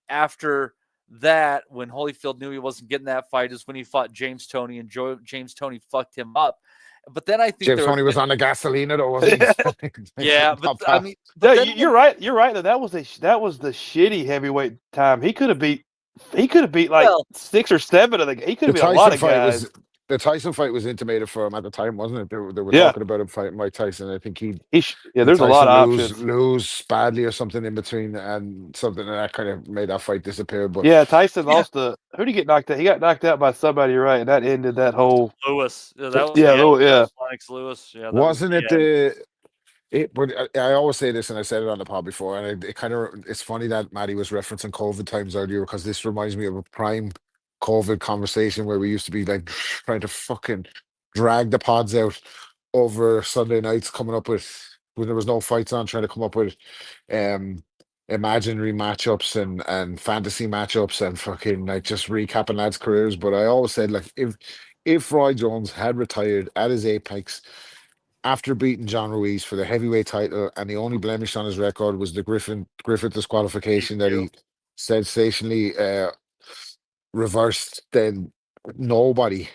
after that, when Holyfield knew he wasn't getting that fight, is when he fought James Toney, and James Toney fucked him up. But then I think James Toney was on the gasolina, though, wasn't he? Yeah, but I mean, you're right. You're right. That was the shitty heavyweight time. He could have beat like 6 or 7 of the. He could have beat a lot of guys. The Tyson fight was intimated for him at the time, wasn't it? They were talking about him fighting Mike Tyson. I think there's a lot of options. Lose badly or something in between, and something that kind of made that fight disappear. But yeah, Tyson lost who did he get knocked out? He got knocked out by somebody, right? And that ended that whole Lewis. Alex Lewis. Yeah, wasn't it but I always say this, and I said it on the pod before, and it's funny that Matty was referencing COVID times earlier, because this reminds me of a prime COVID conversation where we used to be like trying to fucking drag the pods out over Sunday nights, coming up with, when there was no fights on, trying to come up with imaginary matchups and fantasy matchups and fucking like just recapping lads' careers. But I always said, like, if Roy Jones had retired at his apex after beating John Ruiz for the heavyweight title, and the only blemish on his record was the Griffith disqualification that he sensationally reversed, then nobody.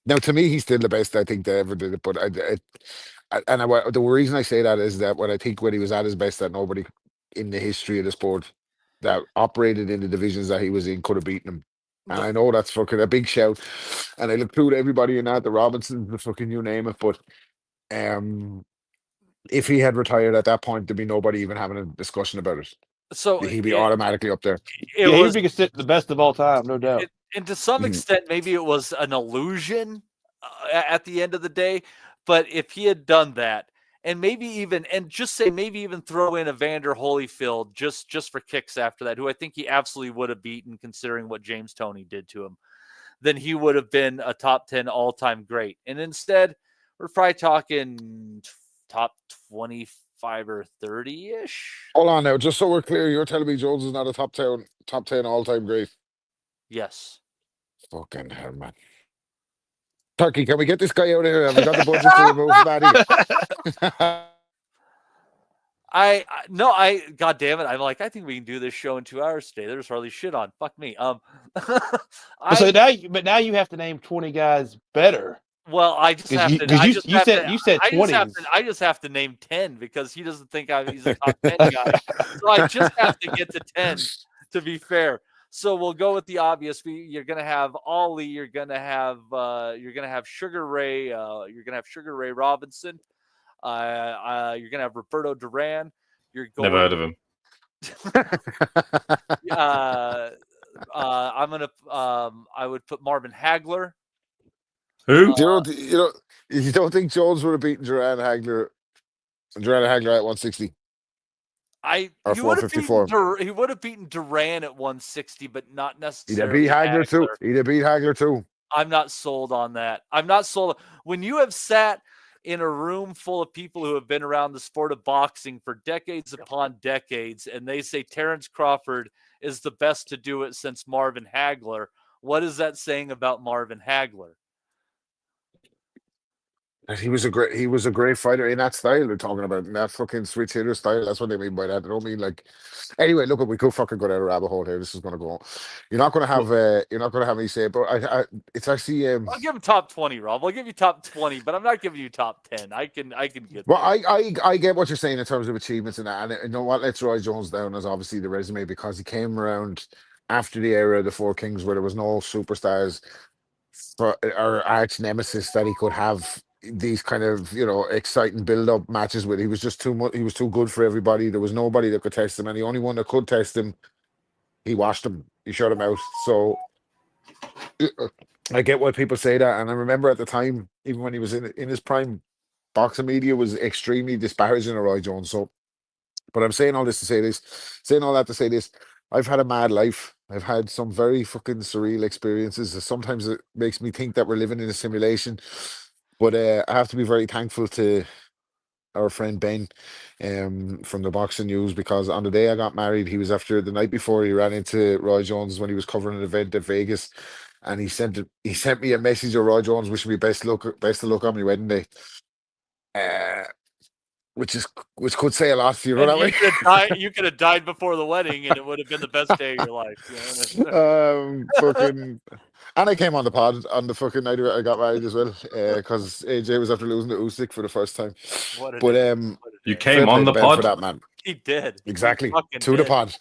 Now, to me, he's still the best I think they ever did it. But the reason I say that is that when he was at his best, that nobody in the history of the sport that operated in the divisions that he was in could have beaten him. And I know that's fucking a big shout, and I include everybody in that, the Robinsons, the fucking you name it. But if he had retired at that point, there'd be nobody even having a discussion about it. So he'd be automatically up there. He'd be considered the best of all time, no doubt. And to some extent, maybe it was an illusion at the end of the day. But if he had done that, and maybe even throw in Evander Holyfield just for kicks after that, who I think he absolutely would have beaten, considering what James Toney did to him, then he would have been a top 10 all-time great. And instead, we're probably talking top 25 or 30-ish. Hold on now, just so we're clear, you're telling me Jones is not a top 10 all-time great? Yes. Fucking hell, man. Turkey, can we get this guy out of here? Have we got the budget to remove Matty? God damn it. I'm like, I think we can do this show in 2 hours today. There's hardly shit on. Fuck me. So now you have to name 20 guys better. Well, I just have to. You said 20. I just have to name 10 because he doesn't think he's a top 10 guy. So I just have to get to 10 to be fair. So we'll go with the obvious. You're gonna have Ollie. You're gonna have Sugar Ray. You're gonna have Sugar Ray Robinson. You're gonna have Roberto Duran. You're going. Never heard of him. I'm gonna. I would put Marvin Hagler. Who? You don't think Jones would have beaten Duran Hagler at 160? He would have beaten Duran at 160, but not necessarily. He'd have beat Hagler too. I'm not sold on that. I'm not sold. When you have sat in a room full of people who have been around the sport of boxing for decades upon decades, and they say Terrence Crawford is the best to do it since Marvin Hagler, what is that saying about Marvin Hagler? He was a great fighter in that style they're talking about, in that fucking switch hitter style. That's what they mean by that. They don't mean like. Anyway, look, we could fucking go down a rabbit hole here. This is going to go on. You're not going to have me say it, but it's actually. I'll give him top 20, Rob. I'll give you top 20, but I'm not giving you top 10. I can get. Well, I get what you're saying in terms of achievements and that, and you know what lets Roy Jones down is obviously the resume, because he came around after the era of the Four Kings where there was no superstars or arch nemesis that he could have these kind of exciting build-up matches with. He was just too much. He was too good for everybody. There was nobody that could test him, and the only one that could test him, he washed him. He shut him out. So I get why people say that, and I remember at the time, even when he was in his prime, boxing media was extremely disparaging of Roy Jones. So, but I'm saying all that to say this. I've had a mad life. I've had some very fucking surreal experiences. Sometimes it makes me think that we're living in a simulation. But I have to be very thankful to our friend Ben from the Boxing News, because on the day I got married, he was the night before, he ran into Roy Jones when he was covering an event at Vegas, and he sent me a message of Roy Jones wishing me best of luck on my wedding day. Which could say a lot for you, know that way. You could have died before the wedding, and it would have been the best day of your life. Fucking, and I came on the pod on the fucking night I got married as well, because AJ was after losing to Usyk for the first time. You came on the pod for that, man. He did exactly to the pod.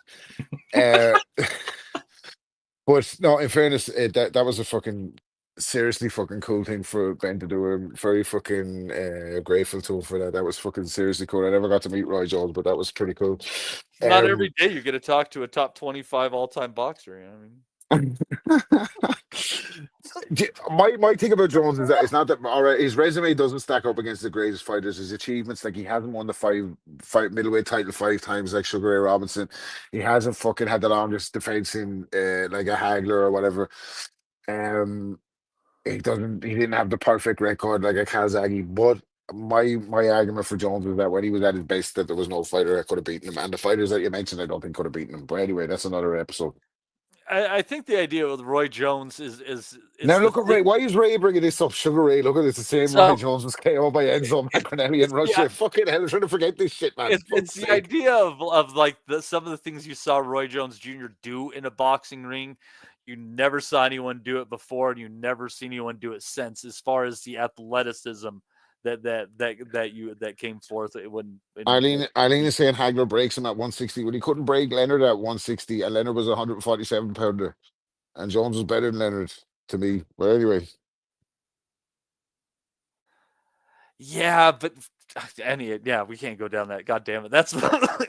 But no, in fairness, that was a fucking seriously fucking cool thing for Ben to do. I'm very fucking grateful to him for that. That was fucking seriously cool. I never got to meet Roy Jones, but that was pretty cool. Not every day you get to talk to a top 25 all-time boxer. My thing about Jones is that it's not that all right. His resume doesn't stack up against the greatest fighters. His achievements, like he hasn't won the five middleweight title 5 times like Sugar Ray Robinson. He hasn't fucking had the longest defense in like a Hagler or whatever. He didn't have the perfect record like a Kazagi, but my argument for Jones was that when he was at his best, that there was no fighter that could have beaten him, and the fighters that you mentioned, I don't think could have beaten him. But anyway, that's another episode. I think the idea with Roy Jones is now look at Ray. Why is Ray bringing this up? Sugar Ray, look at it's the same Roy Jones was KO by Enzo Macronelli in Russia. Fucking hell, I'm trying to forget this shit, man. It's the idea of like some of the things you saw Roy Jones Jr. do in a boxing ring. You never saw anyone do it before, and you never seen anyone do it since. As far as the athleticism that came forth, it wouldn't. Eileen is saying Hagler breaks him at 160 when he couldn't break Leonard at 160, and Leonard was a 147 pounder, and Jones was better than Leonard to me. But anyway, yeah, but we can't go down that. God damn it, that's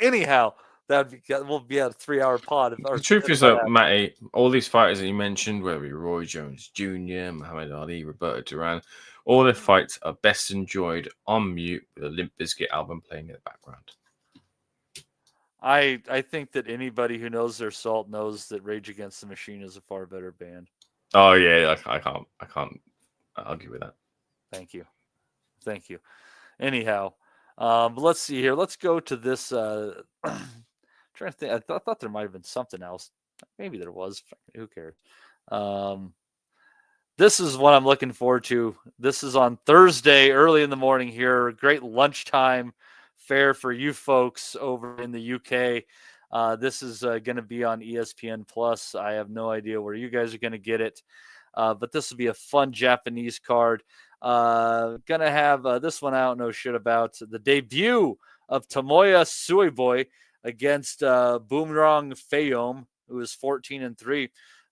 anyhow. We'll be at a 3-hour pod. The truth is that, Matty, all these fighters that you mentioned, whether it be Roy Jones Jr., Muhammad Ali, Roberto Duran, all their fights are best enjoyed on mute with a Limp Bizkit album playing in the background. I think that anybody who knows their salt knows that Rage Against the Machine is a far better band. Oh yeah, I can't argue with that. Thank you. Anyhow, but let's see here. Let's go to this. Trying to think. I thought there might have been something else. Maybe there was. Who cares? This is what I'm looking forward to. This is on Thursday, early in the morning here. Great lunchtime fair for you folks over in the UK. This is going to be on ESPN Plus. I have no idea where you guys are going to get it, but this will be a fun Japanese card. Gonna have this one I don't know shit about. The debut of Tomoya Sueboy against Boomerang Fayom, who is 14-3.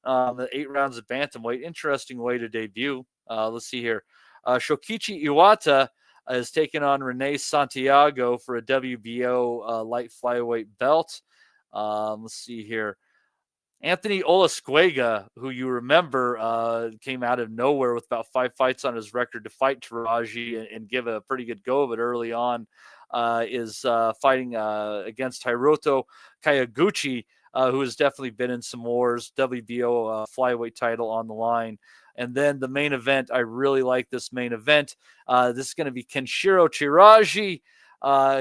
8 rounds of bantamweight. Interesting way to debut. Let's see here. Shokichi Iwata is taking on Rene Santiago for a WBO light flyweight belt. Let's see here. Anthony Olasquega, who you remember came out of nowhere with about 5 fights on his record to fight Teraji and give a pretty good go of it early on, is fighting against Hiroto Kayaguchi, who has definitely been in some wars, WBO flyweight title on the nego. And then the main event, I really like this main event. This is going to be Kenshiro Teraji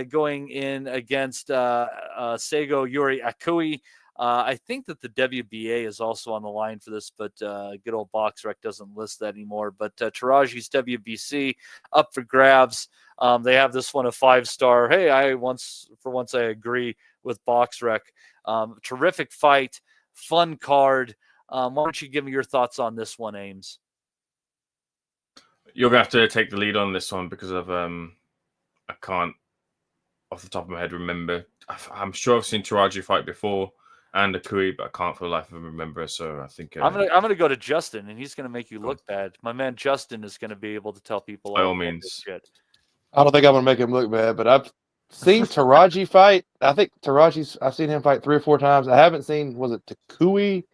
going in against Seigo Yuri Akui. I think that the WBA is also on the line for this, but good old BoxRec doesn't list that anymore. But Taraji's WBC up for grabs. They have this one a 5-star. Hey, for once I agree with BoxRec. Terrific fight, fun card. Why don't you give me your thoughts on this one, Ames? You're gonna have to take the lead on this one because of I can't off the top of my head remember. I'm sure I've seen Teraji fight before and Akui, but I can't for the life of me remember. So I think I'm gonna go to Justin, and he's gonna make you look bad. My man Justin is gonna be able to tell people by all means. Shit. I don't think I'm gonna make him look bad, but I've seen Teraji fight. I think I've seen him fight 3 or 4 times. I haven't seen, was it Takui?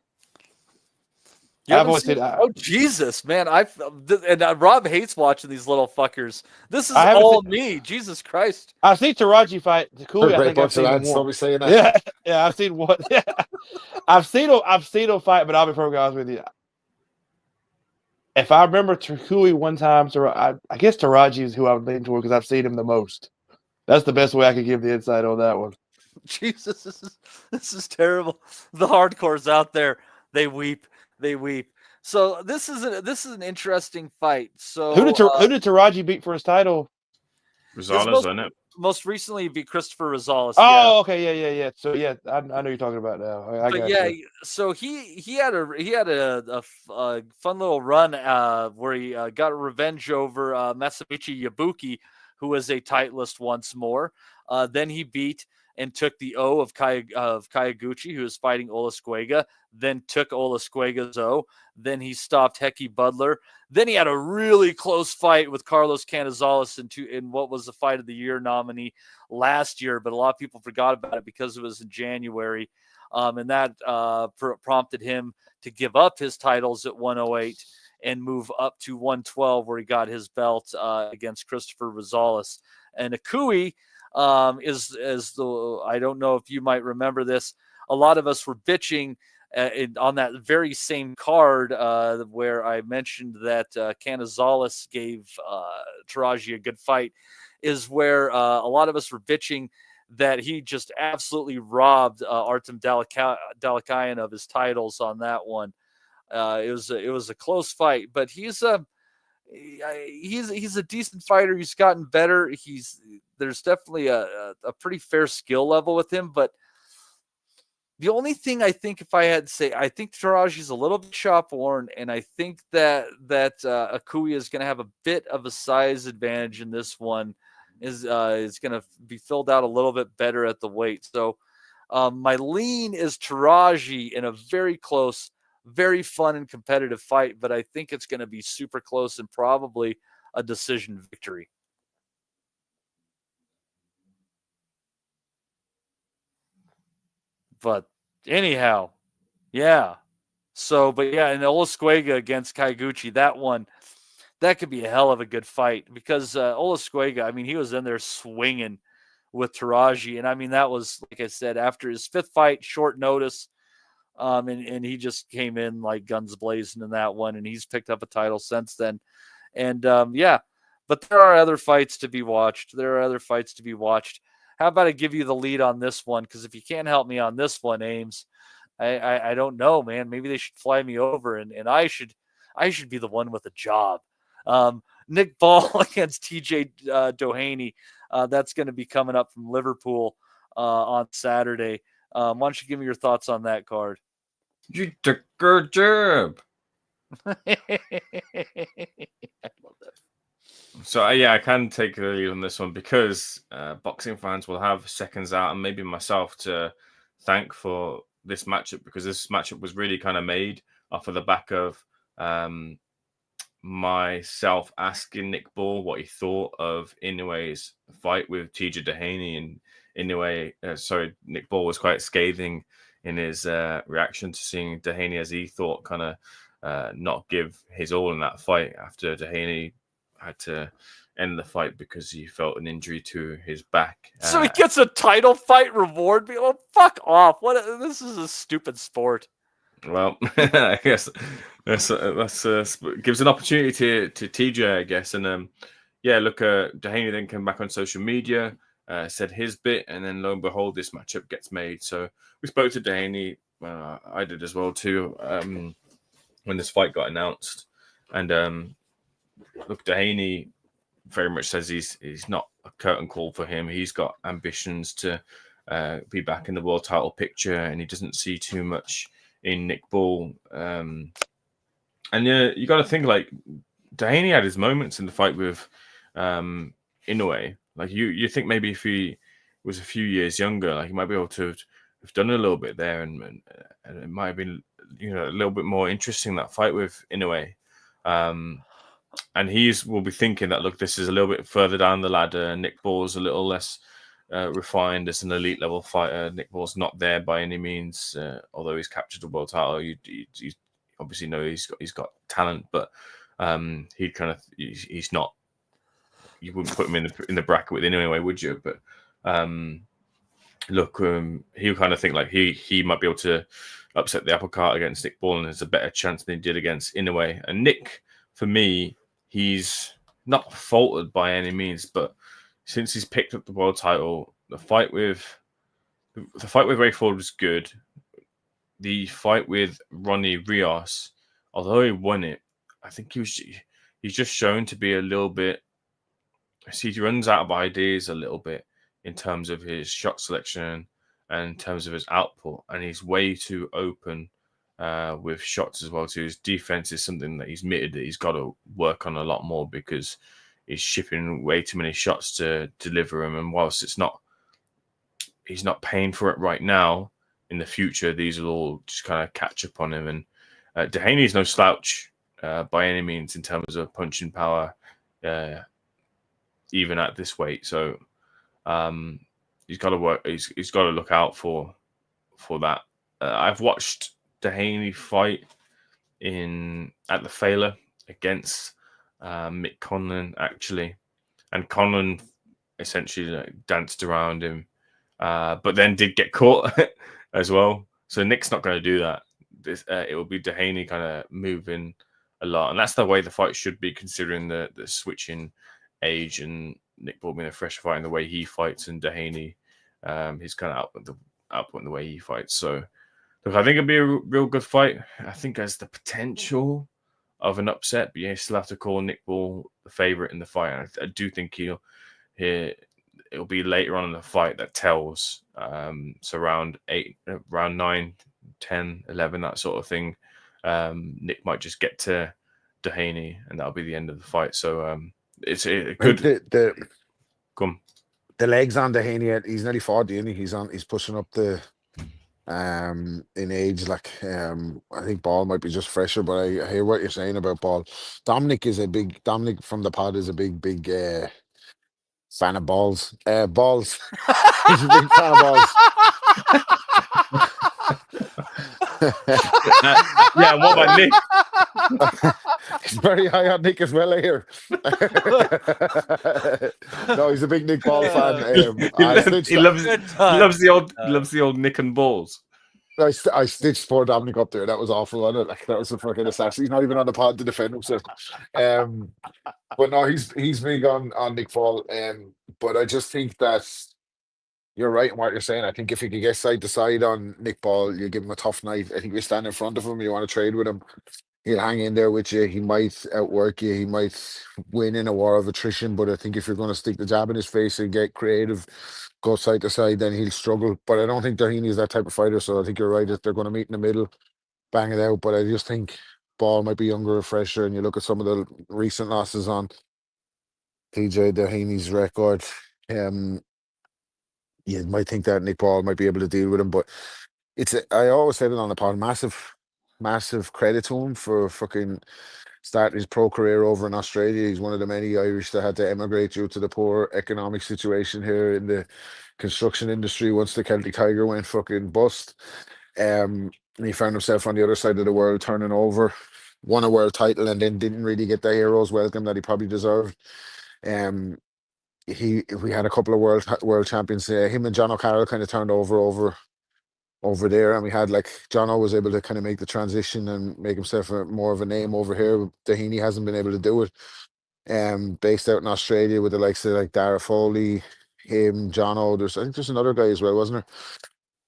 Oh Jesus, man! Rob hates watching these little fuckers. This is all me. Jesus Christ! I've seen Teraji fight Takui. I think I've seen him once. Saying that. Yeah. I've seen one. Yeah. I've seen him fight, but I'll be perfectly honest with you. If I remember Takui one time, I guess Teraji is who I would lean toward because I've seen him the most. That's the best way I could give the insight on that one. Jesus, this is terrible. The hardcores out there, they weep. So this is an interesting fight. So who did Teraji beat for his title? Rosales, isn't it? Most recently, he beat Christopher Rosales. Oh, okay, yeah. So yeah, I know you're talking about now. So he had a fun little run where he got revenge over Masamichi Yabuki, who was a titleist once more. Then he beat and took the O of Kayaguchi, who was fighting Olasquega, then took Olasquega's O. Then he stopped Heki Butler. Then he had a really close fight with Carlos Canizales in what was the Fight of the Year nominee last year, but a lot of people forgot about it because it was in January. And that prompted him to give up his titles at 108 and move up to 112, where he got his belt against Christopher Rosales. And Akui, I don't know if you might remember this. A lot of us were bitching on that very same card where I mentioned that Canizales gave Teraji a good fight, is where a lot of us were bitching that he just absolutely robbed Artem Dalakayan of his titles on that one. It was a close fight, but he's a decent fighter. He's gotten better. There's definitely a pretty fair skill level with him, but the only thing I think, if I had to say, I think Teraji's a little bit shop worn, and I think that Akui is going to have a bit of a size advantage in this one. Is going to be filled out a little bit better at the weight. So my lean is Teraji in a very close, very fun and competitive fight, but I think it's going to be super close and probably a decision victory. But anyhow, yeah. So, but yeah, and Olasquega against Kaiguchi, that could be a hell of a good fight because Olasquega, I mean, he was in there swinging with Teraji. And I mean, that was, like I said, after his 5th fight, short notice. And he just came in like guns blazing in that one, and he's picked up a title since then. And yeah, but there are other fights to be watched. How about I give you the lead on this one? Because if you can't help me on this one, Ames, I don't know, man. Maybe they should fly me over, and I should be the one with a job. Nick Ball against TJ Doheny. That's going to be coming up from Liverpool on Saturday. Why don't you give me your thoughts on that card? You did a good job. I love that. So yeah, I can take the lead on this one because boxing fans will have seconds out, and maybe myself to thank for this matchup, because this matchup was really kind of made off of the back of myself asking Nick Ball what he thought of Inoue's fight with TJ Doheny, and Nick Ball was quite scathing in his reaction to seeing Doheny, as he thought, kind of not give his all in that fight after Doheny had to end the fight because he felt an injury to his back. So he gets a title fight reward? Oh, fuck off. This is a stupid sport. Well, I guess that's gives an opportunity to TJ, I guess. And Doheny then came back on social media, said his bit, and then lo and behold, this matchup gets made. So we spoke to Doheny. I did as well too, when this fight got announced. And Doheny very much says he's not a curtain call for him. He's got ambitions to be back in the world title picture, and he doesn't see too much in Nick Ball. And you got to think, like, Doheny had his moments in the fight with Inoue. Like, you think maybe if he was a few years younger, like, he might be able to have done a little bit there, and it might have been, a little bit more interesting, that fight with Inoue. And will be thinking that, look, this is a little bit further down the ladder. Nick Ball's a little less refined as an elite level fighter. Nick Ball's not there by any means, although he's captured a world title. You obviously know he's got talent, but he's not. You wouldn't put him in the bracket with him anyway, would you? But he'll kind of think like he might be able to upset the apple cart against Nick Ball, and there's a better chance than he did against Inoue. And Nick, for me, he's not faltered by any means, but since he's picked up the world title, the fight with Ray Ford was good. The fight with Ronnie Rios, although he won it, I think he's just shown to be a little bit. He runs out of ideas a little bit in terms of his shot selection and in terms of his output, and he's way too open with shots as well. So his defense is something that he's admitted that he's got to work on a lot more, because he's shipping way too many shots to deliver them. And whilst he's not paying for it right now, in the future, these will all just kind of catch up on him. And Doheny is no slouch by any means in terms of punching power, even at this weight. So he's got to work. He's got to look out for that. I've watched Doheny fight at the Failer against Mick Conlan, actually, and Conlan essentially danced around him, but then did get caught as well. So Nick's not going to do that. It will be Doheny kind of moving a lot, and that's the way the fight should be, considering the switching age and Nick Ball being a fresh fight in the way he fights, and Doheny, he's kind of output in the way he fights. So look, I think it'll be a real good fight. I think there's the potential of an upset, but you still have to call Nick Ball the favorite in the fight. And I do think it'll be later on in the fight that tells. So around 9, 10, 11, that sort of thing. Nick might just get to Doheny, and that'll be the end of the fight. So it's a good. Come. The legs on Doheny, he's nearly 40, isn't he? He's pushing up the in age. Like I think Ball might be just fresher, but I hear what you're saying about Ball. Dominic from the pod is a big fan of balls. Balls. He's a big fan of balls. Yeah, what about Nick? He's very high on Nick as well here. No, he's a big Nick Ball fan. He loves the old Nick and Balls. I stitched poor Dominic up there. That was awful, wasn't it? Like, that was a fucking assassin. He's not even on the pod to defend himself. But no, he's big on Nick Ball. But I just think that you're right in what you're saying. I think if you could get side to side on Nick Ball, you give him a tough night. I think if you stand in front of him, you want to trade with him. He'll hang in there with you. He might outwork you. He might win in a war of attrition. But I think if you're going to stick the jab in his face and get creative, go side to side, then he'll struggle. But I don't think Doheny is that type of fighter. So I think you're right that they're going to meet in the middle, bang it out. But I just think Ball might be younger and fresher. And you look at some of the recent losses on TJ Doheny's record. You might think that Nick Ball might be able to deal with him, but I always said it on the pod, massive credit to him for fucking starting his pro career over in Australia. He's one of the many Irish that had to emigrate due to the poor economic situation here in the construction industry once the Celtic Tiger went fucking bust. And he found himself on the other side of the world, turning over, won a world title, and then didn't really get the hero's welcome that he probably deserved. We had a couple of world champions. Him and John O'Carroll kind of turned over there, and we had like John O was able to kind of make the transition and make himself more of a name over here. Doheny hasn't been able to do it. Based out in Australia with the likes of like Dara Foley, him, John O. I think there's another guy as well, wasn't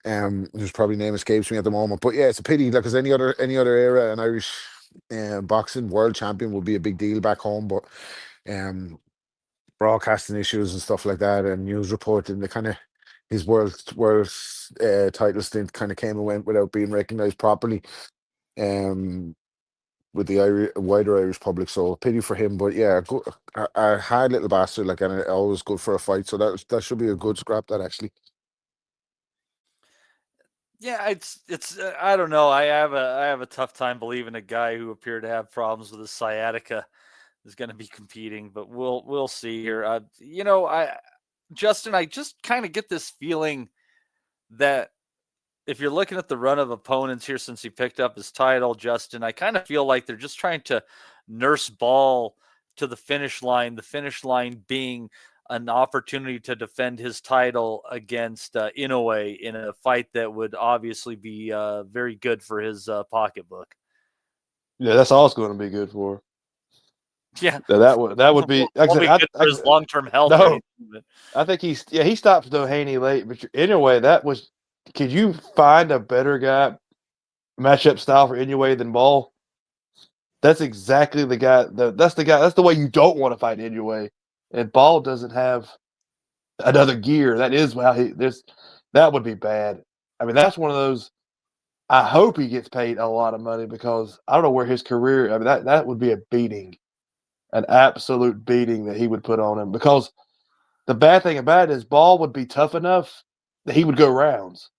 there? Whose probably name escapes me at the moment. But yeah, it's a pity. Like, as any other era, an Irish boxing world champion would be a big deal back home, but broadcasting issues and stuff like that, and news reporting, the kind of his world title stint kind of came and went without being recognised properly with the wider Irish public. So pity for him, but yeah, a hard little bastard, like, and always good for a fight. So that should be a good scrap. That actually. Yeah, it's I don't know. I have a tough time believing a guy who appeared to have problems with his sciatica is going to be competing, but we'll see here. Justin, I just kind of get this feeling that if you're looking at the run of opponents here since he picked up his title, Justin, I kind of feel like they're just trying to nurse Ball to the finish line being an opportunity to defend his title against Inoue in a fight that would obviously be very good for his pocketbook. Yeah, that's all it's going to be good for. Yeah, that would be good for his long-term health. No, I think he stopped Doheny late, but anyway, could you find a better guy matchup style for Inoue than Ball? That's exactly the guy. That's the way you don't want to fight Inoue, and Ball doesn't have another gear. That is how that would be bad. I mean, that's one of those. I hope he gets paid a lot of money, because I don't know where his career. I mean, that would be a beating. An absolute beating that he would put on him, because the bad thing about it is Ball would be tough enough that he would go rounds.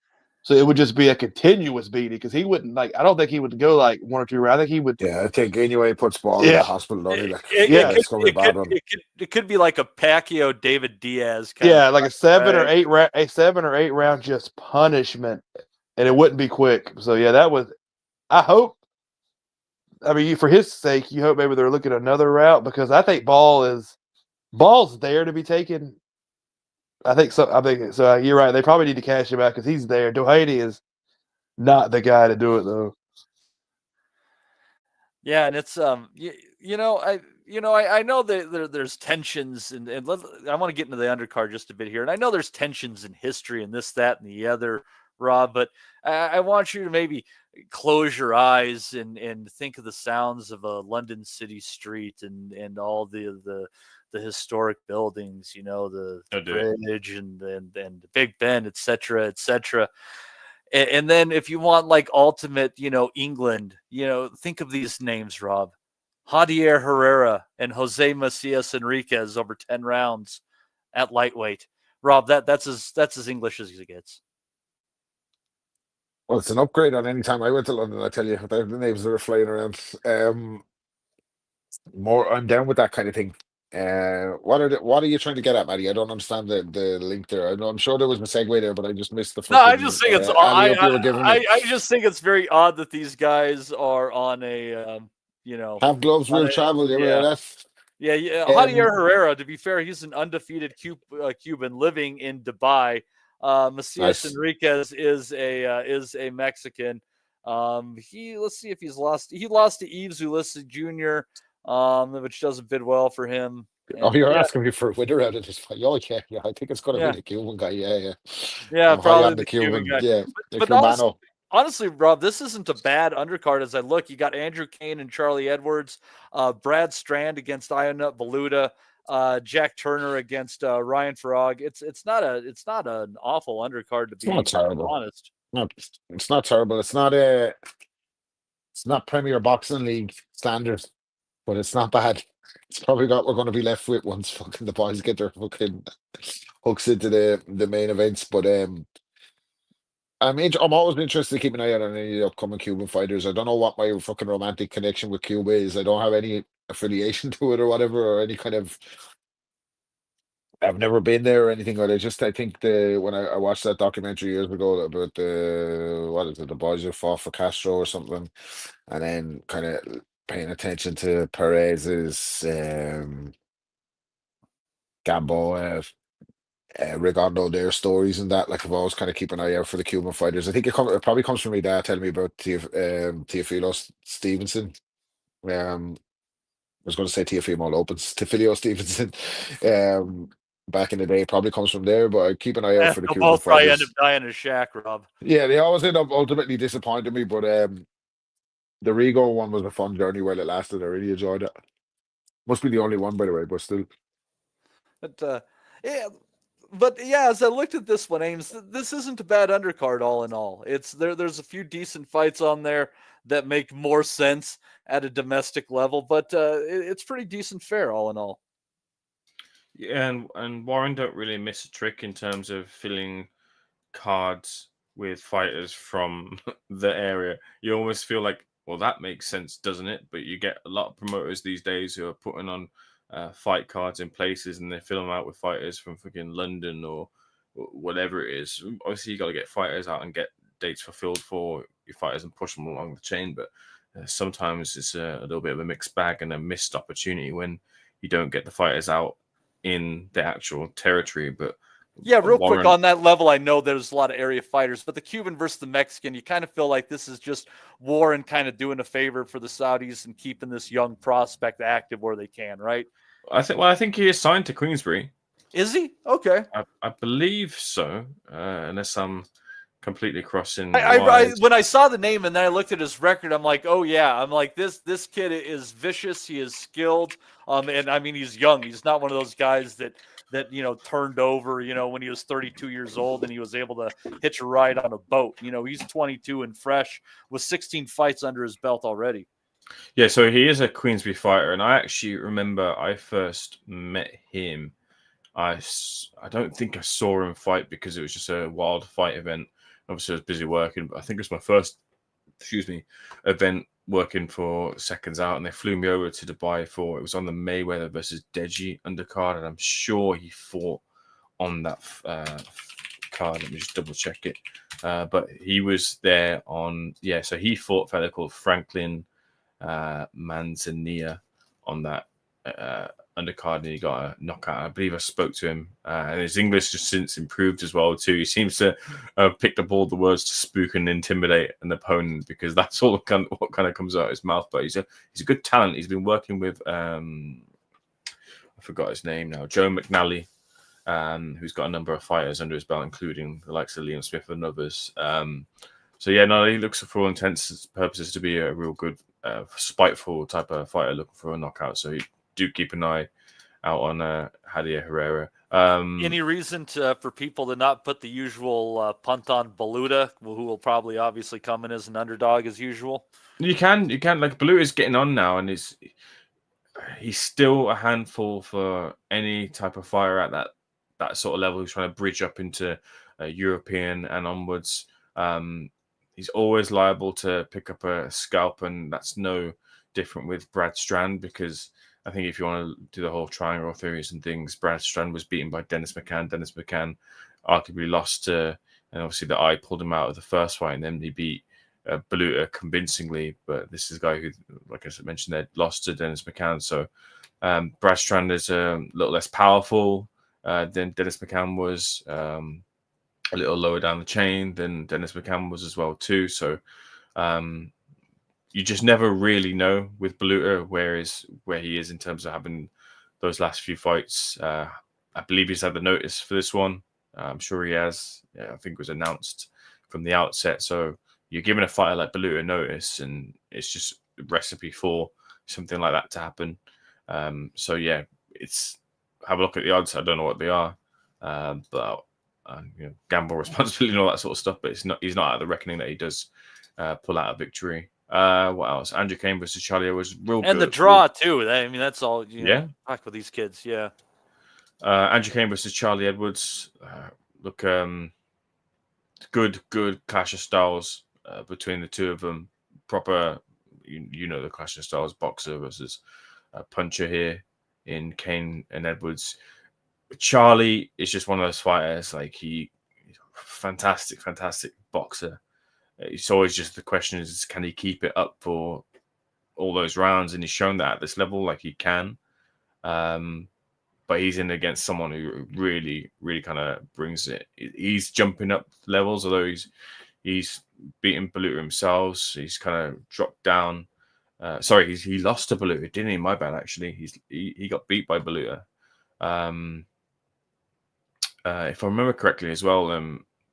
So it would just be a continuous beating, because he wouldn't I don't think he would go like 1 or 2 rounds. I think he would. Yeah, I think anyway puts Ball in the hospital. It could be like a Pacquiao David Diaz kind of like a 7 or 8 round just punishment, and it wouldn't be quick. So yeah, that was. I hope. I mean, for his sake, you hope maybe they're looking at another route, because I think Ball's there to be taken. I think so. You're right. They probably need to cash him out because he's there. Doheny is not the guy to do it, though. Yeah, and it's I know that there's tensions, and I want to get into the undercard just a bit here, and I know there's tensions in history and this, that, and the other, Rob, but I want you to maybe close your eyes and think of the sounds of a London city street and all the historic buildings, the bridge and the Big Ben, etc. And then if you want like ultimate, England, think of these names, Rob. Javier Herrera and Jose Macias Enriquez over 10 rounds at lightweight. Rob, that's as English as it gets. Well, it's an upgrade on any time I went to London, I tell you. The names that are flying around. I'm down with that kind of thing. What are you trying to get at, Matty? I don't understand the link there. I'm sure there was a segue there, but I just missed the. No, I just think it's. I just think it's very odd that these guys are on a. Have gloves will travel. Yeah. Javier Herrera, to be fair, he's an undefeated Cuban living in Dubai. Macias Enriquez is a Mexican. Let's see if he's lost. He lost to Yves Ulysse Jr., which doesn't bid well for him. And, you're asking me for a winner out of this fight. Oh, yeah, I think it's going to be the Cuban guy. Yeah, probably the Cuban guy. Yeah, but also, honestly, Rob, this isn't a bad undercard as I look. You got Andrew Kane and Charlie Edwards, Brad Strand against Ionut Baluta, Jack Turner against Ryan Farag. It's not an awful undercard to It's not be terrible. honest. Not, it's not terrible. It's not Premier Boxing League standards, but it's not bad. It's probably what we're going to be left with once fucking the boys get their fucking hooks into the main events. But I'm always interested to keep an eye out on any of the upcoming Cuban fighters. I don't know what my fucking romantic connection with Cuba is. I don't have any affiliation to it or whatever, or any kind of. I've never been there or anything. But I think when I watched that documentary years ago about the boys who fought for Castro or something, and then kind of paying attention to Perez's, Gamboa, Rigondo, their stories and that. Like I've always kind of keep an eye out for the Cuban fighters. I think it probably comes from my dad telling me about Teofilo Stevenson. I was going to say Teofimo Lopez, Teofilo Stevenson. Back in the day, probably comes from there. But I keep an eye out for the They'll Cuban both probably end fighters. up dying in Shack, Rob. Yeah, they always end up ultimately disappointing me. But the Rigo one was a fun journey while it lasted. I really enjoyed it. Must be the only one, by the way, but still. But as I looked at this one, Ames, this isn't a bad undercard all in all. There's a few decent fights on there that make more sense at a domestic level, but it's pretty decent fare all in all. Yeah, and Warren don't really miss a trick in terms of filling cards with fighters from the area. You almost feel like, well, that makes sense, doesn't it? But you get a lot of promoters these days who are putting on fight cards in places, and they fill them out with fighters from fucking London or whatever it is. Obviously, you got to get fighters out and get dates fulfilled for your fighters and push them along the chain. But sometimes it's a little bit of a mixed bag and a missed opportunity when you don't get the fighters out in the actual territory. But yeah, real quick on that level, I know there's a lot of area fighters, but the Cuban versus the Mexican, you kind of feel like this is just Warren kind of doing a favor for the Saudis and keeping this young prospect active where they can, right? I think he is signed to Queensbury. Is he? Okay. I believe so, unless I'm completely crossing. When I saw the name and then I looked at his record, I'm like, oh yeah, I'm like this kid is vicious. He is skilled. And I mean, he's young. He's not one of those guys that turned over, when he was 32 years old and he was able to hitch a ride on a boat. He's 22 and fresh with 16 fights under his belt already. Yeah, so he is a Queensbury fighter, and I actually remember I first met him. I don't think I saw him fight because it was just a wild fight event. Obviously, I was busy working, but I think it was my first, event working for Seconds Out, and they flew me over to Dubai it was on the Mayweather versus Deji undercard, and I'm sure he fought on that card. Let me just double check it. But he was there so he fought a fella called Franklin Manzanilla on that undercard, and he got a knockout. I believe I spoke to him, and his English just since improved as well too. He seems to have picked up all the words to spook and intimidate an opponent, because that's all what kind of comes out of his mouth. But he's a good talent. He's been working with I forgot his name now, Joe McNally, who's got a number of fighters under his belt, including the likes of Liam Smith and others. He looks for all intents and purposes to be a real good spiteful type of fighter looking for a knockout. So you do keep an eye out on Javier Herrera. Any reason for people to not put the usual punt on Baluta, who will probably obviously come in as an underdog as usual? You can. Like, Baluta's getting on now, and he's still a handful for any type of fighter at that sort of level who's trying to bridge up into European and onwards. He's always liable to pick up a scalp, and that's no different with Brad Strand, because I think if you want to do the whole triangle theories and things, Brad Strand was beaten by Dennis McCann. Dennis McCann arguably lost to, and obviously the eye pulled him out of the first fight, and then he beat Baluta convincingly. But this is a guy who, like I mentioned there, lost to Dennis McCann. So Brad Strand is a little less powerful than Dennis McCann was. A little lower down the chain than Dennis McCann was as well too. So you just never really know with Baluta where he is in terms of having those last few fights. I believe he's had the notice for this one. I'm sure he has. Yeah, I think it was announced from the outset. So you're giving a fighter like Beluta notice, and it's just a recipe for something like that to happen. So yeah, it's have a look at the odds. I don't know what they are, but gamble responsibly and all that sort of stuff. But he's not out of the reckoning that he does pull out a victory. What else? Andrew Kane versus Charlie was real good. And the draw too. I mean, that's all. Back with these kids. Yeah. Andrew Kane versus Charlie Edwards. Look, good clash of styles between the two of them. Proper, the clash of styles, boxer versus puncher here in Kane and Edwards. Charlie is just one of those fighters. Like he's fantastic boxer. It's always just the question is, can he keep it up for all those rounds? And he's shown that at this level, like he can. But he's in against someone who really kind of brings it. He's jumping up levels, although he's beaten Beluta himself. So he's kind of dropped down. He lost to Beluta, didn't he? My bad, actually. He got beat by Beluta. If I remember correctly as well,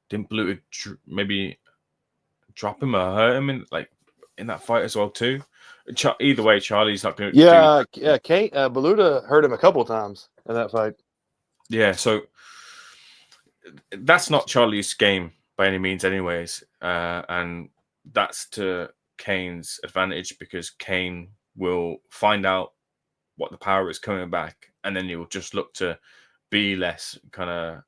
didn't Beluta maybe drop him or hurt him in that fight as well too? Either way, Charlie's not going to. Kane Beluta hurt him a couple of times in that fight. Yeah, so that's not Charlie's game by any means, anyways, and that's to Kane's advantage because Kane will find out what the power is coming back, and then he will just look to be less kind of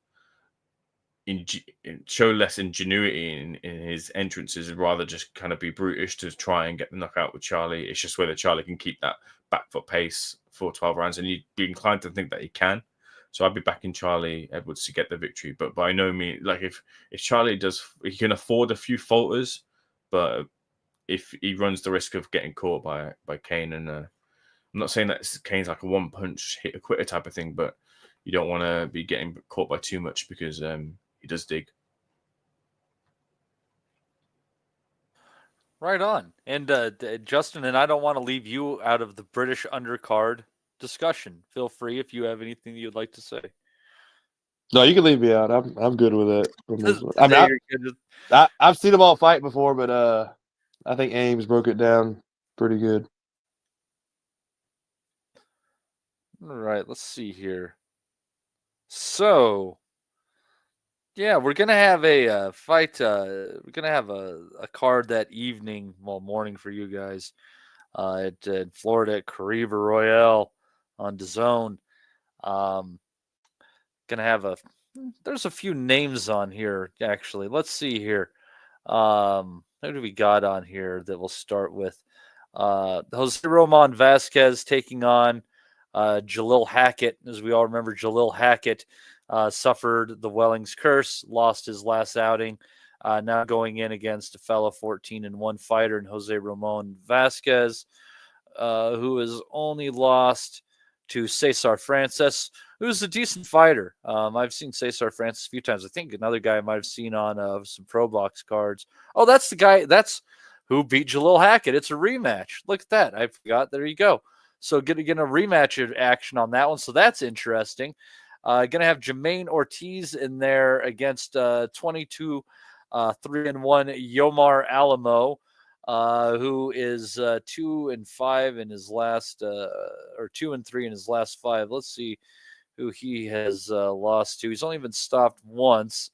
show less ingenuity in his entrances, and rather just kind of be brutish to try and get the knockout with Charlie. It's just whether Charlie can keep that back foot pace for 12 rounds, and you'd be inclined to think that he can. So I'd be backing Charlie Edwards to get the victory, but by no means, like if Charlie does, he can afford a few falters, but if he runs the risk of getting caught by Kane, and I'm not saying that Kane's like a one punch hit a quitter type of thing, but you don't want to be getting caught by too much because he does dig. Right on. And Justin, and I don't want to leave you out of the British undercard discussion. Feel free if you have anything you'd like to say. No, you can leave me out. I'm good with it. I mean, I've seen them all fight before, but I think Ames broke it down pretty good. All right, let's see here. So, yeah, we're gonna have a fight. We're gonna have a card that evening, morning for you guys, at Florida at Caribe Royale on DAZN. Gonna have there's a few names on here actually. Let's see here. Who do we got on here that we'll start with? Jose Roman Vasquez taking on Jalil Hackett. As we all remember, Jalil Hackett suffered the Wellings curse, lost his last outing. Now going in against a fellow 14-1 fighter in Jose Ramon Vasquez, who has only lost to Cesar Francis, who's a decent fighter. I've seen Cesar Francis a few times. I think another guy I might have seen on some ProBox cards. Oh, that's the guy. That's who beat Jalil Hackett. It's a rematch. Look at that. I forgot. There you go. So getting a rematch action on that one. So that's interesting. Going to have Jermaine Ortiz in there against 22-3-1 Yomar Alamo, who is 2-5 in his last, or 2-3 in his last 5. Let's see who he has lost to. He's only been stopped once.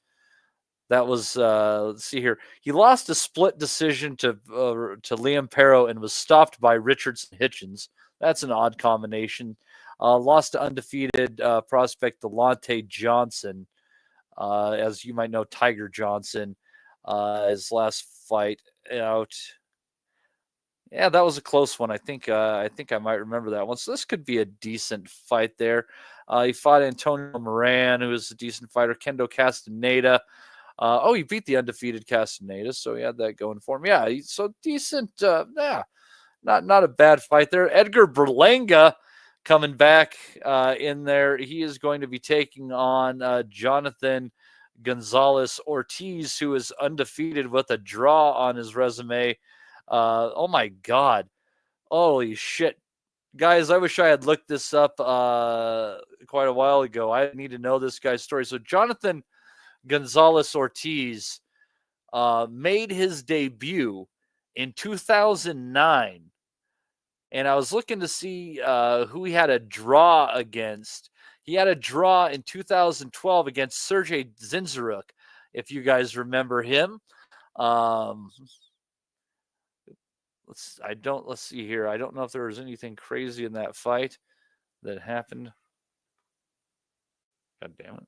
That was let's see here. He lost a split decision to Liam Perro and was stopped by Richardson Hitchens. That's an odd combination. Lost to undefeated prospect Delonte Johnson, as you might know, Tiger Johnson. His last fight out. Yeah, that was a close one. I think I might remember that one. So this could be a decent fight there. He fought Antonio Moran, who is a decent fighter. Kendo Castaneda. He beat the undefeated Castaneda, so he had that going for him. Yeah, so decent. Not a bad fight there. Edgar Berlanga coming back in there. He is going to be taking on Jonathan Gonzales Ortiz, who is undefeated with a draw on his resume. Oh my God. Holy shit. Guys, I wish I had looked this up quite a while ago. I need to know this guy's story. So Jonathan Gonzales Ortiz made his debut in 2009. And I was looking to see who he had a draw against. He had a draw in 2012 against Sergey Zinzaruk, if you guys remember him. Let's see here. I don't know if there was anything crazy in that fight that happened. God damn it.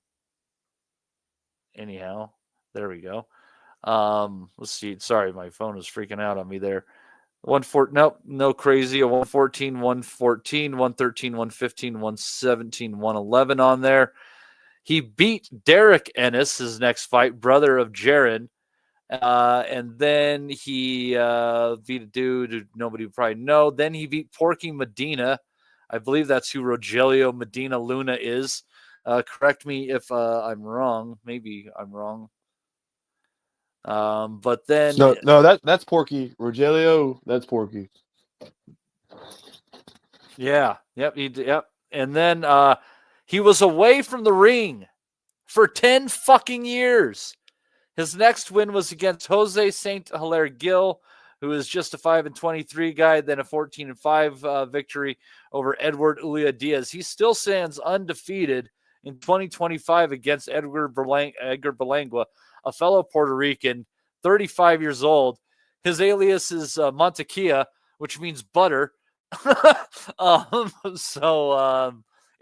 Anyhow, there we go. Let's see. Sorry, my phone was freaking out on me there. 114, nope, no crazy. A 114, 114, 113, 115, 117, 111 on there. He beat Derek Ennis, his next fight, brother of Jaron. And then he beat a dude who nobody would probably know. Then he beat Porky Medina. I believe that's who Rogelio Medina Luna is. Correct me if I'm wrong. Maybe I'm wrong. But then no, that's Porky. Rogelio, that's Porky. Yeah. Yep. And then he was away from the ring for 10 fucking years. His next win was against Jose St. Hilaire Gil, who is just a 5-23 guy, then a 14-5 victory over Edward Ulia Diaz. He still stands undefeated in 2025 against Edgar Berlangua, a fellow Puerto Rican, 35 years old. His alias is Mantequilla, which means butter.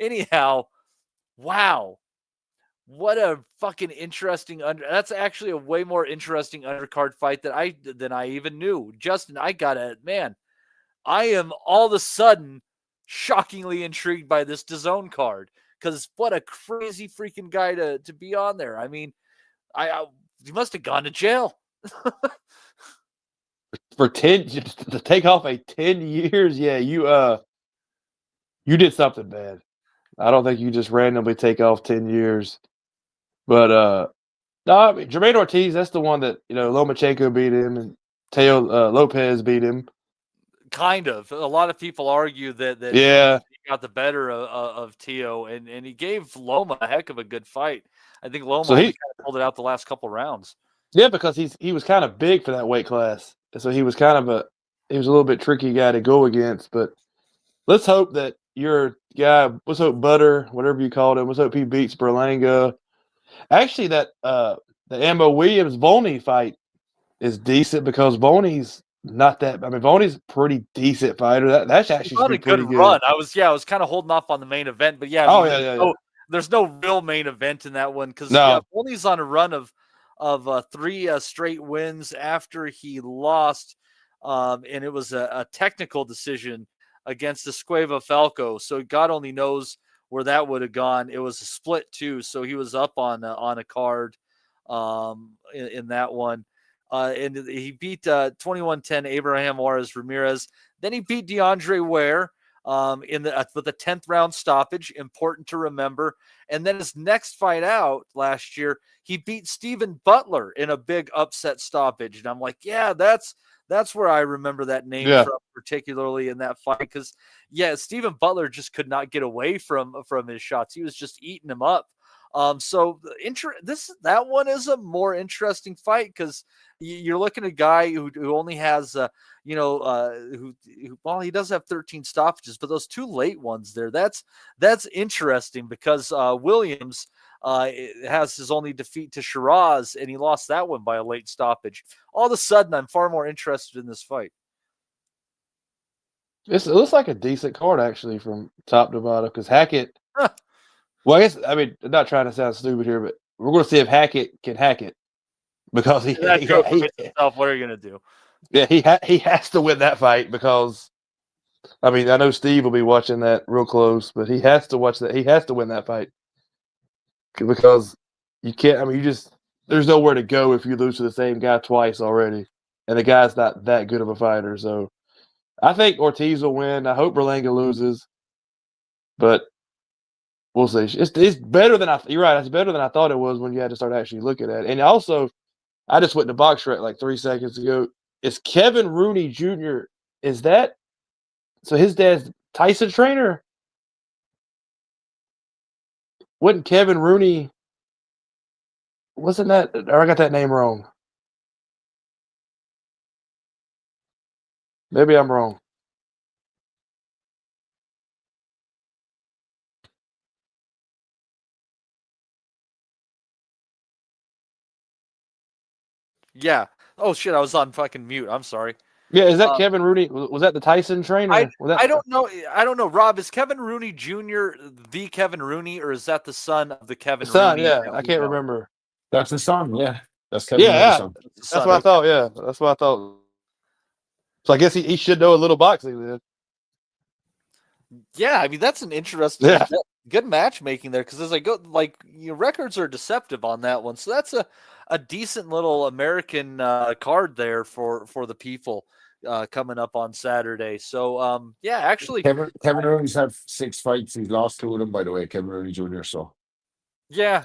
Anyhow, wow. What a fucking interesting that's actually a way more interesting undercard fight than I even knew. Justin, I am all of a sudden shockingly intrigued by this DAZN card, because what a crazy freaking guy to be on there. I mean, he must have gone to jail. For 10 to take off a 10 years, yeah, you did something bad. I don't think you just randomly take off 10 years. But no, I mean, Jermaine Ortiz, that's the one that, Lomachenko beat him and Teo Lopez beat him. Kind of. A lot of people argue that yeah, he got the better of Teo, and he gave Loma a heck of a good fight. I think Loma kind of pulled it out the last couple rounds. Yeah, because he was kind of big for that weight class. So he was kind of a little bit tricky guy to go against. But let's hope that your guy, let's hope Butter, whatever you called him, let's hope he beats Berlanga. Actually, that the Ambo Williams Volney fight is decent, because Volney's not that. I mean, Volney's a pretty decent fighter. That's actually a good run. I was kind of holding off on the main event, but yeah. There's no real main event in that one, because Volney's on a run of 3 straight wins after he lost, and it was a technical decision against Escueva Falco. So God only knows where that would have gone. It was a split too, so he was up on a card in that one, and he beat 21-10 Abraham Juarez Ramirez. Then he beat DeAndre Ware with a 10th round stoppage. Important to remember. And then his next fight out last year, he beat Stephen Butler in a big upset stoppage. And I'm like, yeah, that's where I remember that name from, particularly in that fight, because Stephen Butler just could not get away from his shots. He was just eating him up. So that one is a more interesting fight, because you're looking at a guy who only has he does have 13 stoppages, but those 2 late ones there, that's interesting, because Williams has his only defeat to Shiraz, and he lost that one by a late stoppage. All of a sudden, I'm far more interested in this fight. It looks like a decent card, actually, from top to bottom, because Hackett. Well, I'm not trying to sound stupid here, but we're going to see if Hackett can hack it, because what are you going to do? Yeah, he has to win that fight, because, I mean, I know Steve will be watching that real close, but he has to watch that. He has to win that fight, because you can't. I mean, there's nowhere to go if you lose to the same guy twice already, and the guy's not that good of a fighter. So, I think Ortiz will win. I hope Berlanga loses, but we'll see. It's better than you're right. It's better than I thought it was when you had to start actually looking at it. And also, I just went to Box Rec like 3 seconds ago. Is Kevin Rooney Jr. Is that so? His dad's Tyson trainer. Wasn't Kevin Rooney? Wasn't that? Or I got that name wrong. Maybe I'm wrong. Yeah. Oh shit, I was on fucking mute. I'm sorry. Yeah, is that Kevin Rooney? Was that the Tyson trainer? I don't know. I don't know. Rob, is Kevin Rooney Jr. the Kevin Rooney, or is that the son of the Kevin son? Rooney? Yeah, I can't remember. That's the son. Yeah, that's Kevin Yeah, Rooney's son. that's what I thought. Yeah, that's what I thought. So I guess he should know a little boxing then. Yeah, I mean that's an interesting, good matchmaking there because as I go, like your records are deceptive on that one, so that's a decent little American card there for the people coming up on Saturday. So yeah, actually, Kevin Rooney's had 6 fights. He's lost 2 of them, by the way. Kevin Rooney Jr. So yeah,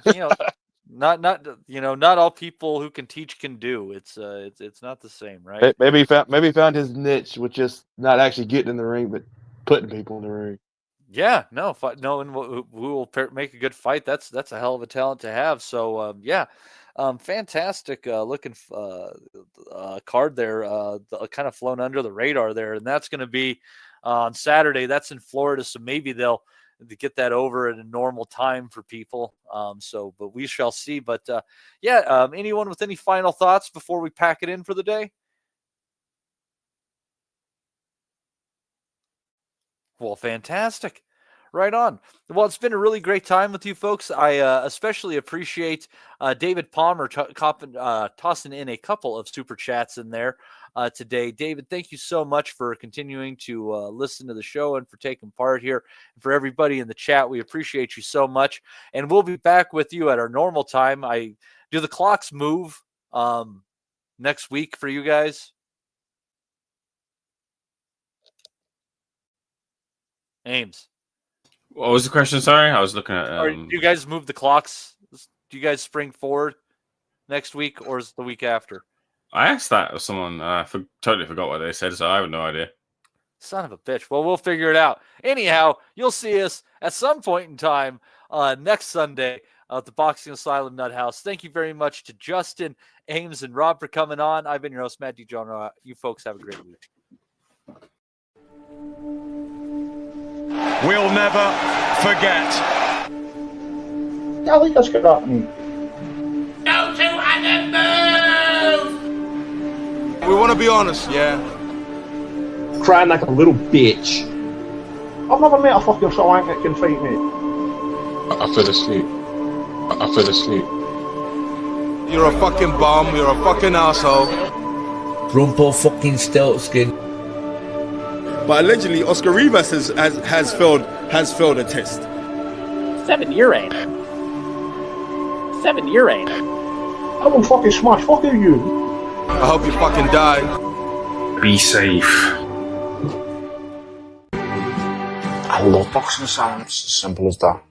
not all people who can teach can do. It's not the same, right? Maybe he found his niche, which is not actually getting in the ring, but putting people in the ring. Yeah, knowing who will make a good fight, that's a hell of a talent to have. So yeah, fantastic looking card there, kind of flown under the radar there, and that's going to be on Saturday. That's in Florida, so maybe they'll get that over at a normal time for people. But we shall see. But yeah, anyone with any final thoughts before we pack it in for the day? Well, fantastic. Right on. Well, it's been a really great time with you folks. I especially appreciate David Palmer tossing in a couple of super chats in there today. David, thank you so much for continuing to listen to the show and for taking part here. And for everybody in the chat, we appreciate you so much. And we'll be back with you at our normal time. Do the clocks move next week for you guys? Ames. What was the question? Sorry, I was looking at. Do you guys move the clocks? Do you guys spring forward next week, or is it the week after? I asked that of someone. I totally forgot what they said, so I have no idea. Son of a bitch. Well, we'll figure it out. Anyhow, you'll see us at some point in time next Sunday at the Boxing Asylum Nuthouse. Thank you very much to Justin, Ames, and Rob for coming on. I've been your host, Matt DiGiorno. You folks have a great week. We'll never forget. I think that's good happening. Go to and move! We want to be honest, yeah? Crying like a little bitch. I've never met a fucking swank that can fight me. I fell asleep. You're a fucking bum, you're a fucking asshole. Rumpo fucking Steltskin. But allegedly, Oscar Rivas has failed a test. 7-year ain't. I will fucking smash fucking you. I hope you fucking die. Be safe. I love Boxing Asylum. It's as simple as that.